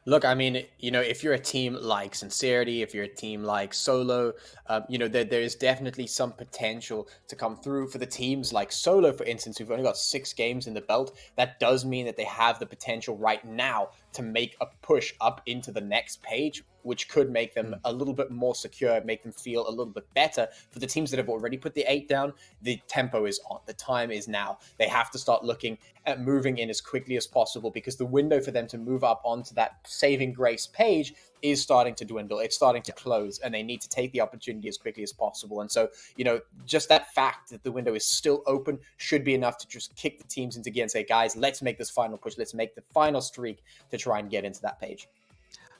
Look, I mean, if you're a team like Sincerity, if you're a team like Solo, there is definitely some potential to come through for the teams like Solo, for instance, who've only got 6 games in the belt. That does mean that they have the potential right now to make a push up into the next page, which could make them a little bit more secure, make them feel a little bit better. For the teams that have already put the 8 down, the tempo is on. The time is now. They have to start looking at moving in as quickly as possible because the window for them to move up onto that saving grace page is starting to dwindle. It's starting to close, and they need to take the opportunity as quickly as possible. And so, just that fact that the window is still open should be enough to just kick the teams into gear and say, guys, let's make this final push. Let's make the final streak to try and get into that page.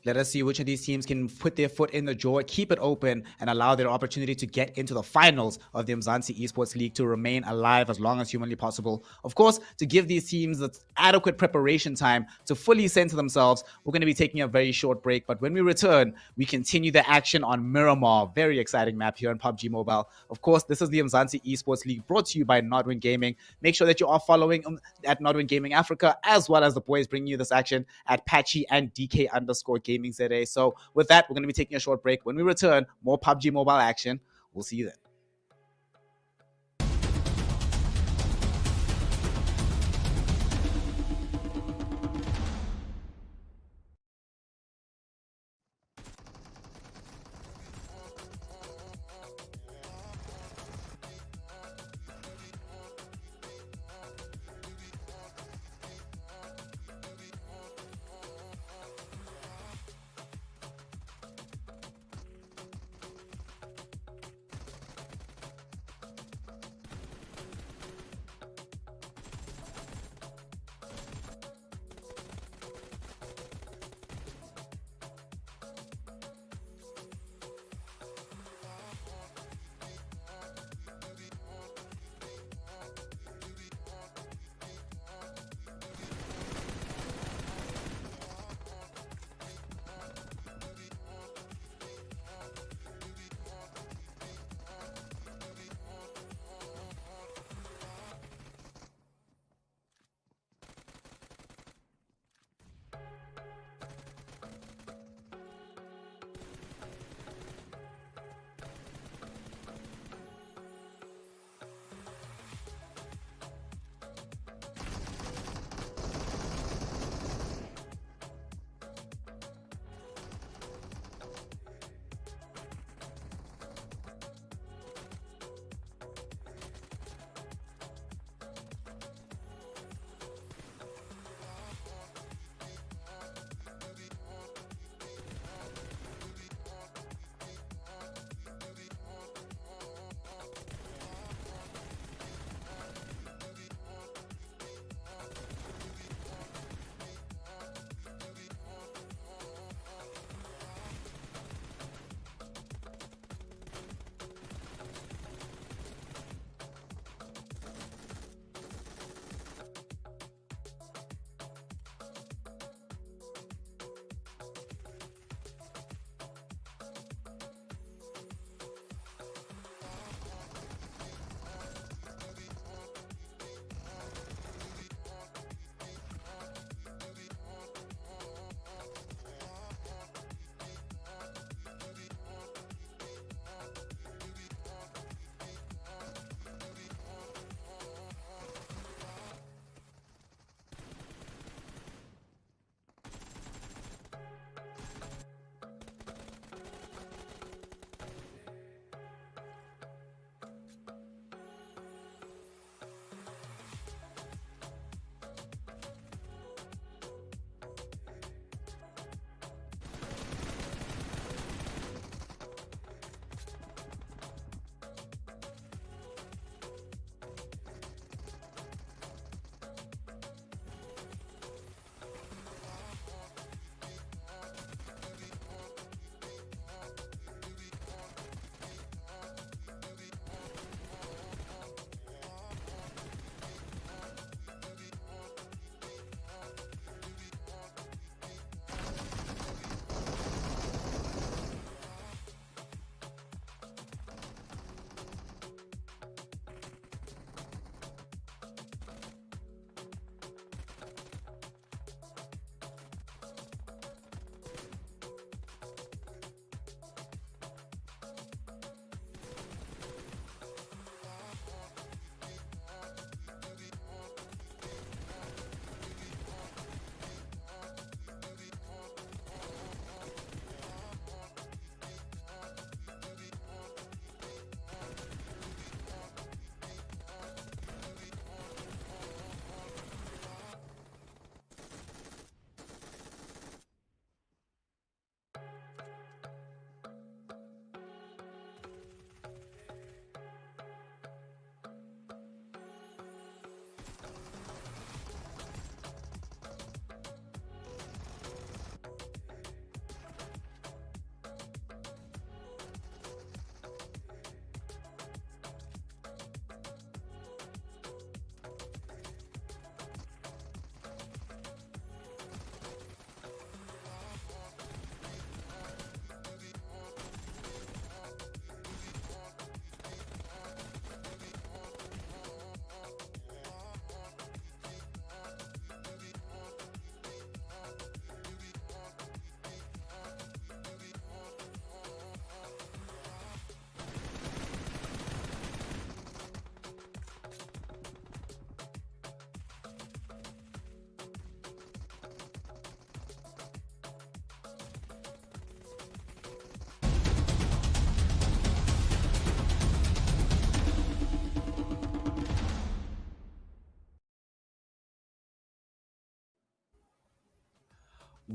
Let us see which of these teams can put their foot in the door, keep it open, and allow their opportunity to get into the finals of the Umzansi Esports League to remain alive as long as humanly possible. Of course, to give these teams the adequate preparation time to fully center themselves, we're going to be taking a very short break. But when we return, we continue the action on Miramar. Very exciting map here on PUBG Mobile. Of course, this is the Umzansi Esports League brought to you by Nodwin Gaming. Make sure that you are following at Nodwin Gaming Africa, as well as the boys bringing you this action at Patchy and DK_Gaming ZA. So with that, we're going to be taking a short break. When we return, more PUBG Mobile action. We'll see you then.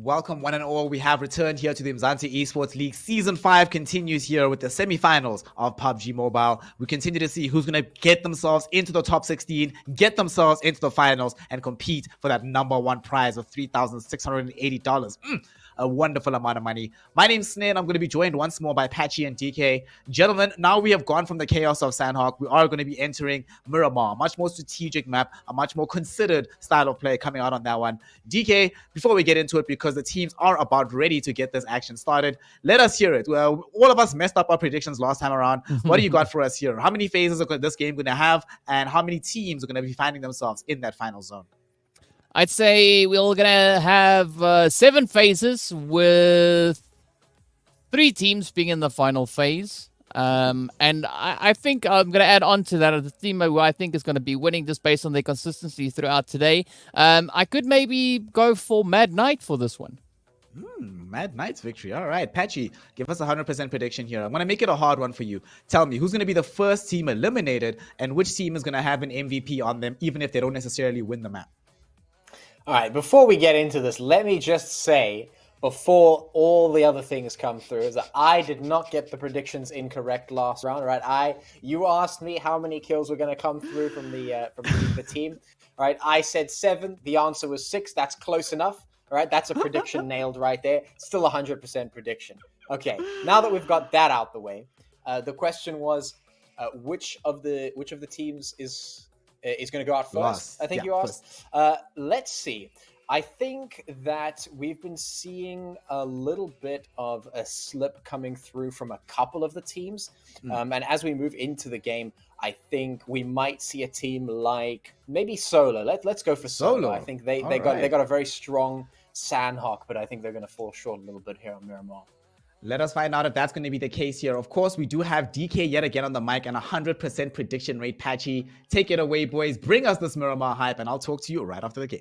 Welcome one and all. We have returned here to the Umzansi Esports League. Season 5 continues here with the semi-finals of PUBG Mobile. We continue to see who's going to get themselves into the top 16, get themselves into the finals, and compete for that number one prize of $3,680. A wonderful amount of money. My name's Snare, and I'm going to be joined once more by Patchy and DK. Gentlemen, now we have gone from the chaos of Sanhok. We are going to be entering Miramar, a much more strategic map, a much more considered style of play coming out on that one. DK, before we get into it, because the teams are about ready to get this action started, let us hear it. Well, all of us messed up our predictions last time around. What do you got for us here? How many phases are this game going to have, and how many teams are going to be finding themselves in that final zone? I'd say we're going to have 7 phases with 3 teams being in the final phase. And I think I'm going to add on to that the team who I think is going to be winning just based on their consistency throughout today. I could maybe go for Mad Knight for this one. Mad Knight's victory. All right, Patchy, give us a 100% prediction here. I'm going to make it a hard one for you. Tell me, who's going to be the first team eliminated, and which team is going to have an MVP on them, even if they don't necessarily win the map? All right, before we get into this, let me just say, before all the other things come through, is that I did not get the predictions incorrect last round. Right? You asked me how many kills were going to come through from the team. All right, I said 7. The answer was 6. That's close enough. All right, that's a prediction nailed right there. Still 100% prediction. Okay, now that we've got that out the way, the question was, which of the teams is going to go out first? I think you asked. Let's see. I think that we've been seeing a little bit of a slip coming through from a couple of the teams. And as we move into the game, I think we might see a team like maybe Solo. Let's go for Solo. I think they got a very strong Sanhok, but I think they're going to fall short a little bit here on Miramar. Let us find out if that's going to be the case here. Of course, we do have DK yet again on the mic and 100% prediction rate. Patchy, take it away, boys. Bring us this Miramar hype, and I'll talk to you right after the game.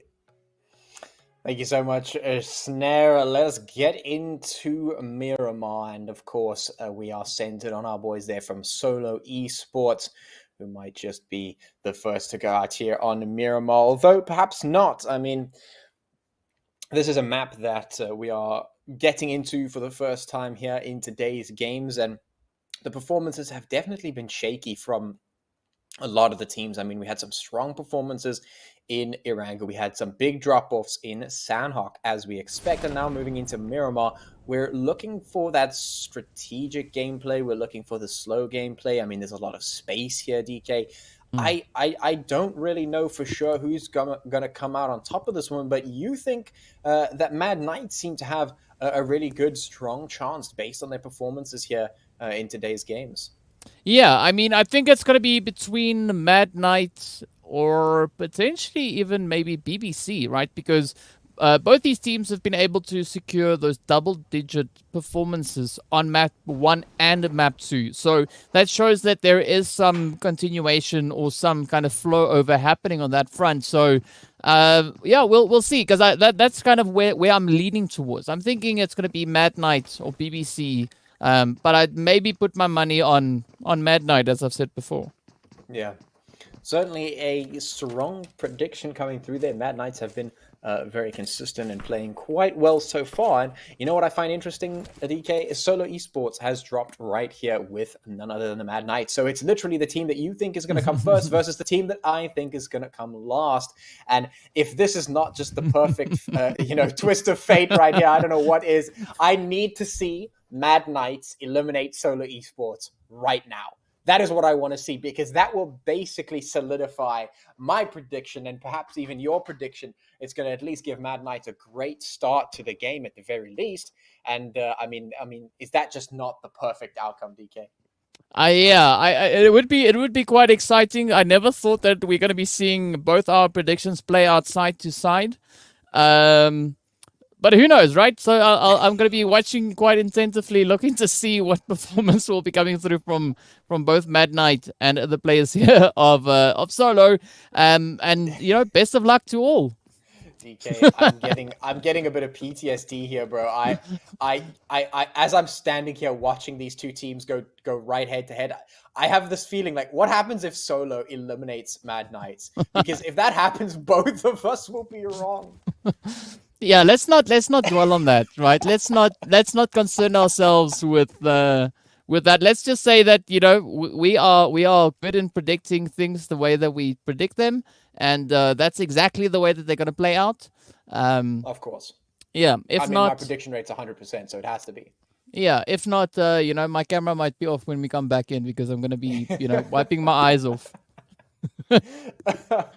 Thank you so much, Snare. Let us get into Miramar. And of course, we are centered on our boys there from Solo Esports, who might just be the first to go out here on Miramar, although perhaps not. I mean, this is a map that we are getting into for the first time here in today's games, and the performances have definitely been shaky from a lot of the teams. I mean, we had some strong performances in Erangel. We had some big drop-offs in Sanhok, as we expect. And now moving into Miramar, we're looking for that strategic gameplay. We're looking for the slow gameplay. I mean, there's a lot of space here, DK. I don't really know for sure who's gonna come out on top of this one, but you think that Mad Knights seem to have a really good, strong chance based on their performances here in today's games. Yeah, I mean, I think it's going to be between Mad Knight or potentially even maybe BBC, right? Because both these teams have been able to secure those double-digit performances on Map 1 and Map 2. So that shows that there is some continuation or some kind of flow over happening on that front. So, yeah, we'll see. Because that's kind of where I'm leaning towards. I'm thinking it's going to be Mad Knight or BBC. But I'd maybe put my money on Mad Knight, as I've said before. Yeah, certainly a strong prediction coming through there. Mad Knights have been very consistent and playing quite well so far. And you know what I find interesting, DK, is Solo Esports has dropped right here with none other than the Mad Knights. So it's literally the team that you think is going to come first versus the team that I think is going to come last. And if this is not just the perfect, twist of fate right here, I don't know what is. I need to see Mad Knights eliminate Solo Esports right now. That is what I want to see, because that will basically solidify my prediction and perhaps even your prediction. It's going to at least give Mad Knights a great start to the game at the very least. And I mean, is that just not the perfect outcome, DK? It would be quite exciting. I never thought that we're going to be seeing both our predictions play out side to side. But who knows, right? So I'm going to be watching quite intensively, looking to see what performance will be coming through from both Mad Knight and the players here of Solo. And best of luck to all. DK, I'm getting a bit of PTSD here, bro. I as I'm standing here watching these two teams go right head to head, I have this feeling like, what happens if Solo eliminates Mad Knights? Because if that happens, both of us will be wrong. Yeah, let's not dwell on that, right? Let's not concern ourselves with that. Let's just say that we are good in predicting things the way that we predict them, and that's exactly the way that they're going to play out. Of course. Yeah, if I mean, not, my prediction rate's 100%, so it has to be. yeah, if not, my camera might be off when we come back in because I'm going to be, wiping my eyes off.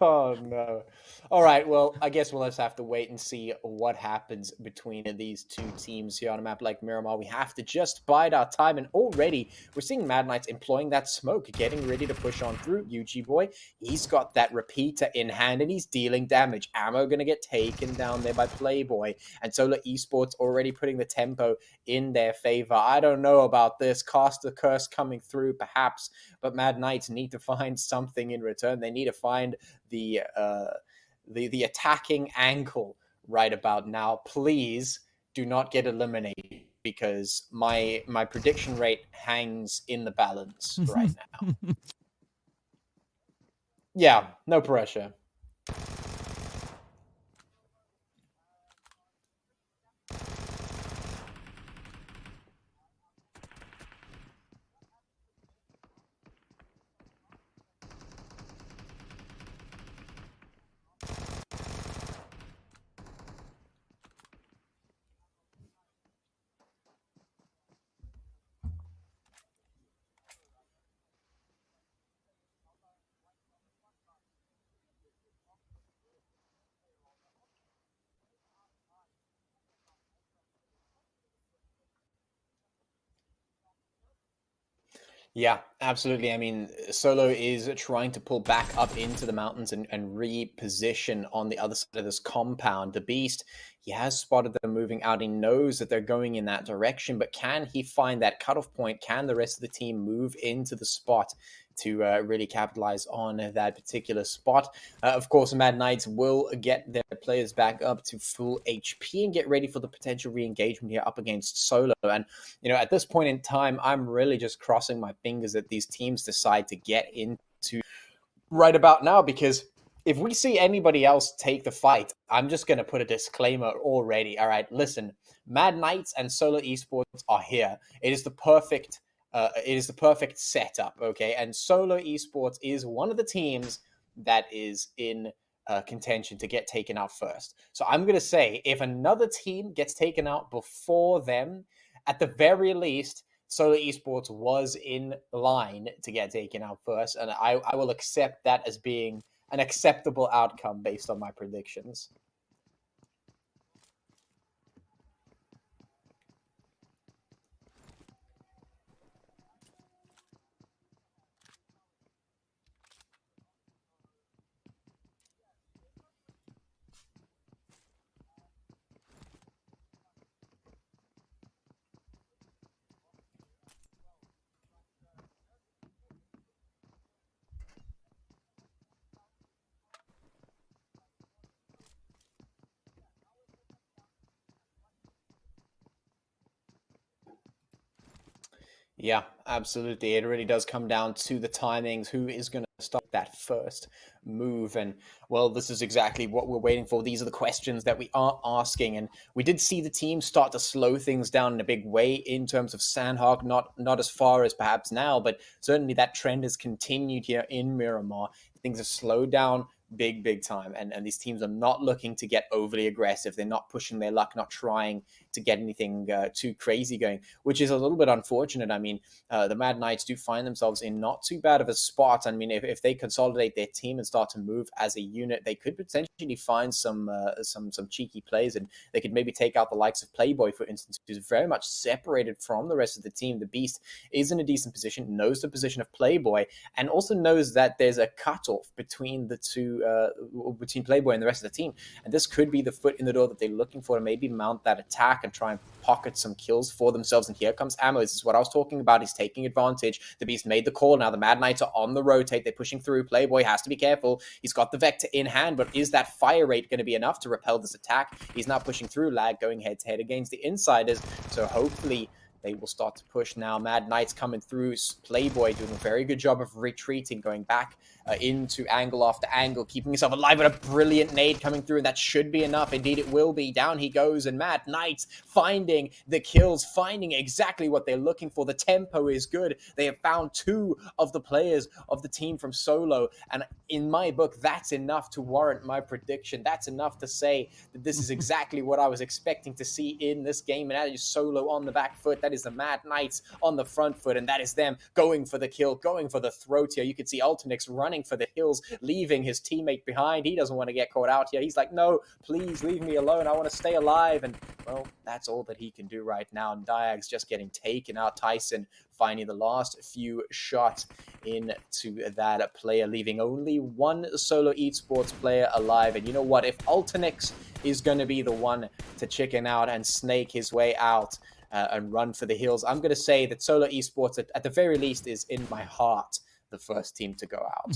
Oh no. All right, well, I guess we'll just have to wait and see what happens between these two teams here on a map like Miramar. We have to just bide our time, and already we're seeing Mad Knights employing that smoke, getting ready to push on through. UG Boy, he's got that repeater in hand, and he's dealing damage. Ammo going to get taken down there by Playboy, and Solar Esports already putting the tempo in their favor. I don't know about this. Caster Curse coming through, perhaps, but Mad Knights need to find something in return. They need to find the attacking angle right about now. Please do not get eliminated, because my prediction rate hangs in the balance right now. Yeah, no pressure. Yeah, absolutely. I mean, Solo is trying to pull back up into the mountains and reposition on the other side of this compound. The Beast, he has spotted them moving out. He knows that they're going in that direction, but can he find that cutoff point? Can the rest of the team move into the spot to really capitalize on that particular spot? Of course, Mad Knights will get their players back up to full HP and get ready for the potential re-engagement here up against Solo. And, at this point in time, I'm really just crossing my fingers that these teams decide to get into right about now, because if we see anybody else take the fight, I'm just going to put a disclaimer already. All right, listen, Mad Knights and Solo Esports are here. It is the perfect setup, okay? And Solo Esports is one of the teams that is in contention to get taken out first. So I'm going to say, if another team gets taken out before them, at the very least, Solo Esports was in line to get taken out first, and I will accept that as being an acceptable outcome based on my predictions. Yeah, absolutely. It really does come down to the timings. Who is going to start that first move? And, well, this is exactly what we're waiting for. These are the questions that we are asking. And we did see the team start to slow things down in a big way in terms of Sanhok, not as far as perhaps now, but certainly that trend has continued here in Miramar. Things have slowed down big time, and these teams are not looking to get overly aggressive. They're not pushing their luck, not trying to get anything too crazy going, which is a little bit unfortunate. I mean, the Mad Knights do find themselves in not too bad of a spot. I mean, if they consolidate their team and start to move as a unit, they could potentially find some cheeky plays, and they could maybe take out the likes of Playboy, for instance, who's very much separated from the rest of the team. The Beast is in a decent position, knows the position of Playboy, and also knows that there's a cutoff between the two, between Playboy and the rest of the team. And this could be the foot in the door that they're looking for to maybe mount that attack and try and pocket some kills for themselves. And here comes Ammo. This is what I was talking about. He's taking advantage. The Beast made the call. Now the Mad Knights are on the rotate. They're pushing through. Playboy has to be careful. He's got the Vector in hand, but is that fire rate going to be enough to repel this attack? He's now pushing through. Lag going head to head against the Insiders. So hopefully they will start to push now. Mad Knight's coming through. Playboy doing a very good job of retreating, going back into angle after angle, keeping himself alive with a brilliant nade coming through, and that should be enough. Indeed, it will be. Down he goes, and Mad Knight finding the kills, finding exactly what they're looking for. The tempo is good. They have found 2 of the players of the team from Solo, and in my book, that's enough to warrant my prediction. That's enough to say that this is exactly what I was expecting to see in this game, and that is Solo on the back foot. That is the Mad Knights on the front foot, and that is them going for the kill, going for the throat here. You can see Ultinix running for the hills, leaving his teammate behind. He doesn't want to get caught out here. He's like, no, please leave me alone. I want to stay alive. And, well, that's all that he can do right now. And Diag's just getting taken out. Tyson finding the last few shots into that player, leaving only 1 Solo Esports player alive. And you know what? If Ultinix is going to be the one to chicken out and snake his way out and run for the hills, I'm going to say that Solo Esports, at the very least, is in my heart the first team to go out.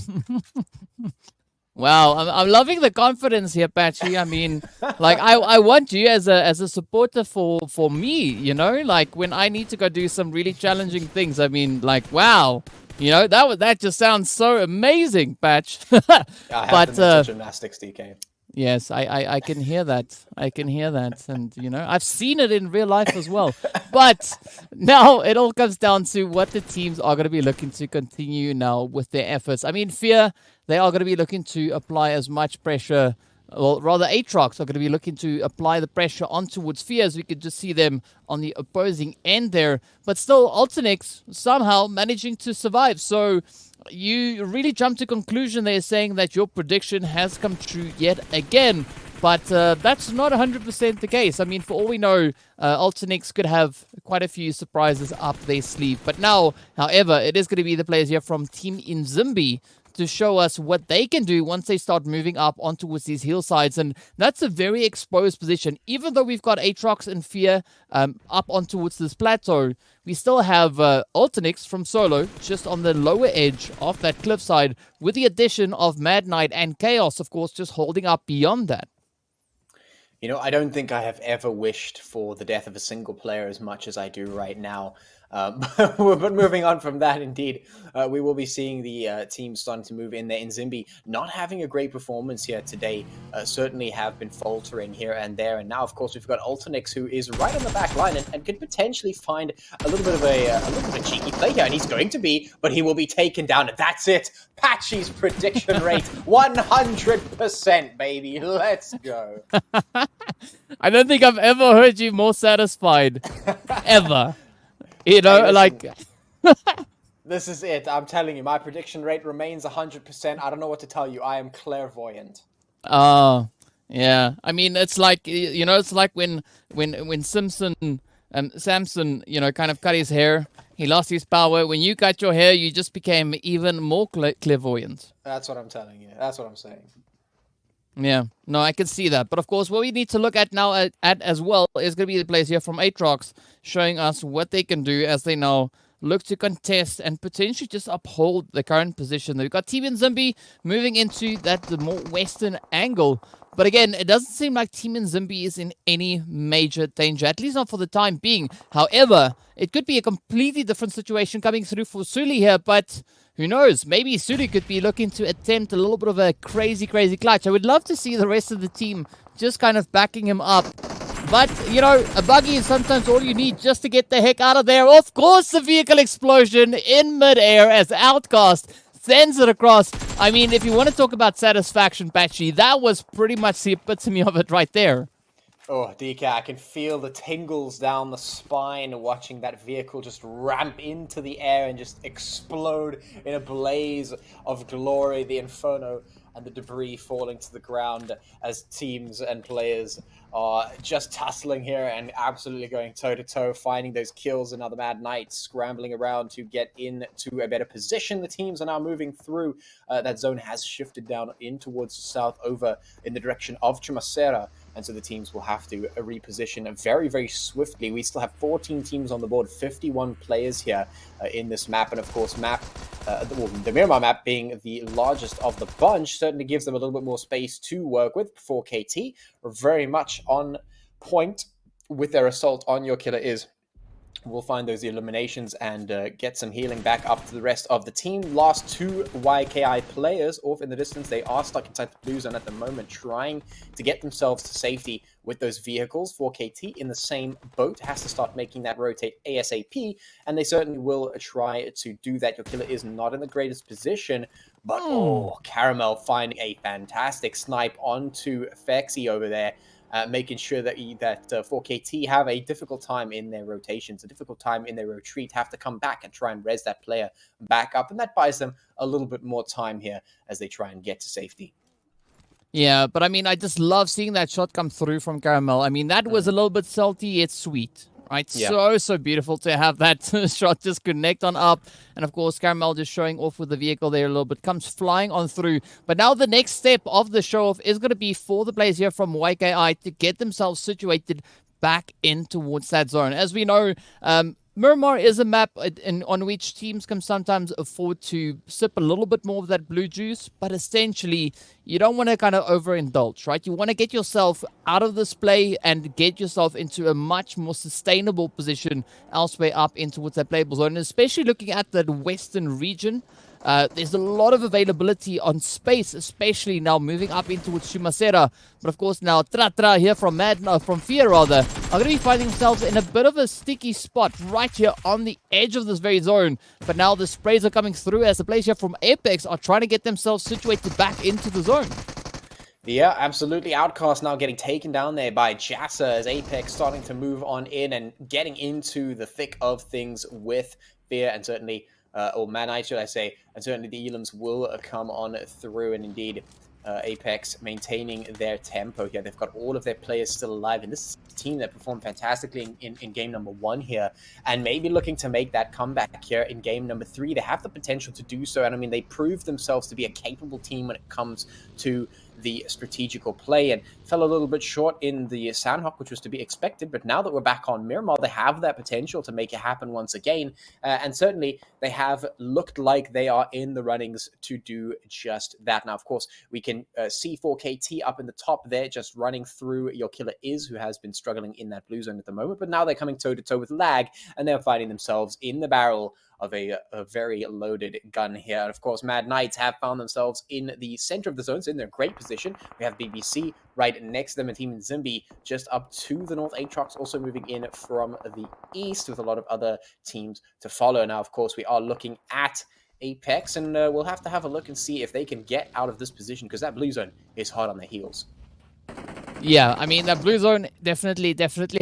Wow, I'm loving the confidence here, Patchy. I mean, like I want you as a supporter for me, you know, like when I need to go do some really challenging things. I mean, like, wow, you know, that just sounds so amazing, Patch. I have the mental gymnastics, DK. Yes, I can hear that. I can hear that. And, you know, I've seen it in real life as well. But now it all comes down to what the teams are going to be looking to continue now with their efforts. I mean, Fear, they are going to be looking to apply as much pressure, or rather Aatrox are going to be looking to apply the pressure on towards Fear, as we could just see them on the opposing end there. But still, Ultinix somehow managing to survive. So you really jump to conclusion there saying that your prediction has come true yet again. But that's not 100% the case. I mean, for all we know, Ultinix could have quite a few surprises up their sleeve. But now, however, it is going to be the players here from Team Umzansi to show us what they can do once they start moving up on towards these hillsides. And that's a very exposed position. Even though we've got Aatrox and Fear up on towards this plateau, we still have Ultinix from Solo just on the lower edge of that cliffside, with the addition of Mad Knight and Chaos, of course, just holding up beyond that. You know, I don't think I have ever wished for the death of a single player as much as I do right now. But moving on from that, indeed, we will be seeing the team starting to move in there. Umzansi not having a great performance here today, certainly have been faltering here and there. And now, of course, we've got Ultinix, who is right on the back line and could potentially find a little bit of a cheeky play here. And he's going to be, but he will be taken down. And that's it. Patchy's prediction rate, 100%, baby. Let's go. I don't think I've ever heard you more satisfied. Ever. You know, hey, like... This is it. I'm telling you, my prediction rate remains 100%. I don't know what to tell you. I am clairvoyant. Oh, yeah. I mean, it's like, you know, it's like when Samson, you know, kind of cut his hair. He lost his power. When you cut your hair, you just became even more clairvoyant. That's what I'm telling you. That's what I'm saying. Yeah, no, I can see that. But of course, what we need to look at now at as well is going to be the players here from Aatrox, showing us what they can do as they now look to contest and potentially just uphold the current position. We've got Team Umzansi moving into the more western angle. But again, it doesn't seem like Team Umzansi is in any major danger, at least not for the time being. However, it could be a completely different situation coming through for Suli here, but who knows? Maybe Suli could be looking to attempt a little bit of a crazy clutch. I would love to see the rest of the team just kind of backing him up. But, you know, a buggy is sometimes all you need just to get the heck out of there. Of course, the vehicle explosion in midair as Outcast sends it across. I mean, if you want to talk about satisfaction, Patchy, that was pretty much the epitome of it right there. Oh, DK, I can feel the tingles down the spine watching that vehicle just ramp into the air and just explode in a blaze of glory. The Inferno and the debris falling to the ground as teams and players are just tussling here and absolutely going toe-to-toe, finding those kills. And other Mad Knights scrambling around to get into a better position. The teams are now moving through. That zone has shifted down in towards the south over in the direction of Chumacera. And so the teams will have to reposition very, very swiftly. We still have 14 teams on the board, 51 players here in this map. And of course, the Miramar map being the largest of the bunch certainly gives them a little bit more space to work with. 4KT are very much on point with their assault on Your Killer Is We'll find those eliminations and get some healing back up to the rest of the team. Last two YKI players off in the distance. They are stuck inside the blue zone at the moment, trying to get themselves to safety with those vehicles. 4KT in the same boat has to start making that rotate ASAP, and they certainly will try to do that. Your killer is not in the greatest position, but Caramel finding a fantastic snipe onto Fexy over there. Making sure that 4KT have a difficult time in their rotations, a difficult time in their retreat, have to come back and try and res that player back up. And that buys them a little bit more time here as they try and get to safety. Yeah, but I mean, I just love seeing that shot come through from Caramel. I mean, that was a little bit salty yet sweet. Right, Yeah. so beautiful to have that shot just connect on up. And of course, Caramel just showing off with the vehicle there a little bit, comes flying on through. But now the next step of the show-off is going to be for the players here from YKI to get themselves situated back in towards that zone. As we know, Miramar is a map on which teams can sometimes afford to sip a little bit more of that blue juice, but essentially, you don't want to kind of overindulge, right? You want to get yourself out of this play and get yourself into a much more sustainable position elsewhere up in towards that playable zone, and especially looking at the western region. There's a lot of availability on space, especially now moving up into Chumasera. But of course now Tratra here from Fear rather, are going to be finding themselves in a bit of a sticky spot right here on the edge of this very zone. But now the sprays are coming through as the players here from Apex are trying to get themselves situated back into the zone. Yeah, absolutely. Outcast now getting taken down there by Jassa as Apex starting to move on in and getting into the thick of things with Fear and certainly or Manite, should I say, and certainly the Elims will come on through, and indeed Apex maintaining their tempo here. They've got all of their players still alive, and this is a team that performed fantastically in game number 1 here, and maybe looking to make that comeback here in game number 3. They have the potential to do so, and I mean, they proved themselves to be a capable team when it comes to the strategical play, and fell a little bit short in the Sanhok, which was to be expected. But now that we're back on Miramar, they have that potential to make it happen once again, and certainly they have looked like they are in the runnings to do just that. Now, of course, we can see 4KT up in the top there, just running through your killer Is, who has been struggling in that blue zone at the moment, but now they're coming toe-to-toe with Lag, and they're finding themselves in the barrel of a very loaded gun here. And of course, Mad Knights have found themselves in the center of the zone, so in their great position. We have BBC right next to them, and Team Zimbi just up to the north. Aatrox also moving in from the east with a lot of other teams to follow. Now, of course, we are looking at Apex, and we'll have to have a look and see if they can get out of this position, because that blue zone is hard on their heels. Yeah, I mean, that blue zone definitely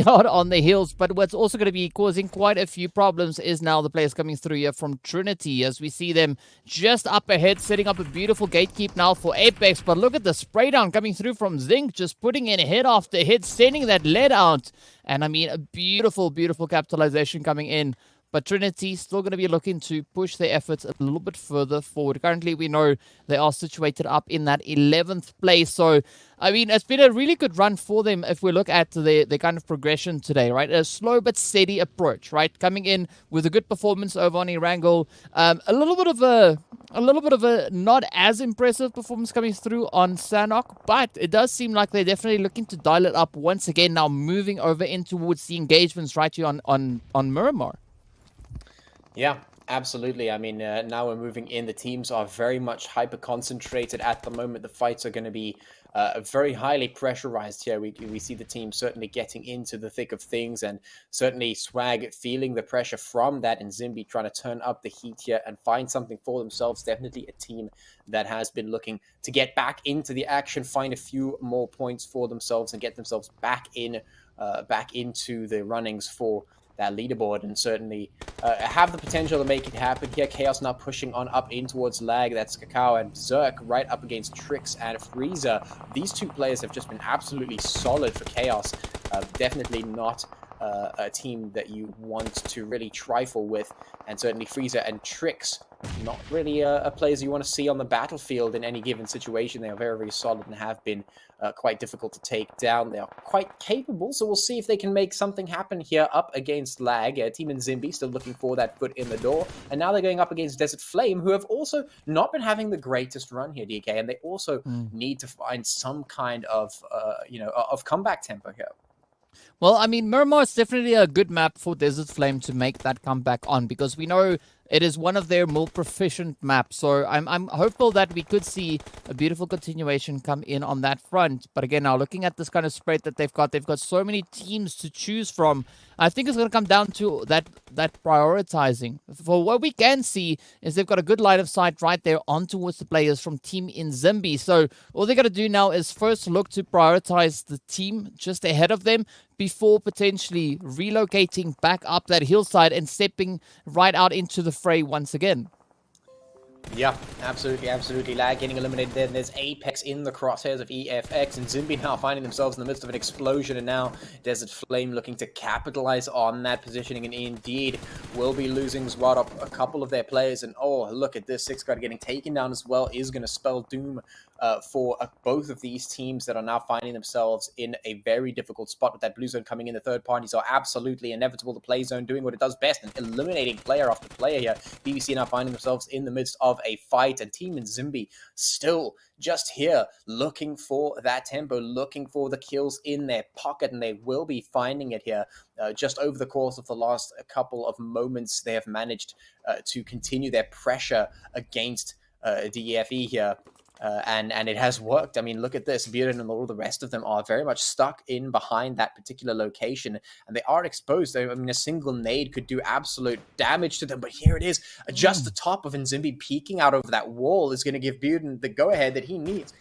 hard on the heels, but what's also going to be causing quite a few problems is now the players coming through here from Trinity, as we see them just up ahead, setting up a beautiful gatekeep now for Apex. But look at the spray down coming through from Zinc, just putting in hit after hit, sending that lead out. And I mean, a beautiful capitalization coming in. But Trinity still going to be looking to push their efforts a little bit further forward. Currently, we know they are situated up in that 11th place. So, I mean, it's been a really good run for them if we look at the kind of progression today, right? A slow but steady approach, right? Coming in with a good performance over on Erangel. A little bit of a not as impressive performance coming through on Sanhok, but it does seem like they're definitely looking to dial it up once again, now moving over in towards the engagements right here on Miramar. Yeah, absolutely. I mean, now we're moving in. The teams are very much hyper-concentrated at the moment. The fights are going to be very highly pressurized here. We see the team certainly getting into the thick of things, and certainly Swag feeling the pressure from that, and Zimbi trying to turn up the heat here and find something for themselves. Definitely a team that has been looking to get back into the action, find a few more points for themselves, and get themselves back into the runnings for that leaderboard, and certainly have the potential to make it happen here. Chaos now pushing on up in towards Lag. That's Kakao and Zerk right up against Trix and Freezer. These two players have just been absolutely solid for Chaos. Definitely not a team that you want to really trifle with, and certainly Freezer and Trix, not really players you want to see on the battlefield in any given situation. They are very, very solid and have been quite difficult to take down. They are quite capable, so we'll see if they can make something happen here up against Lag. Team Zimbi still looking for that foot in the door, and now they're going up against Desert Flame, who have also not been having the greatest run here, DK, and they also need to find some kind of of comeback tempo here. Well, I mean, Miramar is definitely a good map for Desert Flame to make that comeback on, because we know it is one of their more proficient maps. So I'm hopeful that we could see a beautiful continuation come in on that front. But again, now looking at this kind of spread that they've got so many teams to choose from. I think it's going to come down to that prioritizing. For what we can see is they've got a good line of sight right there on towards the players from Team Umzansi. So all they got to do now is first look to prioritize the team just ahead of them before potentially relocating back up that hillside and stepping right out into the fray once again. Yeah, absolutely. Lag getting eliminated there. And there's Apex in the crosshairs of EFX, and Zimbi now finding themselves in the midst of an explosion, and now Desert Flame looking to capitalize on that positioning, and indeed will be losing a couple of their players. And oh, look at this, Six Guard getting taken down as well is going to spell doom for both of these teams that are now finding themselves in a very difficult spot with that blue zone coming in. The third parties are absolutely inevitable. The play zone doing what it does best and eliminating player after player here. BBC now finding themselves in the midst of a fight, and Team Umzansi still just here looking for that tempo, looking for the kills in their pocket, and they will be finding it here. Just over the course of the last couple of moments, they have managed to continue their pressure against DEFE here. And it has worked. I mean, look at this. Buren and all the rest of them are very much stuck in behind that particular location, and they are exposed. I mean, a single nade could do absolute damage to them, but here it is. Just the top of Umzansi peeking out over that wall is going to give Buren the go-ahead that he needs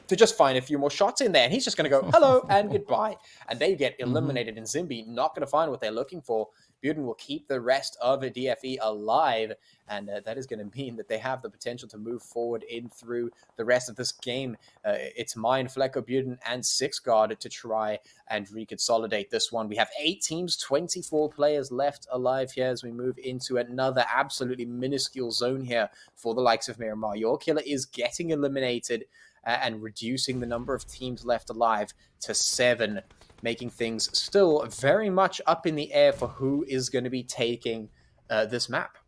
to just find a few more shots in there, and he's just going to go hello and goodbye, and they get eliminated. And Umzansi not going to find what they're looking for. Buren will keep the rest of a DFE alive, and that is going to mean that they have the potential to move forward in through the rest of this game. It's mine, Flecko, Buren, and Six Guard to try and reconsolidate this one. We have 8 teams, 24 players left alive here as we move into another absolutely minuscule zone here for the likes of Miramar. Your killer is getting eliminated and reducing the number of teams left alive to 7. Making things still very much up in the air for who is going to be taking this map.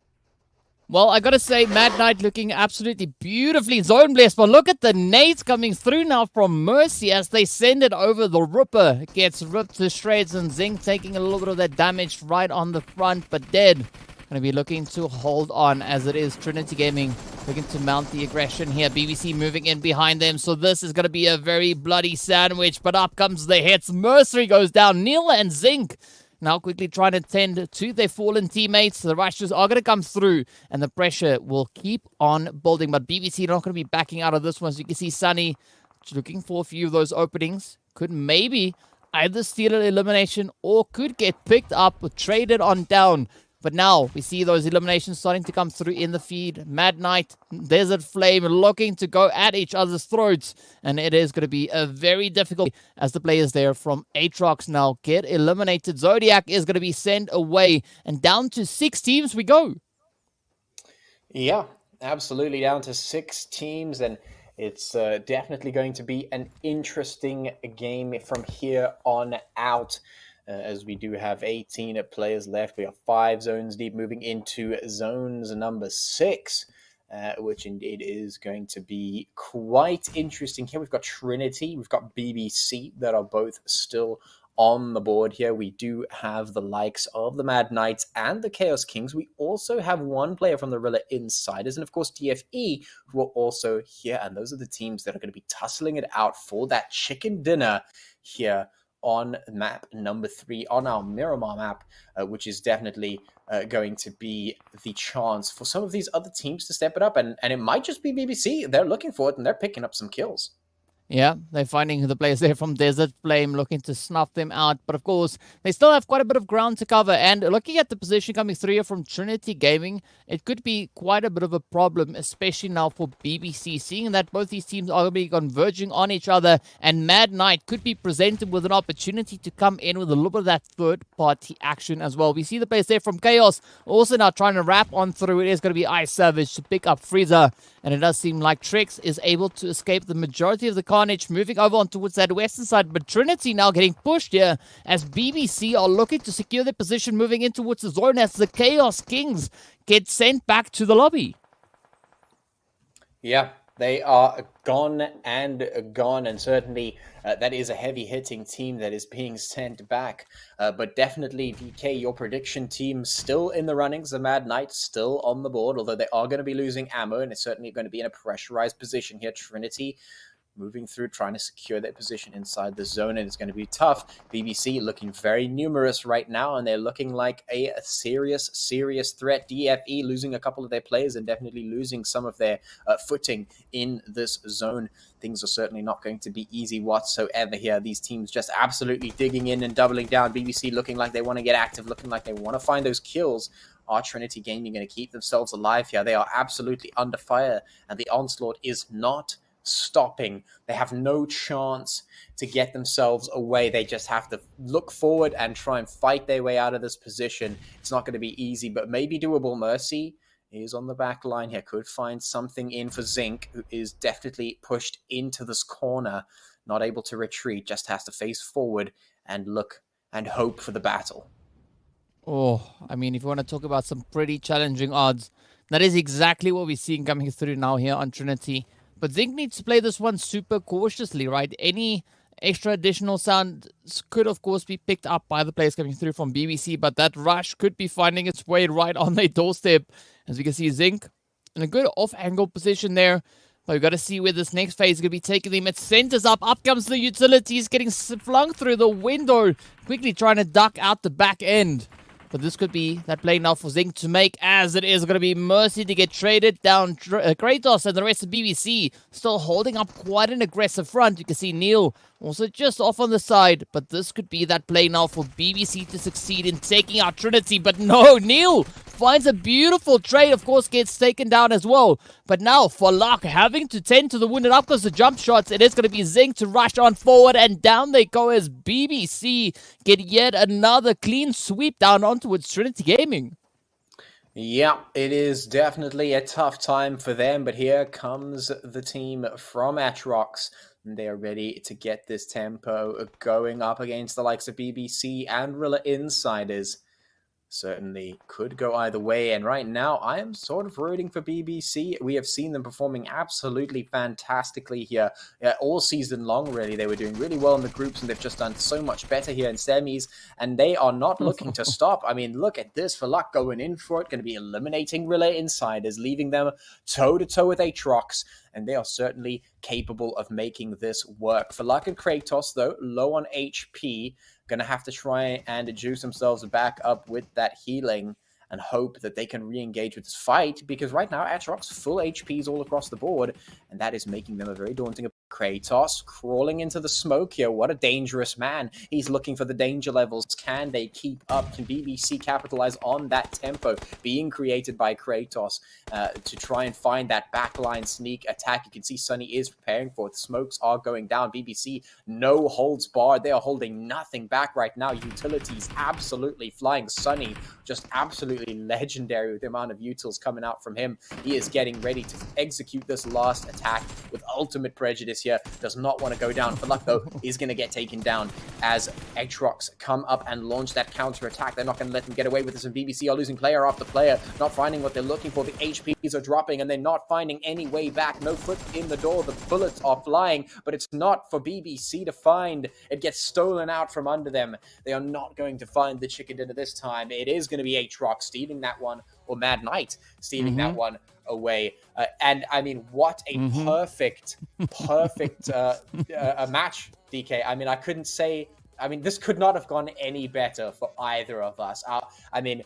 Well, I gotta say, Mad Knight looking absolutely beautifully zone blessed, but look at the nades coming through now from Mercy as they send it over the Ripper. Gets ripped to shreds, and Zing taking a little bit of that damage right on the front, but dead. Going to be looking to hold on as it is Trinity Gaming looking to mount the aggression here. BBC moving in behind them, so this is going to be a very bloody sandwich, but up comes the hits. Mercery goes down. Neil and Zinc now quickly trying to tend to their fallen teammates. The rushes are going to come through, and the pressure will keep on building, but BBC not going to be backing out of this one. So you can see Sunny looking for a few of those openings. Could maybe either steal an elimination or could get picked up or traded on down. But now we see those eliminations starting to come through in the feed. Mad Knight, Desert Flame looking to go at each other's throats. And it is going to be a very difficult as the players there from Aatrox now get eliminated. Zodiac is going to be sent away. And down to 6 teams we go. Yeah, absolutely down to 6 teams. And it's definitely going to be an interesting game from here on out. As we do have 18 players left. We are 5 zones deep, moving into zones number 6, which indeed is going to be quite interesting. Here we've got Trinity, we've got BBC that are both still on the board here. We do have the likes of the Mad Knights and the Chaos Kings. We also have one player from the Rilla Insiders, and of course DFE, who are also here. And those are the teams that are going to be tussling it out for that chicken dinner here on map number 3, on our Miramar map, which is definitely going to be the chance for some of these other teams to step it up. And it might just be BBC. They're looking for it, and they're picking up some kills. Yeah, they're finding the players there from Desert Flame, looking to snuff them out. But of course, they still have quite a bit of ground to cover. And looking at the position coming through here from Trinity Gaming, it could be quite a bit of a problem, especially now for BBC, seeing that both these teams are going to be converging on each other. And Mad Knight could be presented with an opportunity to come in with a little bit of that third-party action as well. We see the players there from Chaos also now trying to wrap on through. It is going to be Ice Savage to pick up Freezer. And it does seem like Trix is able to escape the majority of the carnage, moving over on towards that western side. But Trinity now getting pushed here as BBC are looking to secure their position, moving in towards the zone as the Chaos Kings get sent back to the lobby. Yeah, They are gone and gone, and certainly that is a heavy-hitting team that is being sent back. But definitely, VK, your prediction team still in the runnings. The Mad Knights still on the board, although they are going to be losing ammo, and it's certainly going to be in a pressurized position here. Trinity moving through, trying to secure their position inside the zone, and it's going to be tough. BBC looking very numerous right now, and they're looking like a serious threat. DFE losing a couple of their players and definitely losing some of their footing in this zone. Things are certainly not going to be easy whatsoever here. These teams just absolutely digging in and doubling down. BBC looking like they want to get active, looking like they want to find those kills. Are Trinity Gaming going to keep themselves alive here? They are absolutely under fire, and the onslaught is not stopping. They have no chance to get themselves away. They just have to look forward and try and fight their way out of this position. It's not going to be easy, but maybe doable. Mercy is on the back line here. Could find something in for Zinc, who is definitely pushed into this corner. Not able to retreat, just has to face forward and look and hope for the battle. Oh, I mean, if you want to talk about some pretty challenging odds, that is exactly what we're seeing coming through now here on Trinity. But Zinc needs to play this one super cautiously, right? Any extra additional sounds could, of course, be picked up by the players coming through from BBC, but that rush could be finding its way right on their doorstep. As we can see, Zinc in a good off-angle position there. But we've got to see where this next phase is going to be taking them. It centers up. Up comes the utilities, getting flung through the window. Quickly trying to duck out the back end. But this could be that play now for Zinc to make, as it is going to be Mercy to get traded down. Kratos and the rest of BBC still holding up quite an aggressive front. You can see Neil also just off on the side. But this could be that play now for BBC to succeed in taking out Trinity. But no, Neil finds a beautiful trade. Of course, gets taken down as well. But now, for luck, having to tend to the wounded up because the jump shots, it is going to be Zinc to rush on forward. And down they go as BBC get yet another clean sweep down ontowards Trinity Gaming. Yeah, it is definitely a tough time for them, but here comes the team from Atrox. They are ready to get this tempo going up against the likes of BBC and Rilla Insiders. Certainly could go either way, and right now I am sort of rooting for BBC. We have seen them performing absolutely fantastically here all season long, really. They were doing really well in the groups, and they've just done so much better here in semis, and they are not looking to stop. I mean, look at this. For luck going in for it, going to be eliminating Relay Insiders, leaving them toe-to-toe with Atrox, and they are certainly capable of making this work. For luck and Kratos, though, low on HP, going to have to try and juice themselves back up with that healing and hope that they can re-engage with this fight, because right now Atrox full HPs all across the board, and that is making them a very daunting. Kratos crawling into the smoke here. What a dangerous man. He's looking for the danger levels. Can they keep up? Can BBC capitalize on that tempo being created by Kratos to try and find that backline sneak attack? You can see Sunny is preparing for it. The smokes are going down. BBC, no holds barred. They are holding nothing back right now. Utilities absolutely flying. Sunny, just absolutely legendary with the amount of utils coming out from him. He is getting ready to execute this last attack with ultimate prejudice here. Does not want to go down. For luck, though, is going to get taken down as Atrox come up and launch that counter attack. They're not going to let them get away with this, and BBC are losing player after player, not finding what they're looking for. The HPs are dropping, and they're not finding any way back. No foot in the door. The bullets are flying, but it's not for BBC to find. It gets stolen out from under them. They are not going to find the chicken dinner this time. It is going to be Atrox stealing that one, or Mad Knight stealing that one away. And I mean, what a perfect a match, DK. I mean, I couldn't say, I mean, this could not have gone any better for either of us. I mean,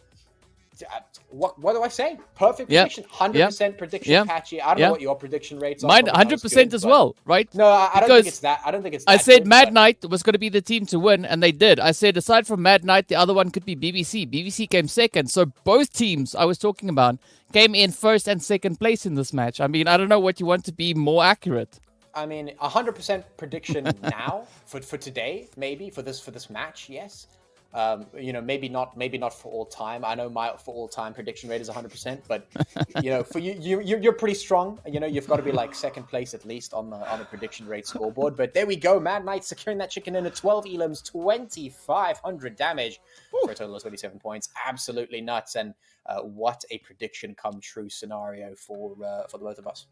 what do I say? Perfect prediction, 100% prediction, Patchy. I don't know what your prediction rates are. Mine 100% as well, right? No, I don't think it's that. I don't think it's that. I said Mad Knight was going to be the team to win, and they did. I said aside from Mad Knight, the other one could be BBC. BBC came second, so both teams I was talking about came in first and second place in this match. I mean, I don't know what you want to be more accurate. I mean, 100% prediction now for today, maybe for this match, yes. You know, maybe not for all time. I know my for all time prediction rate is 100%, but you know, for you're pretty strong. You know, you've got to be like second place at least on the prediction rate scoreboard. But there we go, Mad Knight securing that chicken in at 12 elims, 2,500 damage for a total of 27 points. Absolutely nuts, and what a prediction come true scenario for the both of us.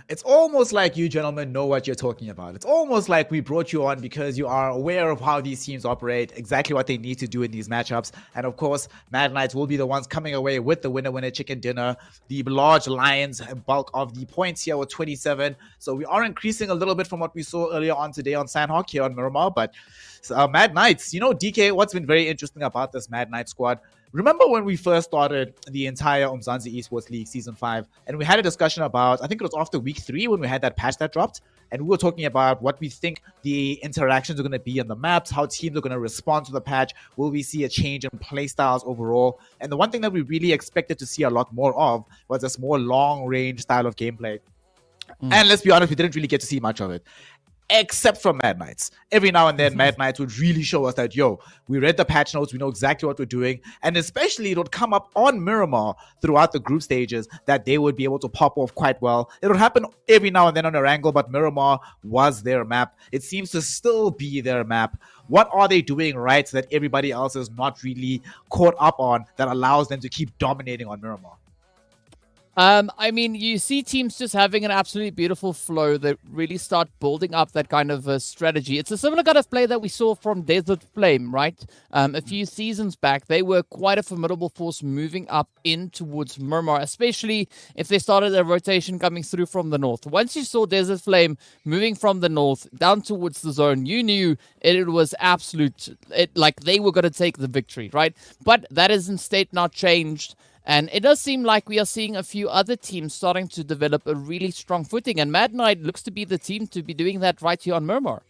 It's almost like you gentlemen know what you're talking about. It's almost like we brought you on because you are aware of how these teams operate, exactly what they need to do in these matchups. And of course, Mad Knights will be the ones coming away with the winner chicken dinner. The large Lions bulk of the points here with 27. So we are increasing a little bit from what we saw earlier on today on Sanhok here on Miramar. But Mad Knights, DK, what's been very interesting about this Mad Knight squad? Remember when we first started the entire Umzansi Esports League Season 5, and we had a discussion about, I think it was after week 3 when we had that patch that dropped, and we were talking about what we think the interactions are going to be on the maps, how teams are going to respond to the patch, will we see a change in playstyles overall? And the one thing that we really expected to see a lot more of was this more long-range style of gameplay. And let's be honest, we didn't really get to see much of it. Except for Mad Knights. Every now and then, Mad Knights would really show us that, we read the patch notes, we know exactly what we're doing, and especially it would come up on Miramar throughout the group stages that they would be able to pop off quite well. It would happen every now and then on Erangel, but Miramar was their map. It seems to still be their map. What are they doing right that everybody else is not really caught up on that allows them to keep dominating on Miramar? I mean, you see teams just having an absolutely beautiful flow that really start building up that kind of strategy. It's a similar kind of play that we saw from Desert Flame, right? A few seasons back, they were quite a formidable force moving up in towards Miramar, especially if they started a rotation coming through from the north. Once you saw Desert Flame moving from the north down towards the zone, you knew it was absolute, like they were going to take the victory, right? But that is instead not changed. And it does seem like we are seeing a few other teams starting to develop a really strong footing. And Mad Knight looks to be the team to be doing that right here on Miramar.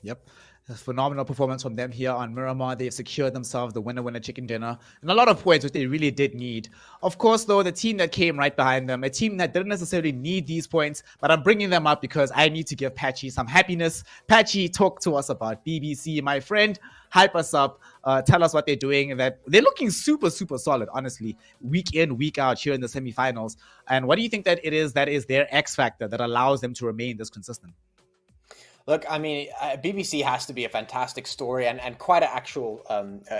Yep. A phenomenal performance from them here on Miramar. They've secured themselves the winner chicken dinner and a lot of points, which they really did need. Of course, though, the team that came right behind them, a team that didn't necessarily need these points, but I'm bringing them up because I need to give Patchy some happiness. Patchy, talk to us about BBC, my friend. Hype us up. Tell us what they're doing. That they're looking super, super solid, honestly, week in, week out here in the semifinals. And what do you think that it is that is their X factor that allows them to remain this consistent? Look, I mean, BBC has to be a fantastic story and quite an actual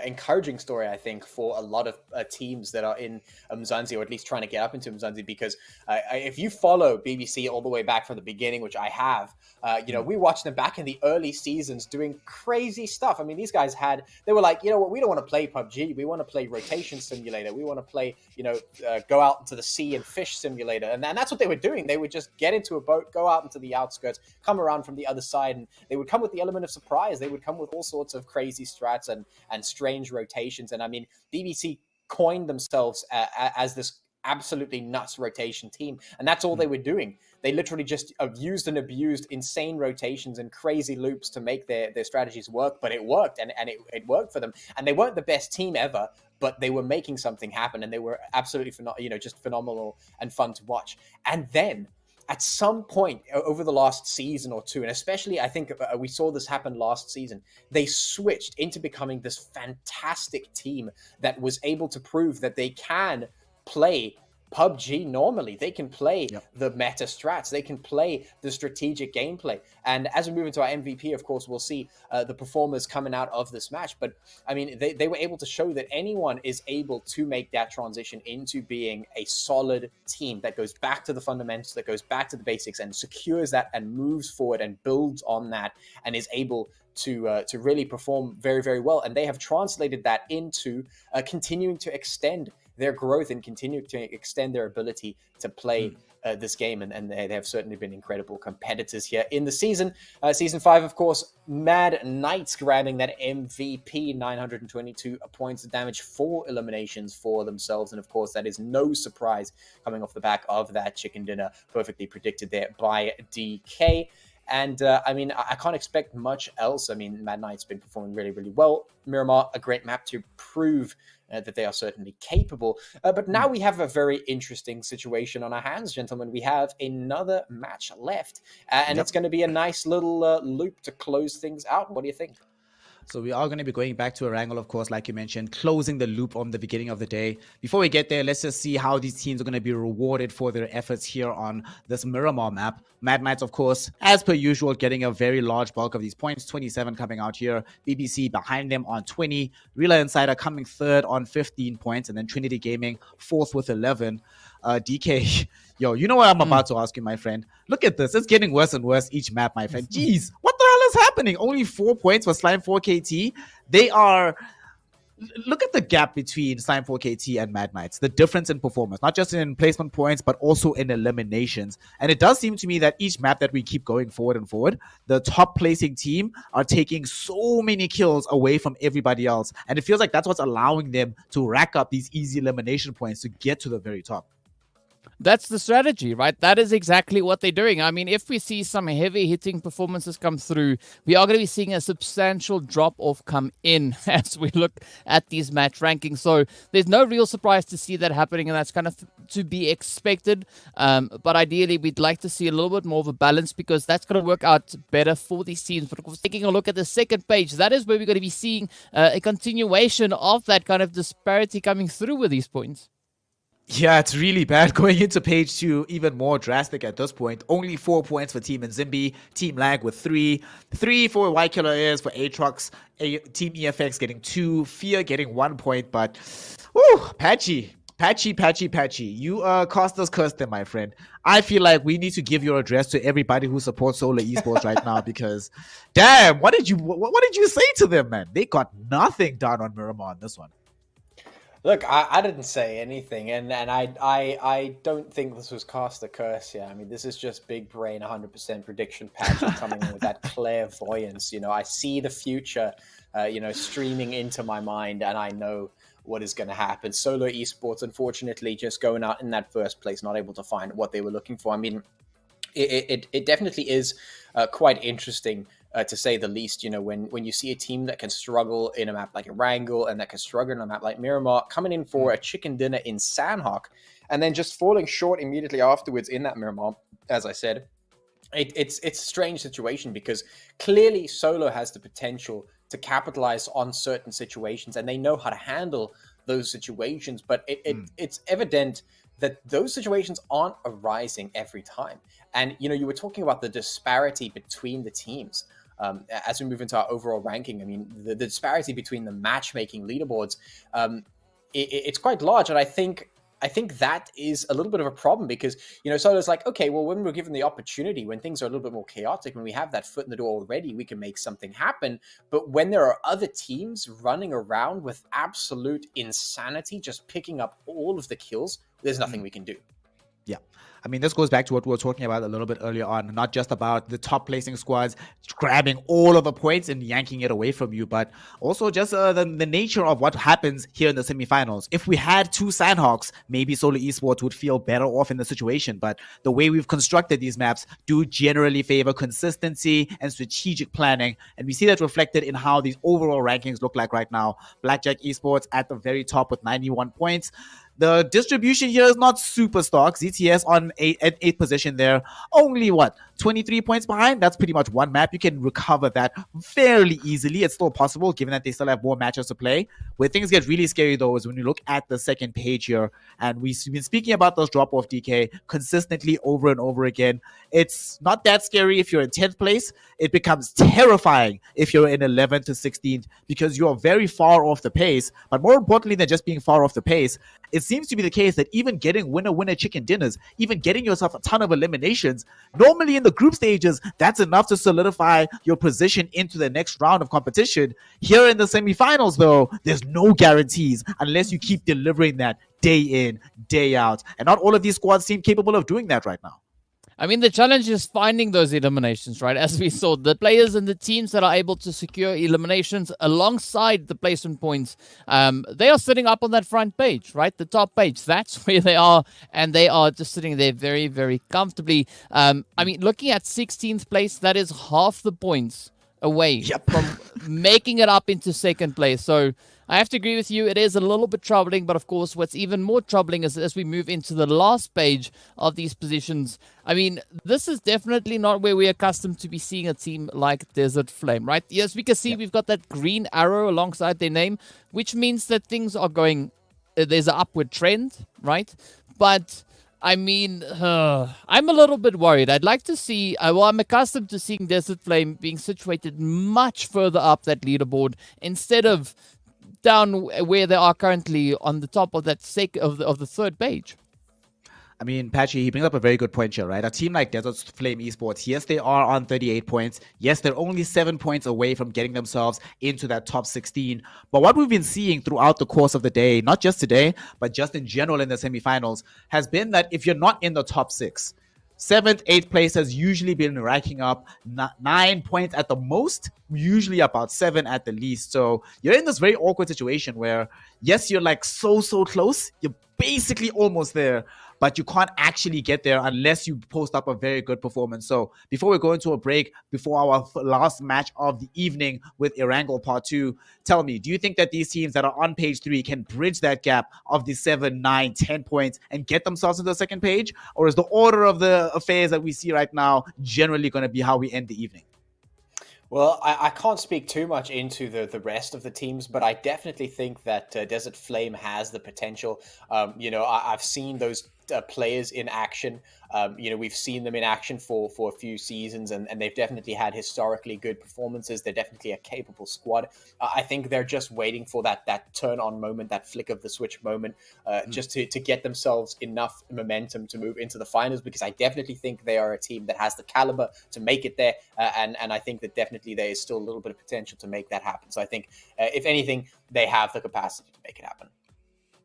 encouraging story, I think, for a lot of teams that are in Umzansi, or at least trying to get up into Umzansi, because if you follow BBC all the way back from the beginning, which I have, we watched them back in the early seasons doing crazy stuff. I mean, these guys they were like, you know what, we don't want to play PUBG. We want to play Rotation Simulator. We want to play, go out into the sea and fish simulator. And that's what they were doing. They would just get into a boat, go out into the outskirts, come around from the other side, and they would come with the element of surprise. They would come with all sorts of crazy strats and strange rotations. And I mean, BBC coined themselves as this absolutely nuts rotation team, and that's all they were doing. They literally just used and abused insane rotations and crazy loops to make their strategies work, but it worked, and it worked for them. And they weren't the best team ever, but they were making something happen, and they were absolutely just phenomenal and fun to watch. And then at some point over the last season or two, and especially I think we saw this happen last season, they switched into becoming this fantastic team that was able to prove that they can play PUBG normally. They can play the meta strats. They can play the strategic gameplay. And as we move into our MVP, of course, we'll see the performers coming out of this match. But I mean, they were able to show that anyone is able to make that transition into being a solid team that goes back to the fundamentals, that goes back to the basics and secures that and moves forward and builds on that and is able to really perform very, very well. And they have translated that into continuing to extend their growth and continue to extend their ability to play this game. And they have certainly been incredible competitors here in the season. Season 5, of course, Mad Knights grabbing that MVP, 922 points of damage, 4 eliminations for themselves. And of course, that is no surprise coming off the back of that chicken dinner, perfectly predicted there by DK. And I mean, I can't expect much else. I mean, Mad Knight's been performing really, really well. Miramar, a great map to prove that they are certainly capable. But now we have a very interesting situation on our hands, gentlemen. We have another match left, and it's going to be a nice little loop to close things out. What do you think? So we are going to be going back to Erangel, of course, like you mentioned, closing the loop on the beginning of the day. Before we get there, let's just see how these teams are going to be rewarded for their efforts here on this Miramar map. Mad Knights, of course, as per usual, getting a very large bulk of these points, 27 coming out here. BBC behind them on 20. Real Insider coming third on 15 points, and then Trinity Gaming fourth with 11. DK, yo, you know what I'm about to ask you, my friend? Look at this. It's getting worse and worse each map, my friend. Jeez, what the hell is happening? Only 4 points for Slime 4KT. They are... Look at the gap between Slime 4KT and Mad Knights. The difference in performance, not just in placement points, but also in eliminations. And it does seem to me that each map that we keep going forward and forward, the top placing team are taking so many kills away from everybody else. And it feels like that's what's allowing them to rack up these easy elimination points to get to the very top. That's the strategy, right? That is exactly what they're doing. I mean, if we see some heavy hitting performances come through, we are going to be seeing a substantial drop off come in as we look at these match rankings. So there's no real surprise to see that happening, and that's kind of to be expected. But ideally, we'd like to see a little bit more of a balance, because that's going to work out better for these teams. But of course, taking a look at the second page, that is where we're going to be seeing a continuation of that kind of disparity coming through with these points. Yeah, it's really bad. Going into page 2, even more drastic at this point. Only 4 points for Team Nzimbi. Team Lag with 3. 3 for Y Killer Airs, for Aatrox. Team EFX getting 2. Fear getting 1 point. But, whew, Patchy. You cast us cursed them, my friend. I feel like we need to give your address to everybody who supports Solar Esports right now, because, damn, what did you say to them, man? They got nothing done on Miramar on this one. Look, I didn't say anything, and I don't think this was cast a curse here. I mean, this is just big brain 100% prediction Patchy coming in with that clairvoyance. You know, I see the future, streaming into my mind, and I know what is going to happen. Solo Esports, unfortunately, just going out in that first place, not able to find what they were looking for. I mean, it definitely is quite interesting, to say the least. You know, when you see a team that can struggle in a map like Erangel and that can struggle in a map like Miramar, coming in for a chicken dinner in Sanhok, and then just falling short immediately afterwards in that Miramar, as I said, it's a strange situation, because clearly Solo has the potential to capitalize on certain situations, and they know how to handle those situations, but it's evident that those situations aren't arising every time. And, you were talking about the disparity between the teams. As we move into our overall ranking, I mean, the disparity between the matchmaking leaderboards, it's quite large. And I think that is a little bit of a problem, because, Solo's like, okay, well, when we're given the opportunity, when things are a little bit more chaotic, when we have that foot in the door already, we can make something happen. But when there are other teams running around with absolute insanity, just picking up all of the kills, there's nothing we can do. Yeah. I mean, this goes back to what we were talking about a little bit earlier on, not just about the top placing squads grabbing all of the points and yanking it away from you, but also just the nature of what happens here in the semifinals. If we had 2 Sanhoks, maybe Solar Esports would feel better off in the situation, but the way we've constructed these maps do generally favor consistency and strategic planning, and we see that reflected in how these overall rankings look like right now. Blackjack Esports at the very top with 91 points. The distribution here is not super stark. ZTS on at 8th position there. Only, 23 points behind? That's pretty much one map. You can recover that fairly easily. It's still possible, given that they still have more matches to play. Where things get really scary, though, is when you look at the second page here. And we've been speaking about those drop-off DK consistently over and over again. It's not that scary if you're in 10th place. It becomes terrifying if you're in 11th to 16th, because you're very far off the pace. But more importantly than just being far off the pace, it seems to be the case that even getting winner chicken dinners, even getting yourself a ton of eliminations, normally in the group stages, that's enough to solidify your position into the next round of competition. Here in the semifinals, though, there's no guarantees unless you keep delivering that day in, day out. And not all of these squads seem capable of doing that right now. I mean, the challenge is finding those eliminations, right? As we saw, the players and the teams that are able to secure eliminations alongside the placement points, they are sitting up on that front page, right? The top page. That's where they are, and they are just sitting there very, very comfortably. I mean, looking at 16th place, that is half the points away from making it up into second place. So I have to agree with you. It is a little bit troubling, but of course, what's even more troubling is as we move into the last page of these positions. I mean, this is definitely not where we're accustomed to be seeing a team like Desert Flame, right? Yes, we can see we've got that green arrow alongside their name, which means that things are going, there's an upward trend, right? But I mean, I'm a little bit worried. I'd like to see, I'm accustomed to seeing Desert Flame being situated much further up that leaderboard instead of down where they are currently on the top of that of the third page. I mean, Patchy, he brings up a very good point here, right? A team like Desert Flame Esports, yes, they are on 38 points. Yes, they're only 7 points away from getting themselves into that top 16. But what we've been seeing throughout the course of the day, not just today, but just in general in the semifinals, has been that if you're not in the top 6, seventh, eighth place has usually been racking up 9 points at the most, usually about 7 at the least. So you're in this very awkward situation where, yes, you're like so close. You're basically almost there, but you can't actually get there unless you post up a very good performance. So before we go into a break, before our last match of the evening with Erangel Part 2, tell me, do you think that these teams that are on page 3 can bridge that gap of the 7, 9, 10 points and get themselves into the second page? Or is the order of the affairs that we see right now generally going to be how we end the evening? Well, I can't speak too much into the rest of the teams, but I definitely think that Desert Flame has the potential. I've seen those players in action. We've seen them in action for a few seasons, and they've definitely had historically good performances. They're definitely a capable squad. I think they're just waiting for that turn on moment, that flick of the switch moment, just to get themselves enough momentum to move into the finals, because I definitely think they are a team that has the caliber to make it there. And I think that definitely there is still a little bit of potential to make that happen. So I think, if anything, they have the capacity to make it happen.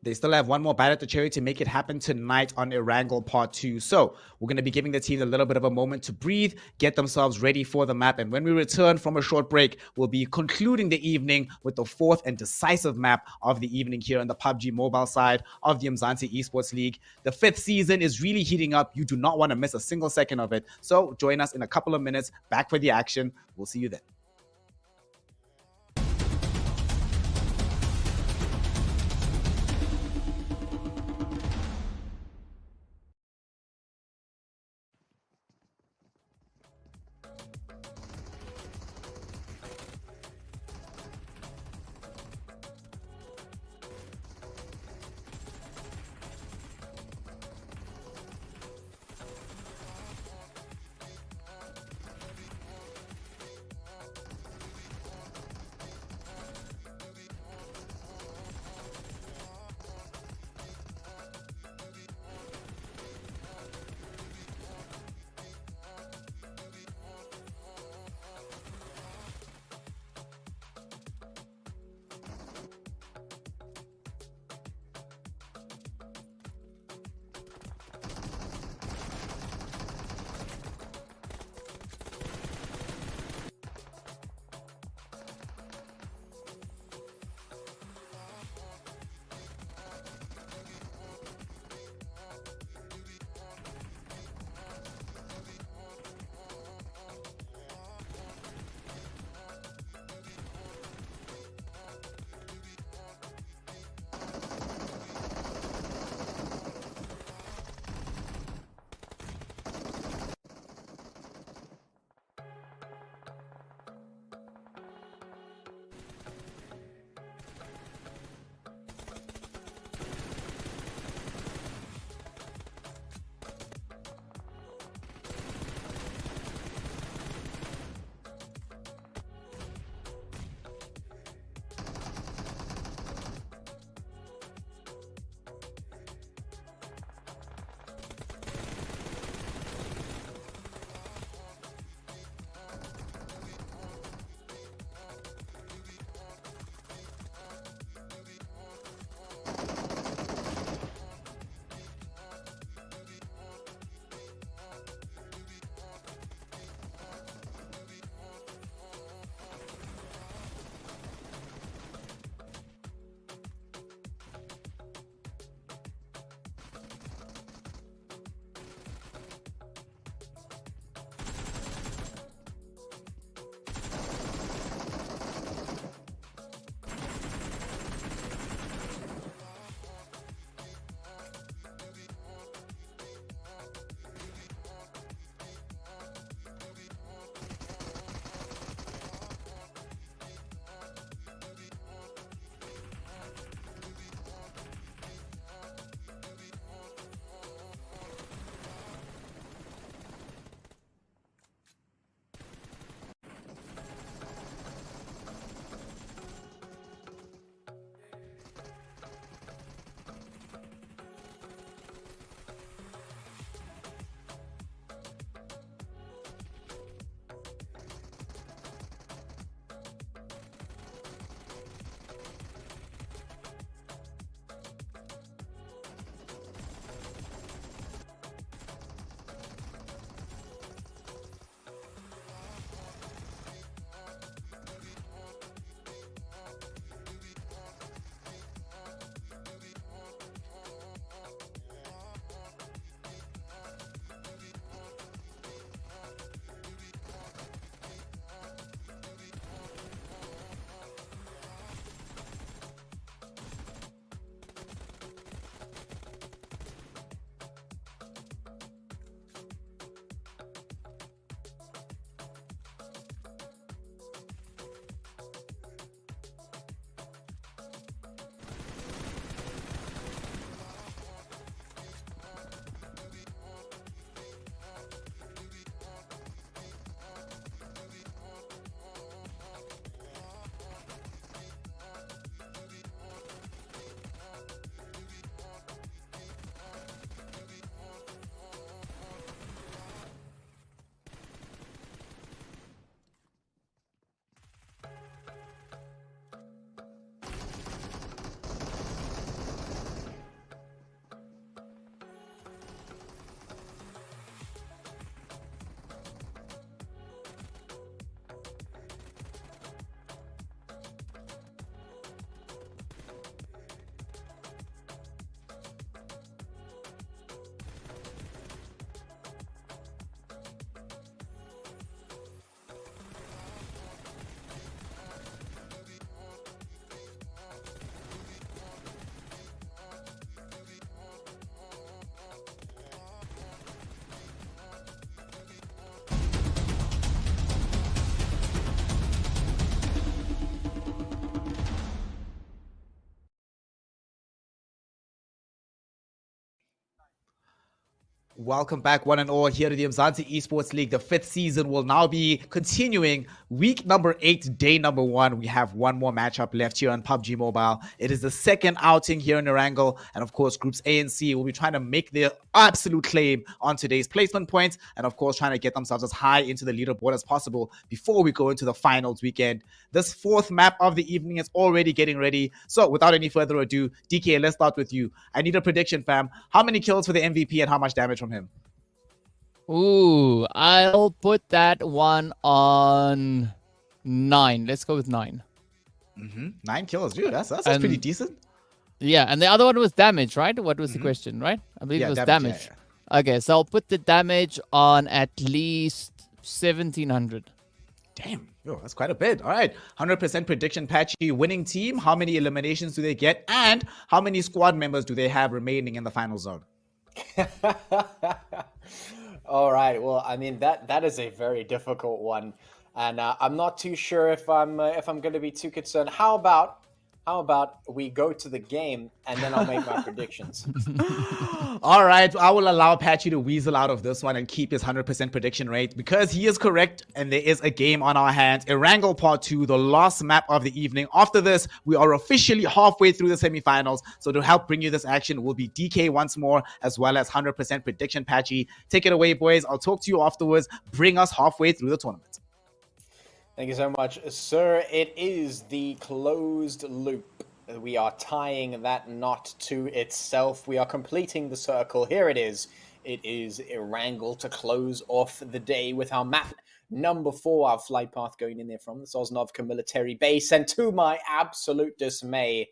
They still have one more bite at the cherry to make it happen tonight on Erangel Part 2. So we're going to be giving the team a little bit of a moment to breathe, get themselves ready for the map. And when we return from a short break, we'll be concluding the evening with the fourth and decisive map of the evening here on the PUBG mobile side of the Umzansi Esports League. The 5th season is really heating up. You do not want to miss a single second of it. So join us in a couple of minutes. Back for the action. We'll see you then. Welcome back, one and all, here to the Umzansi Esports League. The 5th season will now be continuing. Week number 8, day number 1. We have one more matchup left here on PUBG Mobile. It is the second outing here in Erangel. And of course, groups A and C will be trying to make their absolute claim on today's placement points. And of course, trying to get themselves as high into the leaderboard as possible before we go into the finals weekend. This 4th map of the evening is already getting ready. So without any further ado, DK, let's start with you. I need a prediction, fam. How many kills for the MVP and how much damage from him? Ooh, I'll put that one on 9. Let's go with 9. 9 kills, dude. That's pretty decent. Yeah, and the other one was damage, right? What was the question, right? I believe it was damage. Yeah. Okay, so I'll put the damage on at least 1700. Damn, yo, that's quite a bit. All right, 100% prediction, Patchy. Winning team, how many eliminations do they get? And how many squad members do they have remaining in the final zone? All right. Well, I mean that is a very difficult one, and I'm not too sure if I'm going to be too concerned. How about we go to the game and then I'll make my predictions. All right, I will allow Patchy to weasel out of this one and keep his 100% prediction rate because he is correct and there is a game on our hands. Erangel Part 2, the last map of the evening. After this, we are officially halfway through the semifinals. So to help bring you this action will be DK once more, as well as 100% prediction, Patchy. Take it away, boys. I'll talk to you afterwards. Bring us halfway through the tournament. Thank you so much, sir. It is the closed loop. We are tying that knot to itself. We are completing the circle. Here it is. It is Erangel to close off the day with our map number 4, our flight path going in there from the Sosnovka military base. And to my absolute dismay,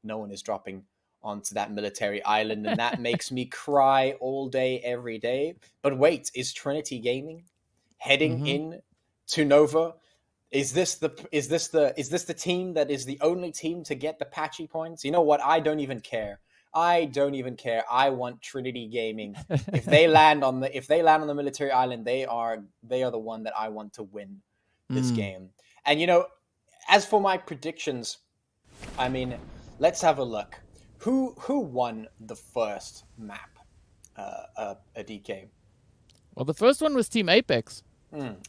no one is dropping onto that military island. And that makes me cry all day, every day. But wait, is Trinity Gaming heading in to Nova? Is this the team that is the only team to get the Patchy points? You know what? I don't even care. I want Trinity Gaming. If they land on the military island, they are the one that I want to win this game. And you know, as for my predictions, I mean, let's have a look. Who won the first map? A DK. Well, the first one was Team Apex.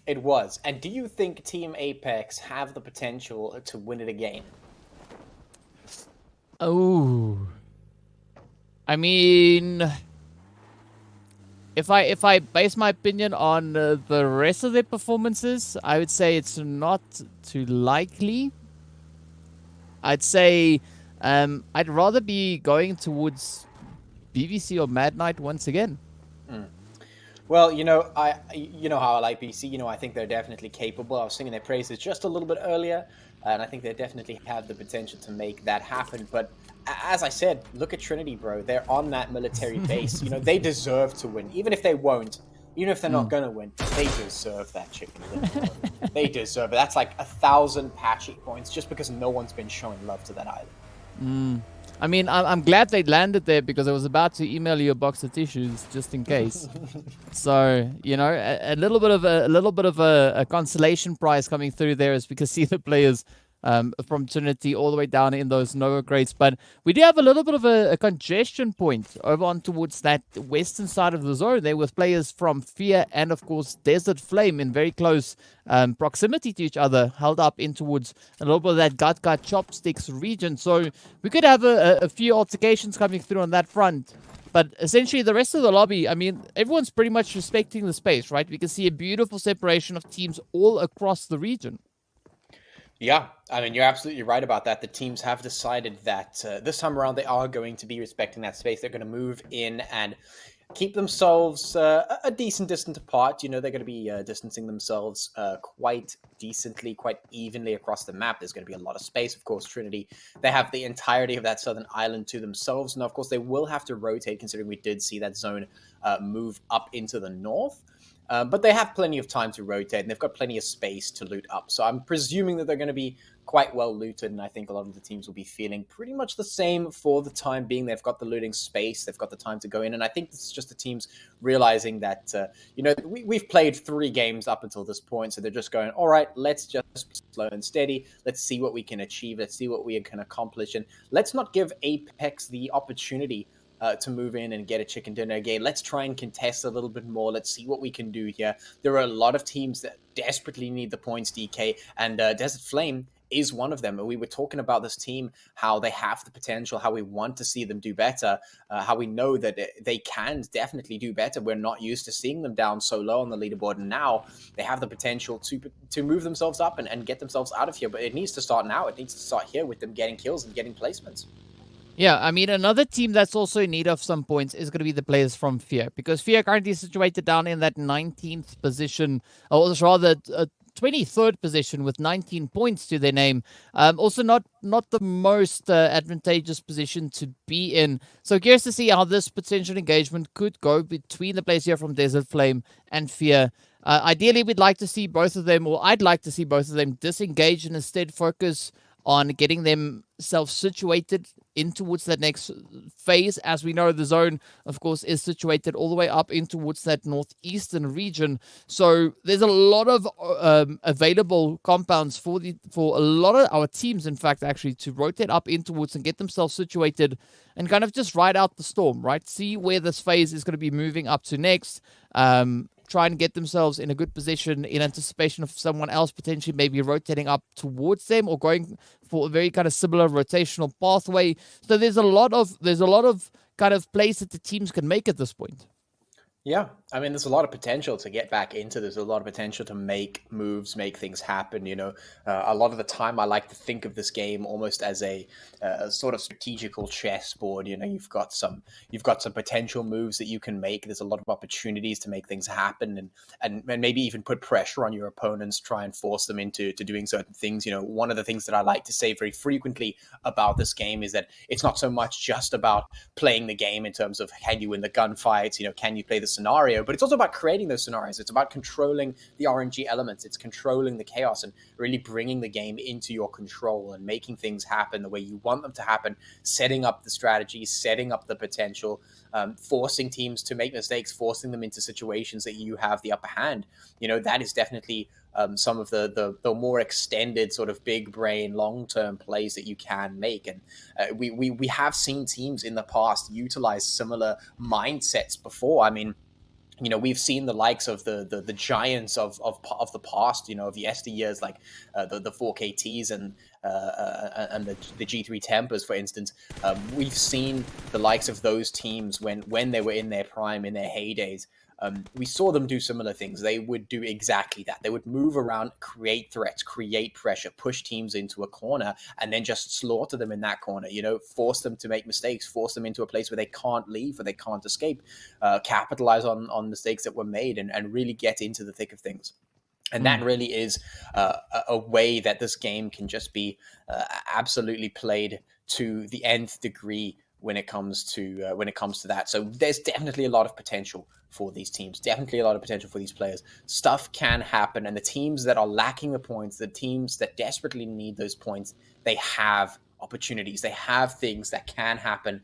It was. And do you think Team Apex have the potential to win it again? Oh, I mean, if I base my opinion on the rest of their performances, I would say it's not too likely. I'd say I'd rather be going towards BVC or Mad Knight once again. Well, you know how I like BC. You know, I think they're definitely capable. I was singing their praises just a little bit earlier, and I think they definitely have the potential to make that happen. But as I said, look at Trinity, bro. They're on that military base. You know, they deserve to win, even if they won't. Even if they're not going to win, they deserve that chicken. They deserve it. That's like 1,000 Patchy points just because no one's been showing love to that island. I mean, I'm glad they landed there because I was about to email you a box of tissues just in case. So, you know, a little bit of a consolation prize coming through there as we can see the players from Trinity all the way down in those Nova grades. But we do have a little bit of a congestion point over on towards that western side of the zone there with players from Fear and, of course, Desert Flame in very close proximity to each other, held up in towards a little bit of that Gut Chopsticks region. So we could have a few altercations coming through on that front. But essentially, the rest of the lobby, I mean, everyone's pretty much respecting the space, right? We can see a beautiful separation of teams all across the region. Yeah, I mean, you're absolutely right about that. The teams have decided that this time around they are going to be respecting that space. They're going to move in and keep themselves a decent distance apart. You know, they're going to be distancing themselves quite decently, quite evenly across the map. There's going to be a lot of space. Of course, Trinity, they have the entirety of that southern island to themselves. Now, of course, they will have to rotate, considering we did see that zone move up into the north. But they have plenty of time to rotate, and they've got plenty of space to loot up. So I'm presuming that they're going to be quite well looted, and I think a lot of the teams will be feeling pretty much the same for the time being. They've got the looting space, they've got the time to go in, and I think it's just the teams realizing that, you know, we've played 3 games up until this point, so they're just going, all right, let's just be slow and steady. Let's see what we can achieve. Let's see what we can accomplish, and let's not give Apex the opportunity to move in and get a chicken dinner again. Let's try and contest a little bit more. Let's see what we can do here. There are a lot of teams that desperately need the points, DK, and Desert Flame is one of them. And we were talking about this team, how they have the potential, how we want to see them do better, how we know that they can definitely do better. We're not used to seeing them down so low on the leaderboard, and now they have the potential to move themselves up and get themselves out of here. But it needs to start now. It needs to start here with them getting kills and getting placements. Yeah, I mean, another team that's also in need of some points is going to be the players from Fear, because Fear currently is situated down in that 19th position, or rather 23rd position with 19 points to their name. Also not the most advantageous position to be in. So curious to see how this potential engagement could go between the players here from Desert Flame and Fear. Ideally, we'd like to see both of them, or I'd like to see both of them disengage and instead focus on getting themselves situated in towards that next phase. As we know, the zone, of course, is situated all the way up in towards that northeastern region. So there's a lot of available compounds for a lot of our teams, in fact, actually, to rotate up in towards and get themselves situated and kind of just ride out the storm, right? See where this phase is going to be moving up to next. Try and get themselves in a good position in anticipation of someone else potentially maybe rotating up towards them or going for a very kind of similar rotational pathway. So there's a lot of kind of plays that the teams can make at this point. Yeah, I mean, there's a lot of potential to get back into. There's a lot of potential to make moves, make things happen. You know, a lot of the time I like to think of this game almost as a sort of strategical chessboard. You know, you've got some potential moves that you can make. There's a lot of opportunities to make things happen and maybe even put pressure on your opponents, try and force them into doing certain things. You know, one of the things that I like to say very frequently about this game is that it's not so much just about playing the game in terms of can you win the gunfights, you know, can you play the scenario, but it's also about creating those scenarios. It's about controlling the RNG elements. It's controlling the chaos and really bringing the game into your control and making things happen the way you want them to happen, setting up the strategy, setting up the potential, forcing teams to make mistakes, forcing them into situations that you have the upper hand. You know, that is definitely some of the more extended sort of big brain long-term plays that you can make. And we have seen teams in the past utilize similar mindsets before. I mean, you know, we've seen the likes of the giants of the past, you know, of yesteryears, like the 4KTs and the G3 Tempers, for instance. We've seen the likes of those teams when they were in their prime, in their heydays. We saw them do similar things. They would do exactly that. They would move around, create threats, create pressure, push teams into a corner, and then just slaughter them in that corner, you know, force them to make mistakes, force them into a place where they can't leave, where they can't escape, capitalize on mistakes that were made and really get into the thick of things. And that really is a way that this game can just be absolutely played to the nth degree when it comes to that. So there's definitely a lot of potential for these teams, definitely a lot of potential for these players. Stuff can happen, and the teams that are lacking the points, the teams that desperately need those points, they have opportunities, they have things that can happen,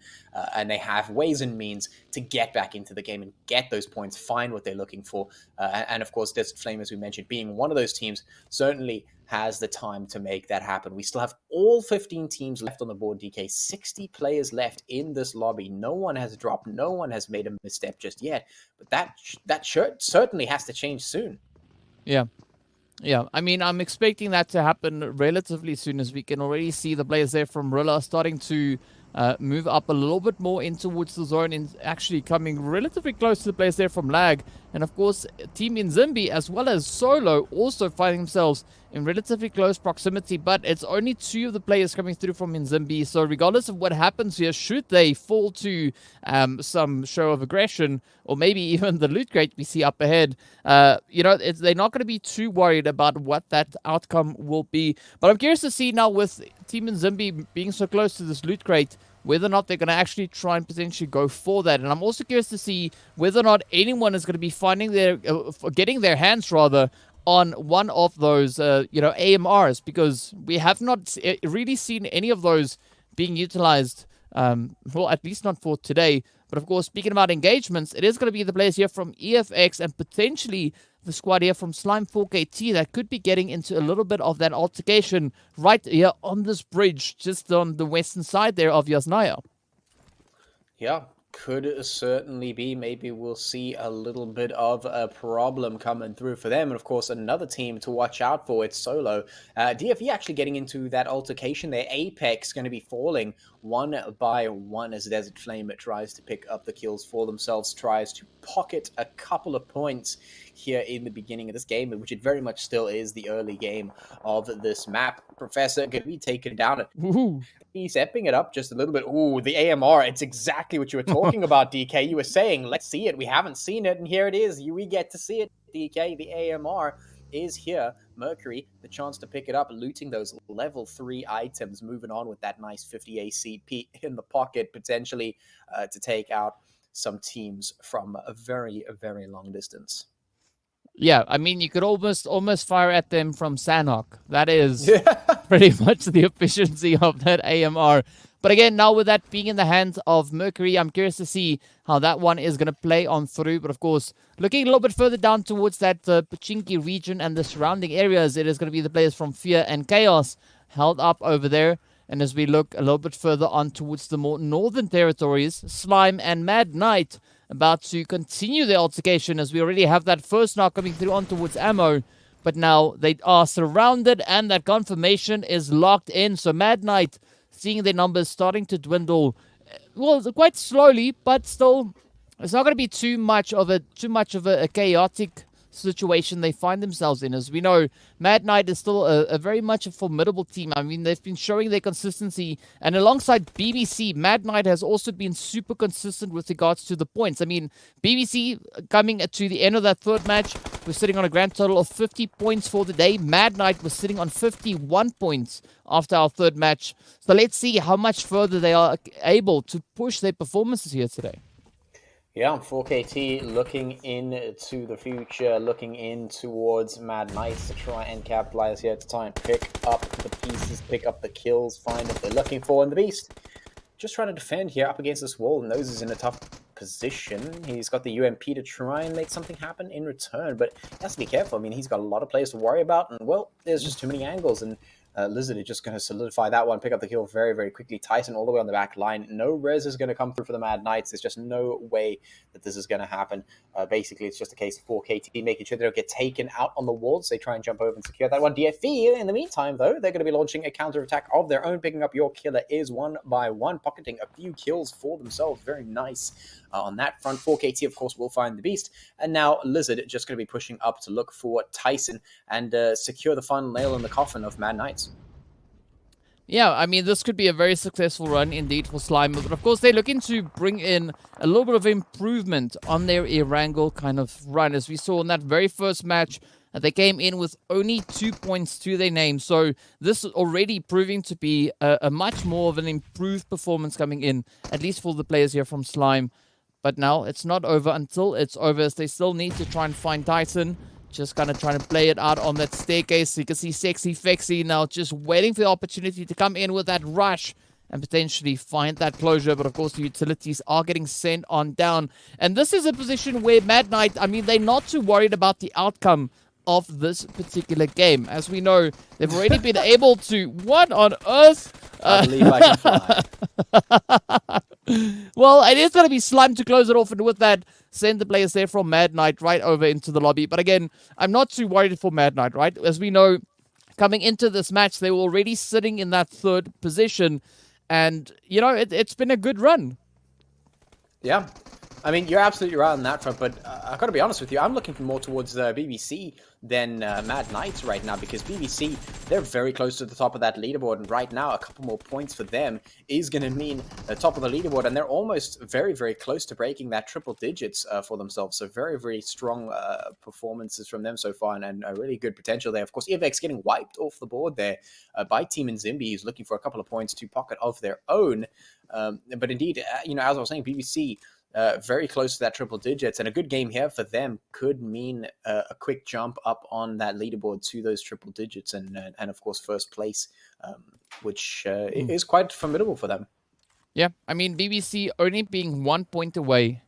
and they have ways and means to get back into the game and get those points, find what they're looking for. And of course, Desert Flame, as we mentioned, being one of those teams, certainly has the time to make that happen. We still have all 15 teams left on the board, DK. 60 players left in this lobby. No one has dropped. No one has made a misstep just yet. But that certainly has to change soon. Yeah. Yeah, I mean, I'm expecting that to happen relatively soon, as we can already see the players there from Rilla starting to move up a little bit more in towards the zone and actually coming relatively close to the players there from Lag. And of course, Team Umzansi as well as Solo also finding themselves in relatively close proximity, but it's only two of the players coming through from Umzansi. So regardless of what happens here, should they fall to some show of aggression, or maybe even the loot crate we see up ahead, you know, they're not going to be too worried about what that outcome will be. But I'm curious to see now, with Team Umzansi being so close to this loot crate, whether or not they're going to actually try and potentially go for that. And I'm also curious to see whether or not anyone is going to be finding getting their hands rather on one of those, you know, AMRs, because we have not really seen any of those being utilized, well, at least not for today. But of course, speaking about engagements, it is going to be the players here from EFX and potentially the squad here from Slime 4KT that could be getting into a little bit of that altercation right here on this bridge, just on the western side there of Yasnaya. Yeah, Could certainly be. Maybe we'll see a little bit of a problem coming through for them. And of course, another team to watch out for, it's Solo. DFE actually getting into that altercation there. Apex going to be falling one by one as Desert Flame tries to pick up the kills for themselves, tries to pocket a couple of points here in the beginning of this game, which it very much still is the early game of this map. Professor going to be taken down. He's stepping it up just a little bit. Ooh, the AMR. It's exactly what you were talking about, DK. You were saying, let's see it. We haven't seen it, and here it is. We get to see it, DK. The AMR is here. Mercury, the chance to pick it up, looting those level 3 items, moving on with that nice 50 ACP in the pocket, potentially to take out some teams from a very, very long distance. Yeah, I mean, you could almost fire at them from Sanhok. That is pretty much the efficiency of that AMR. But again, now with that being in the hands of Mercury, I'm curious to see how that one is going to play on through. But of course, looking a little bit further down towards that Pachinki region and the surrounding areas, it is going to be the players from Fear and Chaos held up over there. And as we look a little bit further on towards the more northern territories, Slime and Mad Knight about to continue the altercation, as we already have that first knock coming through on towards Ammo. But now they are surrounded and that confirmation is locked in. So Mad Knight seeing their numbers starting to dwindle, well, quite slowly, but still, it's not going to be too much of a chaotic situation they find themselves in. As we know, Mad Knight is still a very much a formidable team. I mean, they've been showing their consistency, and alongside BBC, Mad Knight has also been super consistent with regards to the points. I mean, BBC coming to the end of that third match, we're sitting on a grand total of 50 points for the day. Mad Knight was sitting on 51 points after our third match. So let's see how much further they are able to push their performances here today. Yeah, 4KT looking into the future, looking in towards Mad Knights to try and capitalize here, to try and pick up the pieces, pick up the kills, find what they're looking for. And the Beast just trying to defend here up against this wall. Knows he's in a tough position. He's got the UMP to try and make something happen in return, but he has to be careful. I mean, he's got a lot of players to worry about, and well, there's just too many angles, and Lizard is just going to solidify that one, pick up the kill very, very quickly. Tyson all the way on the back line. No res is going to come through for the Mad Knights. There's just no way that this is going to happen. Basically, it's just a case of 4KT making sure they don't get taken out on the walls. They try and jump over and secure that one. DFE, in the meantime, though, they're going to be launching a counter-attack of their own, picking up your killer is one by one, pocketing a few kills for themselves. Very nice on that front. 4KT, of course, will find the Beast. And now Lizard just going to be pushing up to look for Tyson and secure the final nail in the coffin of Mad Knights. Yeah, I mean, this could be a very successful run indeed for Slime. But of course, they're looking to bring in a little bit of improvement on their Erangel kind of run. As we saw in that very first match, they came in with only 2 points to their name. So this is already proving to be a much more of an improved performance coming in, at least for the players here from Slime. But now it's not over until it's over, as they still need to try and find Tyson. Just kind of trying to play it out on that staircase. So you can see Sexy Fexy now just waiting for the opportunity to come in with that rush and potentially find that closure. But of course, the utilities are getting sent on down. And this is a position where Mad Knight, I mean, they're not too worried about the outcome of this particular game. As we know, they've already been able to... What on earth? I believe I can fly. Well, it is going to be Slime to close it off, and with that, send the players there from Mad Knight right over into the lobby. But again, I'm not too worried for Mad Knight, right? As we know, coming into this match, they were already sitting in that third position, and, you know, it's been a good run. Yeah. I mean, you're absolutely right on that front, but I've got to be honest with you, I'm looking more towards BBC than Mad Knights right now, because BBC, they're very close to the top of that leaderboard, and right now, a couple more points for them is going to mean the top of the leaderboard, and they're almost very, very close to breaking that triple digits for themselves, so very, very strong performances from them so far, and a really good potential there. Of course, EVX getting wiped off the board there by Team Nzimbi, who's looking for a couple of points to pocket of their own, but indeed, you know, as I was saying, BBC, very close to that triple digits, and a good game here for them could mean a quick jump up on that leaderboard to those triple digits, and of course first place, which is quite formidable for them. Yeah, I mean, BBC only being 1 point away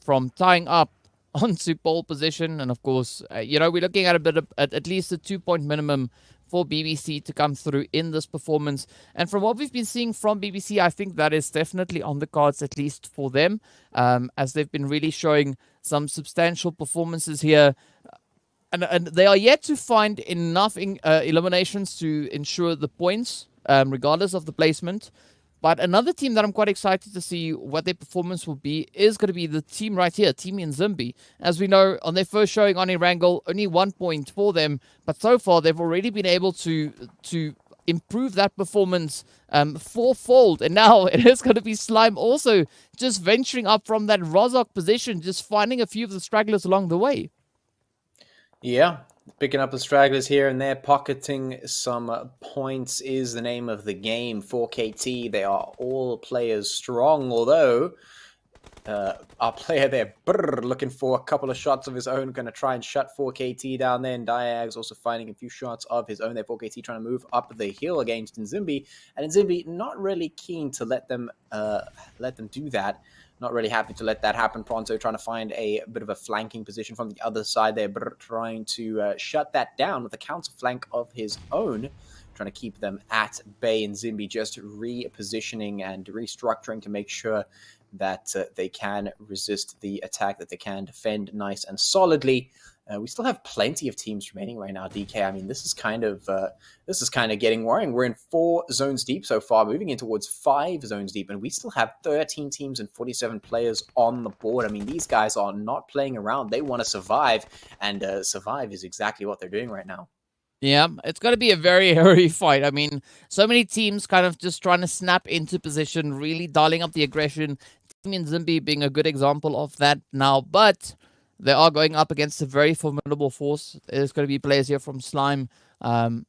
from tying up onto pole position, and of course, you know, we're looking at a bit of at least a 2 point minimum for BBC to come through in this performance. And from what we've been seeing from BBC, I think that is definitely on the cards, at least for them, as they've been really showing some substantial performances here. And they are yet to find enough eliminations to ensure the points, regardless of the placement. But another team that I'm quite excited to see what their performance will be is going to be the team right here, Team Umzansi. As we know, on their first showing on Erangel, only 1 point for them. But so far, they've already been able to improve that performance fourfold. And now it is going to be Slime also just venturing up from that Rozok position, just finding a few of the stragglers along the way. Yeah, picking up the stragglers here and there, pocketing some points is the name of the game. 4KT, they are all players strong, although our player there, looking for a couple of shots of his own, going to try and shut 4KT down there, and Diag's also finding a few shots of his own there. 4KT trying to move up the hill against Umzansi, and Umzansi not really keen to let them do that. Not really happy to let that happen. Pronto trying to find a bit of a flanking position from the other side there, trying to shut that down with a counter flank of his own, trying to keep them at bay. And Umzansi just repositioning and restructuring to make sure that they can resist the attack, that they can defend nice and solidly. We still have plenty of teams remaining right now, DK. I mean, this is kind of getting worrying. We're in 4 zones deep so far, moving in towards 5 zones deep, and we still have 13 teams and 47 players on the board. I mean, these guys are not playing around. They want to survive, and survive is exactly what they're doing right now. Yeah, it's going to be a very hairy fight. I mean, so many teams kind of just trying to snap into position, really dialing up the aggression. Team Umzansi being a good example of that now, but they are going up against a very formidable force. There's going to be players here from Slime.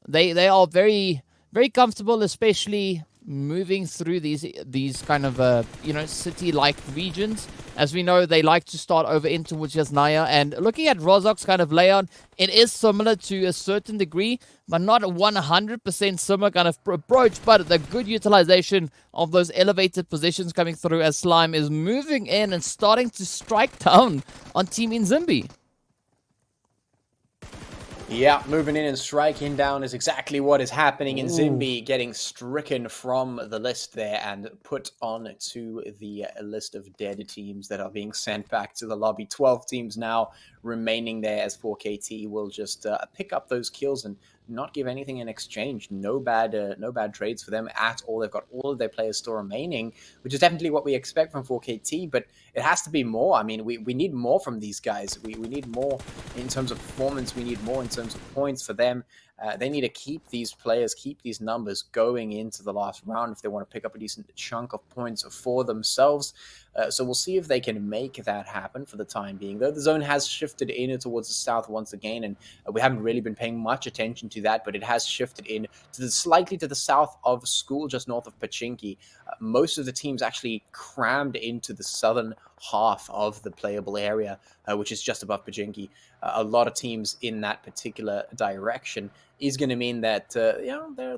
They are very, very comfortable, especially moving through these kind of city-like regions. As we know, they like to start over in towards Jasnaya. And looking at Rozok's kind of layout, it is similar to a certain degree, but not a 100% similar kind of approach. But the good utilization of those elevated positions coming through as Slime is moving in and starting to strike down on Team Umzansi. Yeah, moving in and striking down is exactly what is happening. In Umzansi getting stricken from the list there and put on to the list of dead teams that are being sent back to the lobby. 12 teams now remaining there, as 4KT will just pick up those kills and not give anything in exchange. No bad trades for them at all. They've got all of their players still remaining, which is definitely what we expect from 4KT, but it has to be more. I mean, we need more from these guys. We need more in terms of performance. We need more in terms of points for them. They need to keep these players, keep these numbers going into the last round if they want to pick up a decent chunk of points for themselves. So we'll see if they can make that happen for the time being. Though the zone has shifted in towards the south once again, and we haven't really been paying much attention to that, but it has shifted in to slightly to the south of school, just north of Pachinki. Most of the teams actually crammed into the southern half of the playable area, which is just above Pachinki. A lot of teams in that particular direction is going to mean that there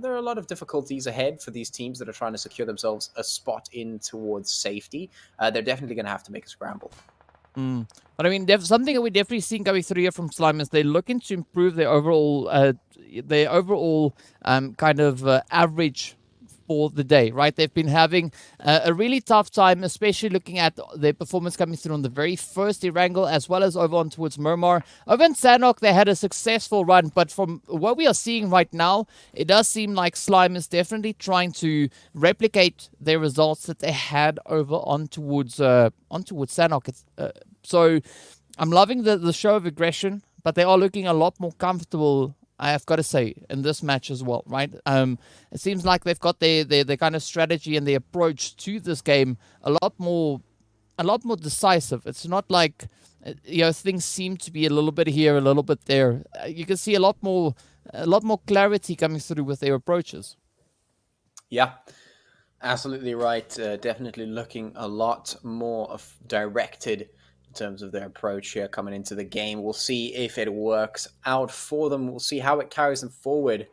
are a lot of difficulties ahead for these teams that are trying to secure themselves a spot in towards safety. They're definitely going to have to make a scramble. But I mean, something that we're definitely seeing coming through here from Slime is they're looking to improve their overall average for the day, right? They've been having a really tough time, especially looking at their performance coming through on the very first Erangel, as well as over on towards Miramar. Over in Sanhok, they had a successful run, but from what we are seeing right now, it does seem like Slime is definitely trying to replicate their results that they had over on towards Sanhok. So I'm loving the show of aggression, but they are looking a lot more comfortable, I have got to say, in this match as well, right? It seems like they've got their kind of strategy and their approach to this game a lot more decisive. It's not like things seem to be a little bit here, a little bit there. You can see a lot more clarity coming through with their approaches. Yeah, absolutely right. Definitely looking a lot more directed in terms of their approach here coming into the game. We'll see if it works out for them. We'll see how it carries them forward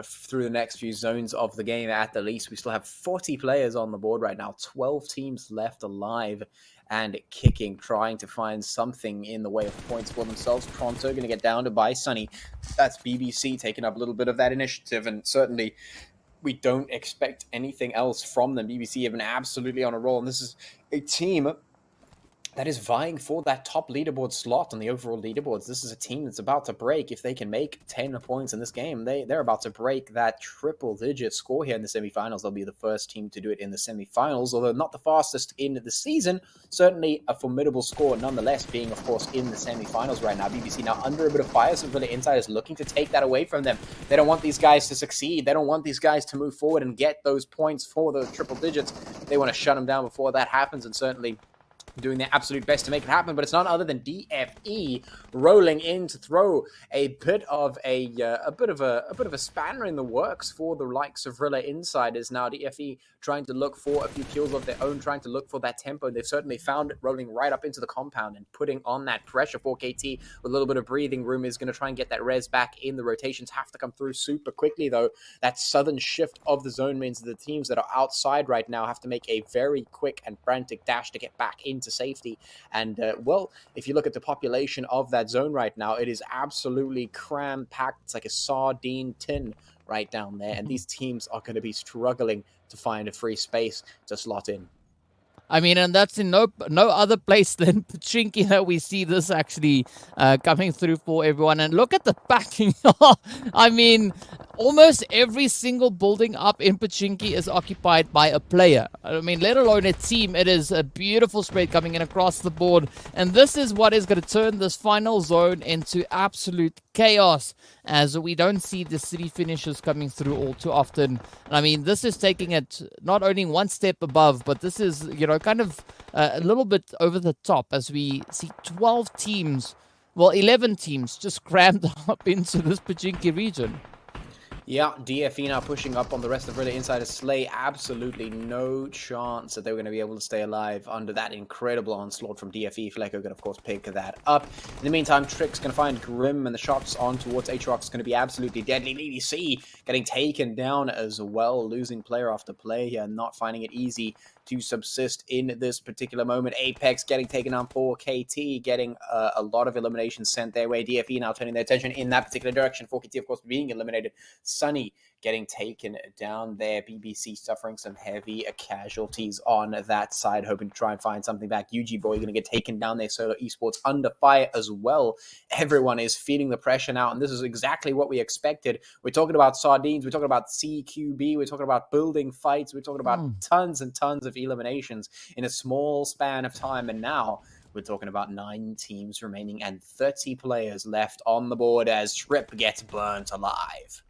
through the next few zones of the game. At the least, we still have 40 players on the board right now, 12 teams left alive, and kicking, trying to find something in the way of points for themselves. Pronto going to get downed by Sunny. That's BBC taking up a little bit of that initiative, and certainly we don't expect anything else from them. BBC have been absolutely on a roll, and this is a team that is vying for that top leaderboard slot on the overall leaderboards. This is a team that's about to break. If they can make 10 points in this game, they're about to break that triple-digit score here in the semifinals. They'll be the first team to do it in the semifinals, although not the fastest in the season. Certainly a formidable score, nonetheless, being, of course, in the semifinals right now. BBC now under a bit of fire, so really Insiders looking to take that away from them. They don't want these guys to succeed. They don't want these guys to move forward and get those points for those triple digits. They want to shut them down before that happens, and certainly doing their absolute best to make it happen. But it's none other than DFE rolling in to throw a bit of a spanner in the works for the likes of Rilla Insiders. Now DFE trying to look for a few kills of their own, trying to look for that tempo. They've certainly found it, rolling right up into the compound and putting on that pressure for KT with a little bit of breathing room. Is going to try and get that res back in. The rotations have to come through super quickly though. That sudden shift of the zone means that the teams that are outside right now have to make a very quick and frantic dash to get back into safety. And well, if you look at the population of that zone right now, it is absolutely cram packed. It's like a sardine tin right down there, and these teams are going to be struggling to find a free space to slot in. I mean, and that's in no other place than Pachinki that we see this actually coming through for everyone. And look at the backing. I mean, almost every single building up in Pachinki is occupied by a player. I mean, let alone a team. It is a beautiful spread coming in across the board. And this is what is going to turn this final zone into absolute chaos, as we don't see the city finishes coming through all too often. And I mean, this is taking it not only one step above, but this is, you know, kind of a little bit over the top, as we see 12 teams, well, 11 teams just crammed up into this Pachinki region. Yeah, DFE now pushing up on the rest of Rilla Insiders. Slay, absolutely no chance that they were going to be able to stay alive under that incredible onslaught from DFE. Fleco going to, of course, pick that up. In the meantime, Trick's going to find Grim, and the shots on towards Aatrox is going to be absolutely deadly. BBC getting taken down as well, losing player after player here, not finding it easy to subsist in this particular moment. Apex getting taken down for KT, getting a lot of eliminations sent their way. DFE now turning their attention in that particular direction. For KT, of course, being eliminated. Sunny getting taken down there. BBC suffering some heavy casualties on that side, hoping to try and find something back. UG Boy going to get taken down there. Solo Esports under fire as well. Everyone is feeling the pressure now, and this is exactly what we expected. We're talking about sardines. We're talking about CQB. We're talking about building fights. We're talking about tons and tons of eliminations in a small span of time, and now we're talking about 9 teams remaining and 30 players left on the board as Trip gets burnt alive.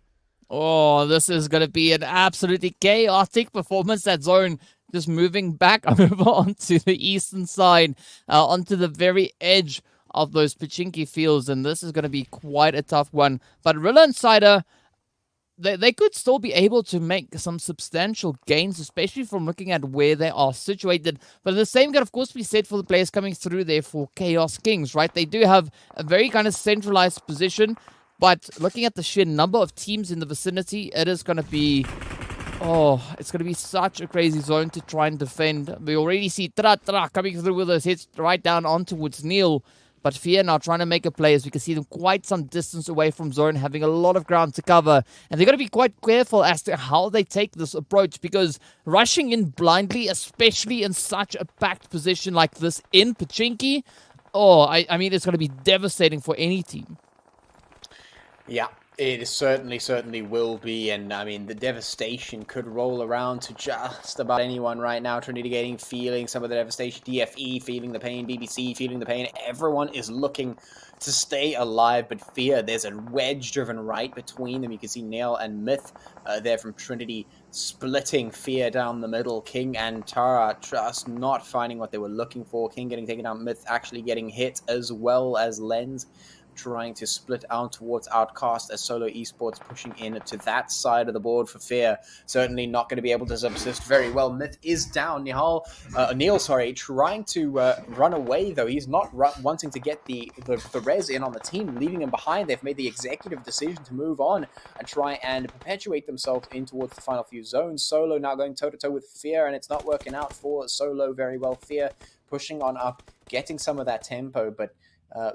Oh, this is going to be an absolutely chaotic performance. That zone just moving back over onto the eastern side, onto the very edge of those Pachinki fields. And this is going to be quite a tough one. But Rilla Insider, they could still be able to make some substantial gains, especially from looking at where they are situated. But the same can, of course, be said for the players coming through there for Chaos Kings, right? They do have a very kind of centralized position. But looking at the sheer number of teams in the vicinity, it is going to be, it's going to be such a crazy zone to try and defend. We already see Tra coming through with those hits right down on towards Neil. But Fear now trying to make a play, as we can see them quite some distance away from zone, having a lot of ground to cover. And they're going to be quite careful as to how they take this approach, because rushing in blindly, especially in such a packed position like this in Pachinki, I mean, it's going to be devastating for any team. Yeah, it is certainly will be, and I mean, the devastation could roll around to just about anyone right now. Trinity getting feeling some of the devastation, DFE feeling the pain, BBC feeling the pain. Everyone is looking to stay alive, but Fear, there's a wedge driven right between them. You can see Nail and Myth there from Trinity splitting Fear down the middle. King and Tara just not finding what they were looking for. King getting taken out, Myth actually getting hit, as well as Lens trying to split out towards Outcast, as Solo Esports pushing in to that side of the board for Fear. Certainly not going to be able to subsist very well. Myth is down. Neil, trying to run away, though. He's not wanting to get the res in on the team, leaving him behind. They've made the executive decision to move on and try and perpetuate themselves in towards the final few zones. Solo now going toe-to-toe with Fear, and it's not working out for Solo very well. Fear pushing on up, getting some of that tempo, but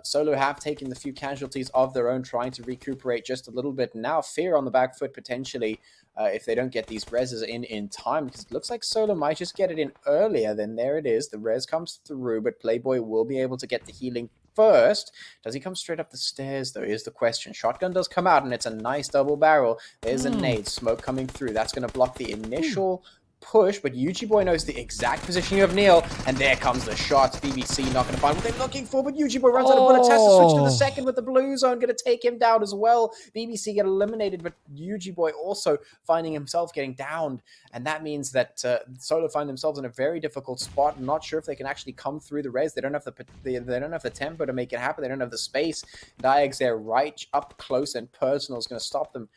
Solo have taken the few casualties of their own, trying to recuperate just a little bit. Now Fear on the back foot potentially, if they don't get these reses in time, because it looks like Solo might just get it in earlier. Then there it is. The res comes through, but Playboy will be able to get the healing first. Does he come straight up the stairs, though, is the question. Shotgun does come out, and it's a nice double barrel. There's a nade. Smoke coming through. That's going to block the initial push, but Yuji Boy knows the exact positioning of Neil, and there comes the shots. BBC not going to find what they're looking for, but Yuji Boy runs out of bullets, has to switch to the second with the blue zone, going to take him down as well. BBC get eliminated, but Yuji Boy also finding himself getting downed, and that means that Solo find themselves in a very difficult spot. I'm not sure if they can actually come through the res. They don't have the tempo to make it happen. They don't have the space. Diags there right up close and personal is going to stop them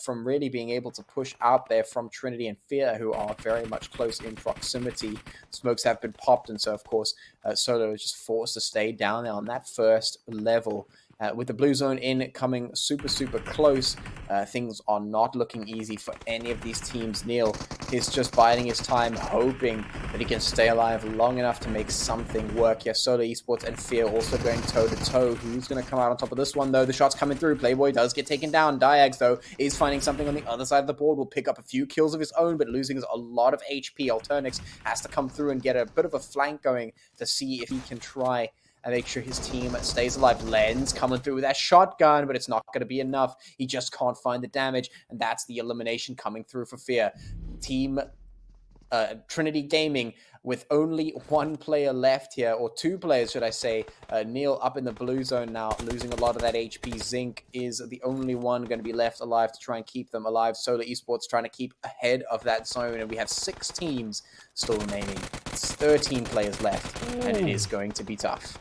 from really being able to push out there from Trinity and Fear, who are very much close in proximity. Smokes have been popped, and so, of course, Solo is just forced to stay down there on that first level. With the blue zone in coming super, super close, things are not looking easy for any of these teams. Neil is just biding his time, hoping that he can stay alive long enough to make something work here. Solo Esports and Fear also going toe-to-toe. Who's going to come out on top of this one, though? The shot's coming through. Playboy does get taken down. Diags, though, is finding something on the other side of the board. Will pick up a few kills of his own, but losing a lot of HP. Alternix has to come through and get a bit of a flank going to see if he can try and make sure his team stays alive. Lens coming through with that shotgun, but it's not going to be enough. He just can't find the damage, and that's the elimination coming through for Fear. Team Trinity Gaming with only one player left here, or two players, should I say. Neil up in the blue zone now, losing a lot of that HP. Zinc is the only one going to be left alive to try and keep them alive. Solo Esports trying to keep ahead of that zone, and we have 6 teams still remaining. It's 13 players left, and it is going to be tough.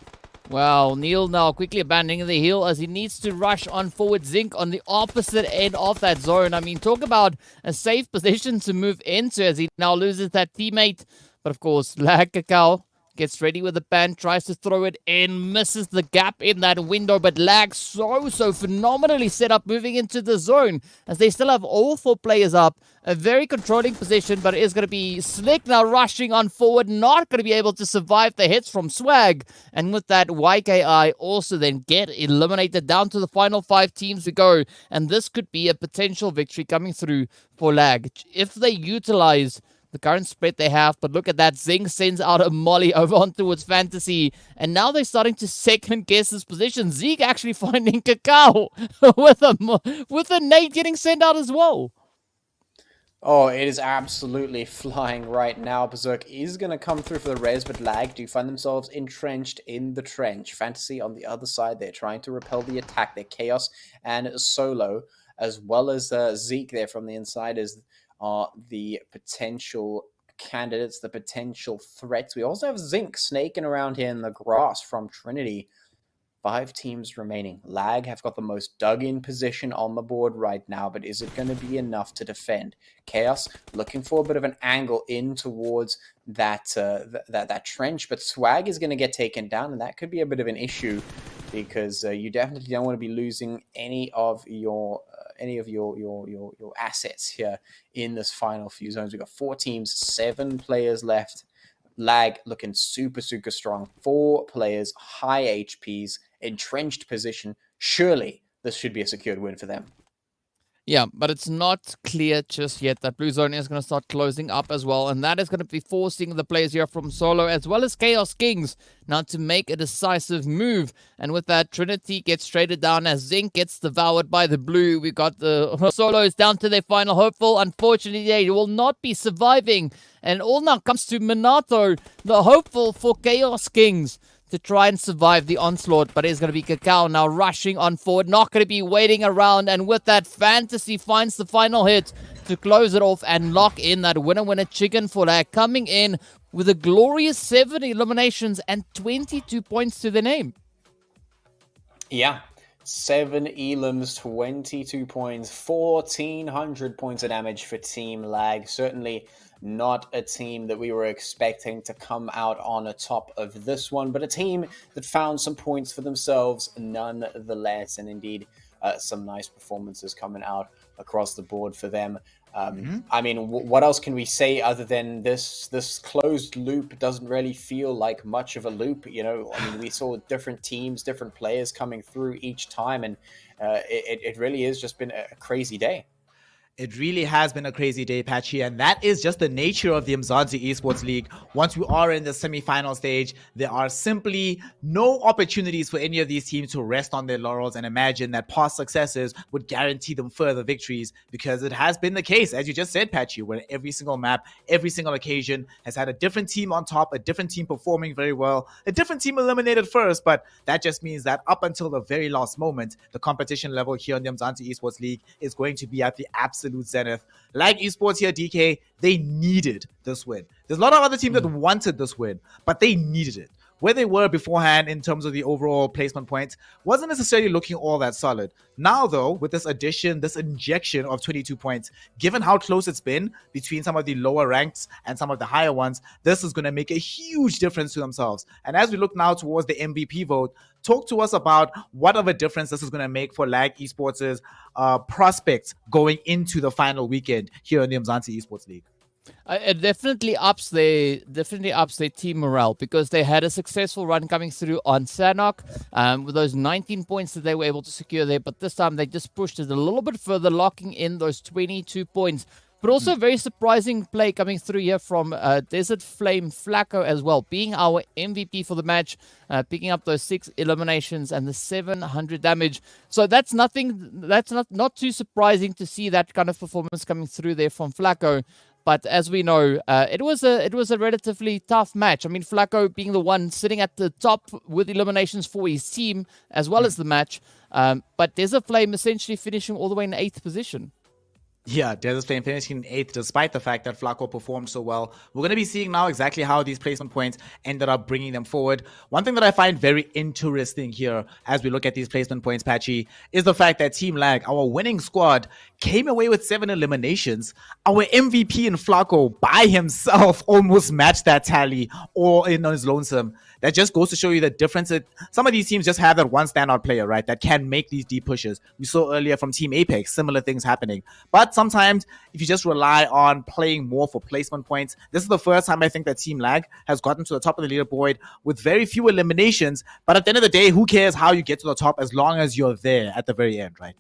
Well, Neil now quickly abandoning the hill as he needs to rush on forward. Zinc on the opposite end of that zone. I mean, talk about a safe position to move into as he now loses that teammate. But of course, Lag Cacao gets ready with the pan, tries to throw it in, misses the gap in that window, but Lag so phenomenally set up moving into the zone as they still have all 4 players up. A very controlling position, but it is going to be Slick now rushing on forward, not going to be able to survive the hits from Swag. And with that, YKI also then get eliminated. Down to the final 5 teams we go, and this could be a potential victory coming through for Lag if they utilize the current spread they have. But look at that. Zing sends out a molly over on towards Fantasy. And now they're starting to second guess his position. Zeke actually finding Cacao with a nade getting sent out as well. Oh, it is absolutely flying right now. Berserk is going to come through for the res, but Lag do find themselves entrenched in the trench. Fantasy on the other side, they're trying to repel the attack. They're Chaos and Solo, as well as Zeke there from the insiders, are the potential candidates, the potential threats. We also have Zinc snaking around here in the grass from Trinity. 5 teams remaining. Lag have got the most dug-in position on the board right now, but is it going to be enough to defend? Chaos looking for a bit of an angle in towards that trench, but Swag is going to get taken down, and that could be a bit of an issue because you definitely don't want to be losing any of your assets here in this final few zones. We've got 4 teams, 7 players left. Lag looking super strong. 4 players, high HPs, entrenched position. Surely this should be a secured win for them. Yeah, but it's not clear just yet. That blue zone is going to start closing up as well, and that is going to be forcing the players here from Solo as well as Chaos Kings now to make a decisive move. And with that, Trinity gets traded down as Zinc gets devoured by the blue. We got the Solos down to their final hopeful. Unfortunately, they will not be surviving. And all now comes to Minato, the hopeful for Chaos Kings, to try and survive the onslaught, but it's going to be Cacao now rushing on forward, not going to be waiting around, and with that, Fantasy finds the final hit to close it off and lock in that winner chicken for Lag, coming in with a glorious 7 eliminations and 22 points to the name. Yeah, 7 elims, 22 points, 1,400 points of damage for Team Lag. Certainly not a team that we were expecting to come out on the top of this one, but a team that found some points for themselves nonetheless. And indeed, some nice performances coming out across the board for them. I mean, what else can we say other than this closed loop doesn't really feel like much of a loop? You know, I mean, we saw different teams, different players coming through each time, and it really has just been a crazy day. It really has been a crazy day, Patchy, and that is just the nature of the Umzansi Esports League. Once we are in the semi-final stage, there are simply no opportunities for any of these teams to rest on their laurels and imagine that past successes would guarantee them further victories, because it has been the case, as you just said, Patchy, where every single map, every single occasion has had a different team on top, a different team performing very well, a different team eliminated first, but that just means that up until the very last moment, the competition level here in the Umzansi Esports League is going to be at the absolute zenith. Like esports here, DK, they needed this win. There's a lot of other teams that wanted this win, but they needed it. Where they were beforehand in terms of the overall placement points wasn't necessarily looking all that solid. Now, though, with this addition, this injection of 22 points, given how close it's been between some of the lower ranks and some of the higher ones, this is going to make a huge difference to themselves. And as we look now towards the MVP vote, talk to us about what of a difference this is going to make for Lag Esports' prospects going into the final weekend here in the Umzansi Esports League. It definitely ups their team morale, because they had a successful run coming through on Sanhok with those 19 points that they were able to secure there. But this time they just pushed it a little bit further, locking in those 22 points. But also a very surprising play coming through here from Desert Flame Flacco as well, being our MVP for the match, picking up those 6 eliminations and the 700 damage. So that's not too surprising to see that kind of performance coming through there from Flacco. But as we know, it was a relatively tough match. I mean, Flacco being the one sitting at the top with eliminations for his team as well as the match. But Desert Flame essentially finishing all the way in 8th position. Yeah, Desert Flame finishing 8th despite the fact that Flacco performed so well. We're going to be seeing now exactly how these placement points ended up bringing them forward. One thing that I find very interesting here as we look at these placement points, Patchy, is the fact that Team Lag, our winning squad, came away with 7 eliminations. Our MVP in Flacco by himself almost matched that tally or in on his lonesome. That just goes to show you the difference. Some of these teams just have that one standout player, right, that can make these deep pushes. We saw earlier from Team Apex, similar things happening. But sometimes, if you just rely on playing more for placement points, this is the first time I think that Team Lag has gotten to the top of the leaderboard with very few eliminations. But at the end of the day, who cares how you get to the top as long as you're there at the very end, right?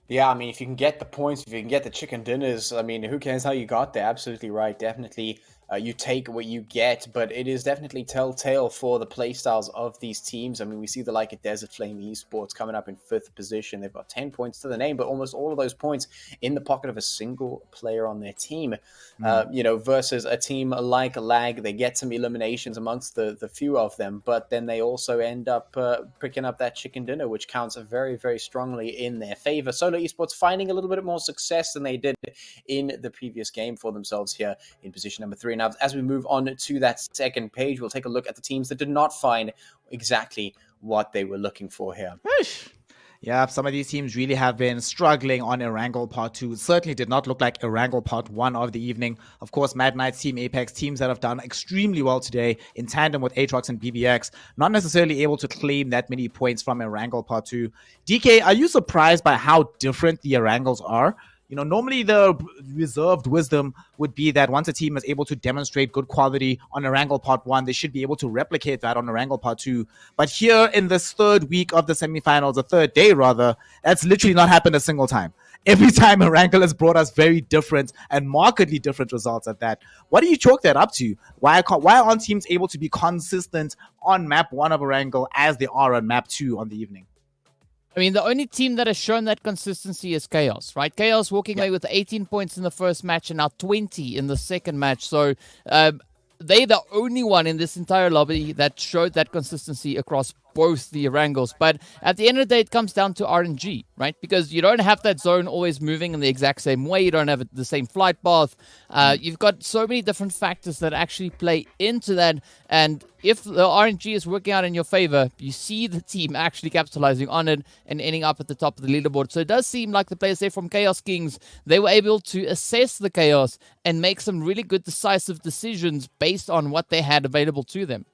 Yeah, I mean, if you can get the points, if you can get the chicken dinners, I mean, who cares how you got there? Absolutely right. Definitely, you take what you get, but it is definitely telltale for the playstyles of these teams. I mean, we see the like of Desert Flame Esports coming up in 5th position. They've got 10 points to the name, but almost all of those points in the pocket of a single player on their team. You know, versus a team like Lag, they get some eliminations amongst the few of them, but then they also end up picking up that chicken dinner, which counts very, very strongly in their favor. Solo Esports finding a little bit more success than they did in the previous game for themselves here in position number 3. Now, as we move on to that second page, we'll take a look at the teams that did not find exactly what they were looking for here. Yeah, some of these teams really have been struggling on Erangel Part 2. It certainly did not look like Erangel Part 1 of the evening. Of course, Mad Knights, Team Apex, teams that have done extremely well today in tandem with Aatrox and BBX, not necessarily able to claim that many points from Erangel Part 2. DK, are you surprised by how different the Erangels are? You know, normally the reserved wisdom would be that once a team is able to demonstrate good quality on Erangel Part 1, they should be able to replicate that on Erangel Part 2. But here in this third week of the semifinals, the third day rather, that's literally not happened a single time. Every time Erangel has brought us very different and markedly different results at that. What do you chalk that up to? Why aren't teams able to be consistent on map 1 of Erangel as they are on map 2 on the evening? I mean, the only team that has shown that consistency is Chaos, right? Chaos walking away with 18 points in the first match and now 20 in the second match. So they're the only one in this entire lobby that showed that consistency across both the Erangels. But at the end of the day, it comes down to RNG, right? Because you don't have that zone always moving in the exact same way. You don't have the same flight path. You've got so many different factors that actually play into that. And if the RNG is working out in your favor, you see the team actually capitalizing on it and ending up at the top of the leaderboard. So it does seem like the players there from Chaos Kings, they were able to assess the chaos and make some really good decisive decisions based on what they had available to them.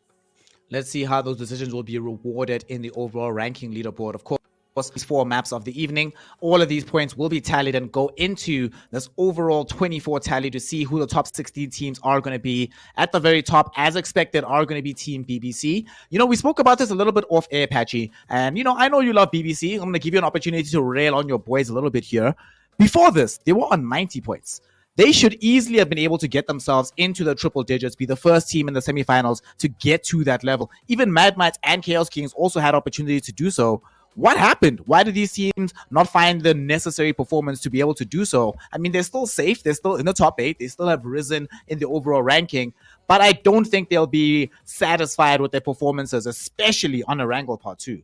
Let's see how those decisions will be rewarded in the overall ranking leaderboard. Of course, these 4 maps of the evening. All of these points will be tallied and go into this overall 24 tally to see who the top 16 teams are going to be. At the very top, as expected, are going to be Team BBC. We spoke about this a little bit off air, Patchy, and I know you love BBC. I'm going to give you an opportunity to rail on your boys a little bit here. Before this, they were on 90 points. They should easily have been able to get themselves into the triple digits, be the first team in the semifinals to get to that level. Even Mad Mites and Chaos Kings also had opportunity to do so. What happened? Why did these teams not find the necessary performance to be able to do so? I mean, they're still safe. They're still in the top 8. They still have risen in the overall ranking. But I don't think they'll be satisfied with their performances, especially on Erangel Part 2.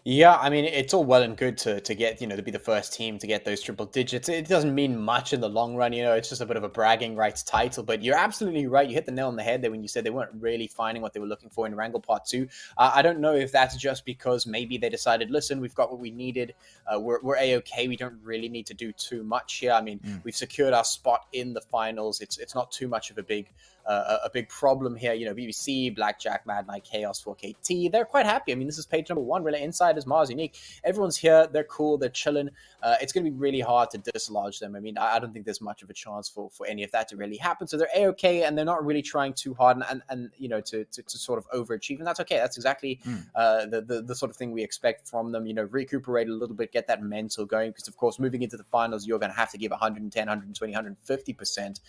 Yeah, I mean, it's all well and good to get, to be the first team to get those triple digits. It doesn't mean much in the long run, it's just a bit of a bragging rights title. But you're absolutely right. You hit the nail on the head there when you said they weren't really finding what they were looking for in Erangel Part 2. I don't know if that's just because maybe they decided, listen, we've got what we needed. We're A-okay. We don't really need to do too much here. I mean, we've secured our spot in the finals. It's not too much of a big problem here. BBC, Blackjack, Mad Knight, Chaos, 4KT, they're quite happy. I mean, this is page number 1, really. Insiders, Mars, Unique. Everyone's here. They're cool. They're chilling. It's going to be really hard to dislodge them. I mean, I don't think there's much of a chance for any of that to really happen. So they're A-okay, and they're not really trying too hard and to sort of overachieve. And that's okay. That's exactly the sort of thing we expect from them. Recuperate a little bit, get that mental going. Because, of course, moving into the finals, you're going to have to give 110, 120, 150%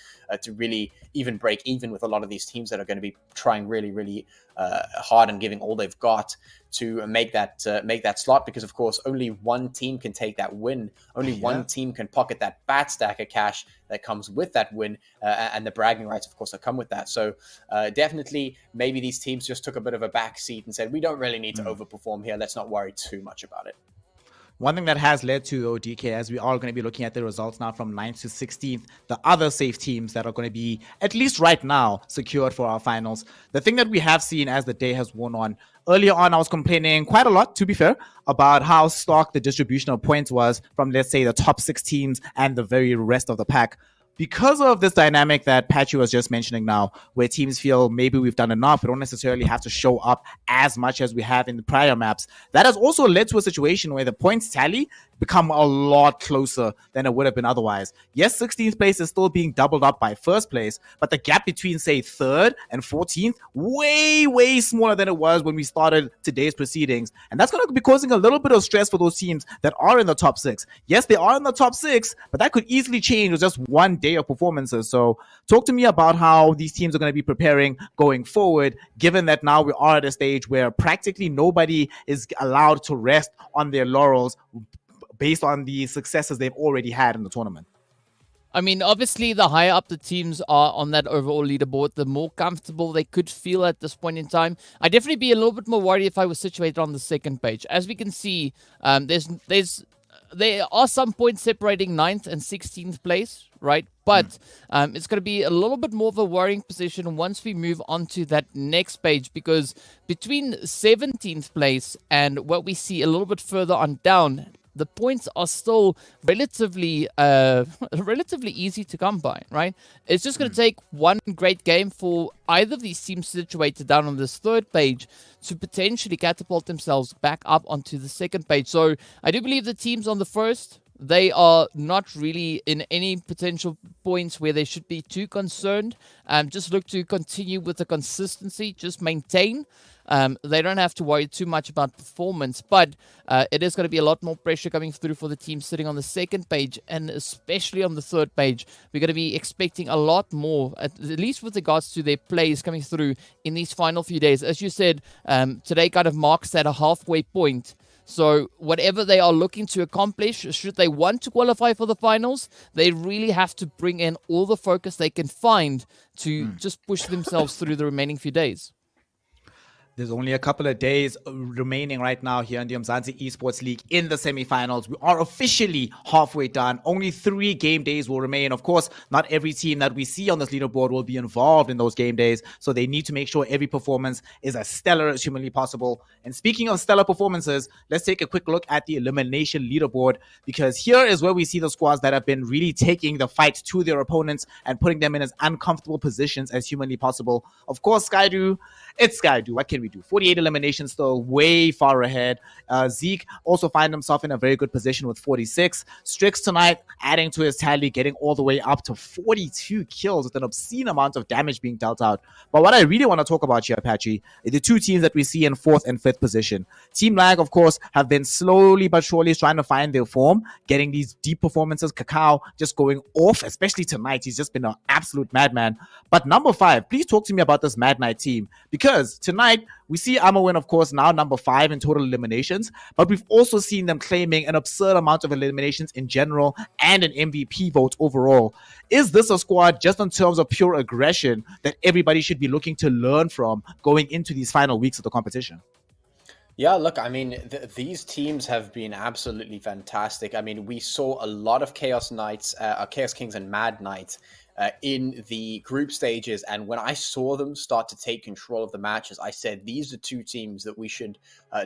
to really even break even with a lot of these teams that are going to be trying really, really hard and giving all they've got to make that slot, because of course only one team can take that win. Only one team can pocket that fat stack of cash that comes with that win, and the bragging rights, of course, that come with that. So definitely, maybe these teams just took a bit of a back seat and said, we don't really need to overperform here. Let's not worry too much about it. One thing that has led to, though, DK, as we are going to be looking at the results now from 9th to 16th, the other safe teams that are going to be, at least right now, secured for our finals. The thing that we have seen as the day has worn on, earlier on, I was complaining quite a lot, to be fair, about how stark the distribution of points was from, let's say, the top 6 teams and the very rest of the pack. Because of this dynamic that Patchy was just mentioning now, where teams feel maybe we've done enough, we don't necessarily have to show up as much as we have in the prior maps, that has also led to a situation where the points tally become a lot closer than it would have been otherwise. Yes, 16th place is still being doubled up by first place, but the gap between, say, 3rd and 14th, way, way smaller than it was when we started today's proceedings. And that's going to be causing a little bit of stress for those teams that are in the top 6. Yes, they are in the top 6, but that could easily change with just one day of performances. So talk to me about how these teams are going to be preparing going forward, given that now we are at a stage where practically nobody is allowed to rest on their laurels based on the successes they've already had in the tournament. I mean, obviously, the higher up the teams are on that overall leaderboard, the more comfortable they could feel at this point in time. I'd definitely be a little bit more worried if I was situated on the second page. As we can see, there are some points separating 9th and 16th place, right? But it's going to be a little bit more of a worrying position once we move on to that next page, because between 17th place and what we see a little bit further on down, the points are still relatively easy to come by, right? It's just going to take one great game for either of these teams situated down on this third page to potentially catapult themselves back up onto the second page. So I do believe the teams on the first, they are not really in any potential points where they should be too concerned. Just look to continue with the consistency, just maintain. They don't have to worry too much about performance, but it is going to be a lot more pressure coming through for the team sitting on the second page, and especially on the third page. We're going to be expecting a lot more, at least with regards to their plays coming through in these final few days. As you said, today kind of marks at a halfway point. So whatever they are looking to accomplish, should they want to qualify for the finals, they really have to bring in all the focus they can find to just push themselves through the remaining few days. There's only a couple of days remaining right now here in the Umzansi Esports League in the semifinals. We are officially halfway done. Only 3 game days will remain. Of course, not every team that we see on this leaderboard will be involved in those game days, so they need to make sure every performance is as stellar as humanly possible. And speaking of stellar performances, let's take a quick look at the elimination leaderboard, because here is where we see the squads that have been really taking the fight to their opponents and putting them in as uncomfortable positions as humanly possible. Of course, Skydu, it's Skydu. What can we we do? 48 eliminations, still way far ahead. Zeke also find himself in a very good position with 46. Strix tonight adding to his tally, getting all the way up to 42 kills with an obscene amount of damage being dealt out. But what I really want to talk about here, Apache, is the two teams that we see in 4th and 5th position. Team Lag, of course, have been slowly but surely trying to find their form, getting these deep performances. Kakao just going off, especially tonight. He's just been an absolute madman. But number 5, please talk to me about this Mad Knight team, because tonight we see Amawin, of course, now number 5 in total eliminations, but we've also seen them claiming an absurd amount of eliminations in general and an MVP vote overall. Is this a squad, just in terms of pure aggression, that everybody should be looking to learn from going into these final weeks of the competition? Yeah, look, I mean, these teams have been absolutely fantastic. I mean, we saw a lot of Chaos Knights, Chaos Kings and Mad Knights in the group stages. And when I saw them start to take control of the matches, I said, these are two teams that we should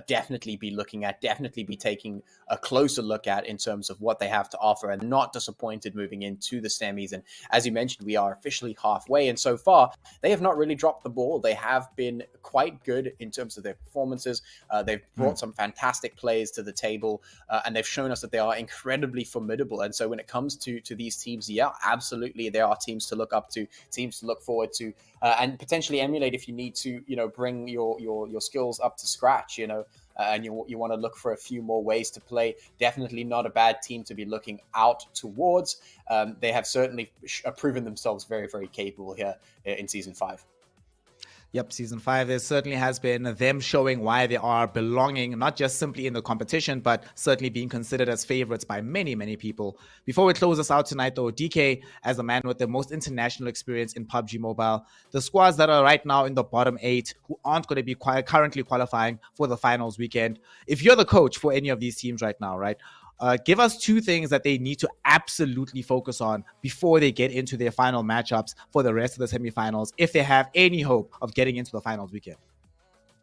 definitely be looking at, definitely be taking a closer look at in terms of what they have to offer, and not disappointed moving into the semis. And as you mentioned, we are officially halfway. And so far, they have not really dropped the ball. They have been quite good in terms of their performances. They've brought some fantastic plays to the table, and they've shown us that they are incredibly formidable. And so when it comes to these teams, yeah, absolutely, there are teams to look up to, teams to look forward to, and potentially emulate if you need to, bring your skills up to scratch, and you want to look for a few more ways to play. Definitely not a bad team to be looking out towards. They have certainly proven themselves very, very capable here in Season 5. Yep, Season 5, there certainly has been them showing why they are belonging, not just simply in the competition, but certainly being considered as favorites by many, many people. Before we close us out tonight, though, DK, as a man with the most international experience in PUBG Mobile, the squads that are right now in the bottom 8, who aren't going to be currently qualifying for the finals weekend, if you're the coach for any of these teams right now, right, give us 2 things that they need to absolutely focus on before they get into their final matchups for the rest of the semifinals, if they have any hope of getting into the finals weekend.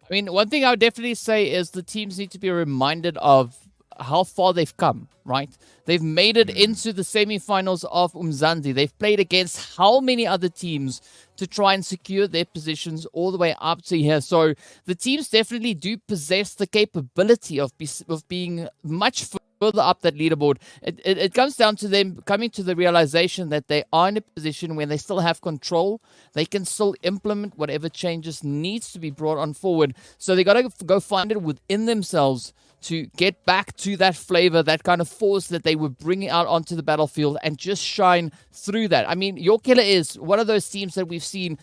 I mean, one thing I would definitely say is the teams need to be reminded of how far they've come, right? They've made it into the semifinals of Umzansi. They've played against how many other teams to try and secure their positions all the way up to here. So the teams definitely do possess the capability of being much further up that leaderboard. It comes down to them coming to the realization that they are in a position where they still have control. They can still implement whatever changes needs to be brought on forward. So they got to go find it within themselves to get back to that flavor, that kind of force that they were bringing out onto the battlefield, and just shine through that. I mean, Your Killer is one of those teams that we've seen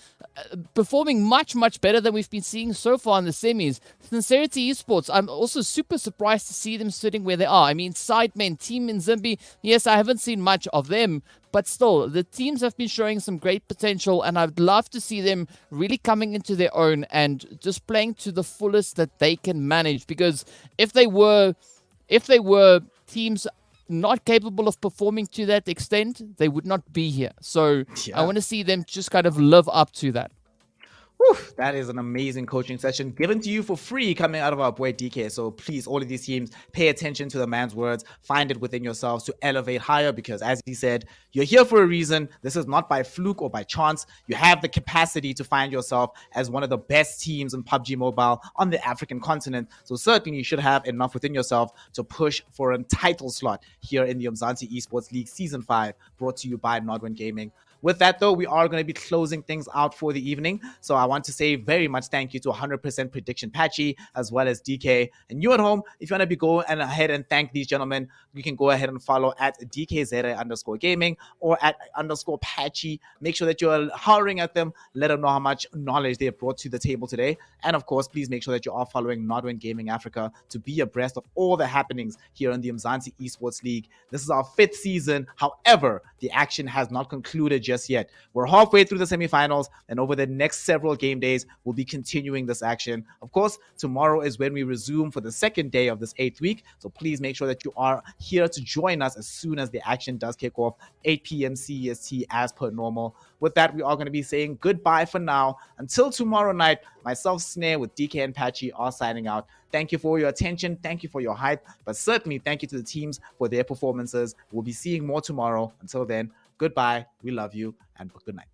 performing much, much better than we've been seeing so far in the semis. Sincerity Esports, I'm also super surprised to see them sitting where they are. I mean, Sidemen, Team Nzimbi, yes, I haven't seen much of them, but still, the teams have been showing some great potential, and I'd love to see them really coming into their own and just playing to the fullest that they can manage. Because if they were teams not capable of performing to that extent, they would not be here. So yeah. I want to see them just kind of live up to that. Whew, that is an amazing coaching session given to you for free coming out of our boy DK. So please, all of these teams, pay attention to the man's words. Find it within yourselves to elevate higher, because as he said, you're here for a reason. This is not by fluke or by chance. You have the capacity to find yourself as one of the best teams in PUBG Mobile on the African continent. So certainly you should have enough within yourself to push for a title slot here in the Umzansi Esports League Season 5, brought to you by Nodwin Gaming. With that, though, we are going to be closing things out for the evening. So I want to say very much thank you to 100% Prediction Patchy, as well as DK. And you at home, if you want to be going ahead and thank these gentlemen, you can go ahead and follow at DKZA_gaming or at _Patchy. Make sure that you're hollering at them. Let them know how much knowledge they have brought to the table today. And of course, please make sure that you are following Nodwin Gaming Africa to be abreast of all the happenings here in the Umzansi Esports League. This is our 5th season. However, the action has not concluded just yet. We're halfway through the semifinals, and over the next several game days, we'll be continuing this action. Of course, tomorrow is when we resume for the 2nd day of this 8th week. So please make sure that you are here to join us as soon as the action does kick off, 8 p.m. CEST as per normal. With that, we are going to be saying goodbye for now. Until tomorrow night, myself, Snare, with DK and Patchy are signing out. Thank you for your attention. Thank you for your hype. But certainly, thank you to the teams for their performances. We'll be seeing more tomorrow. Until then, goodbye. We love you, and good night.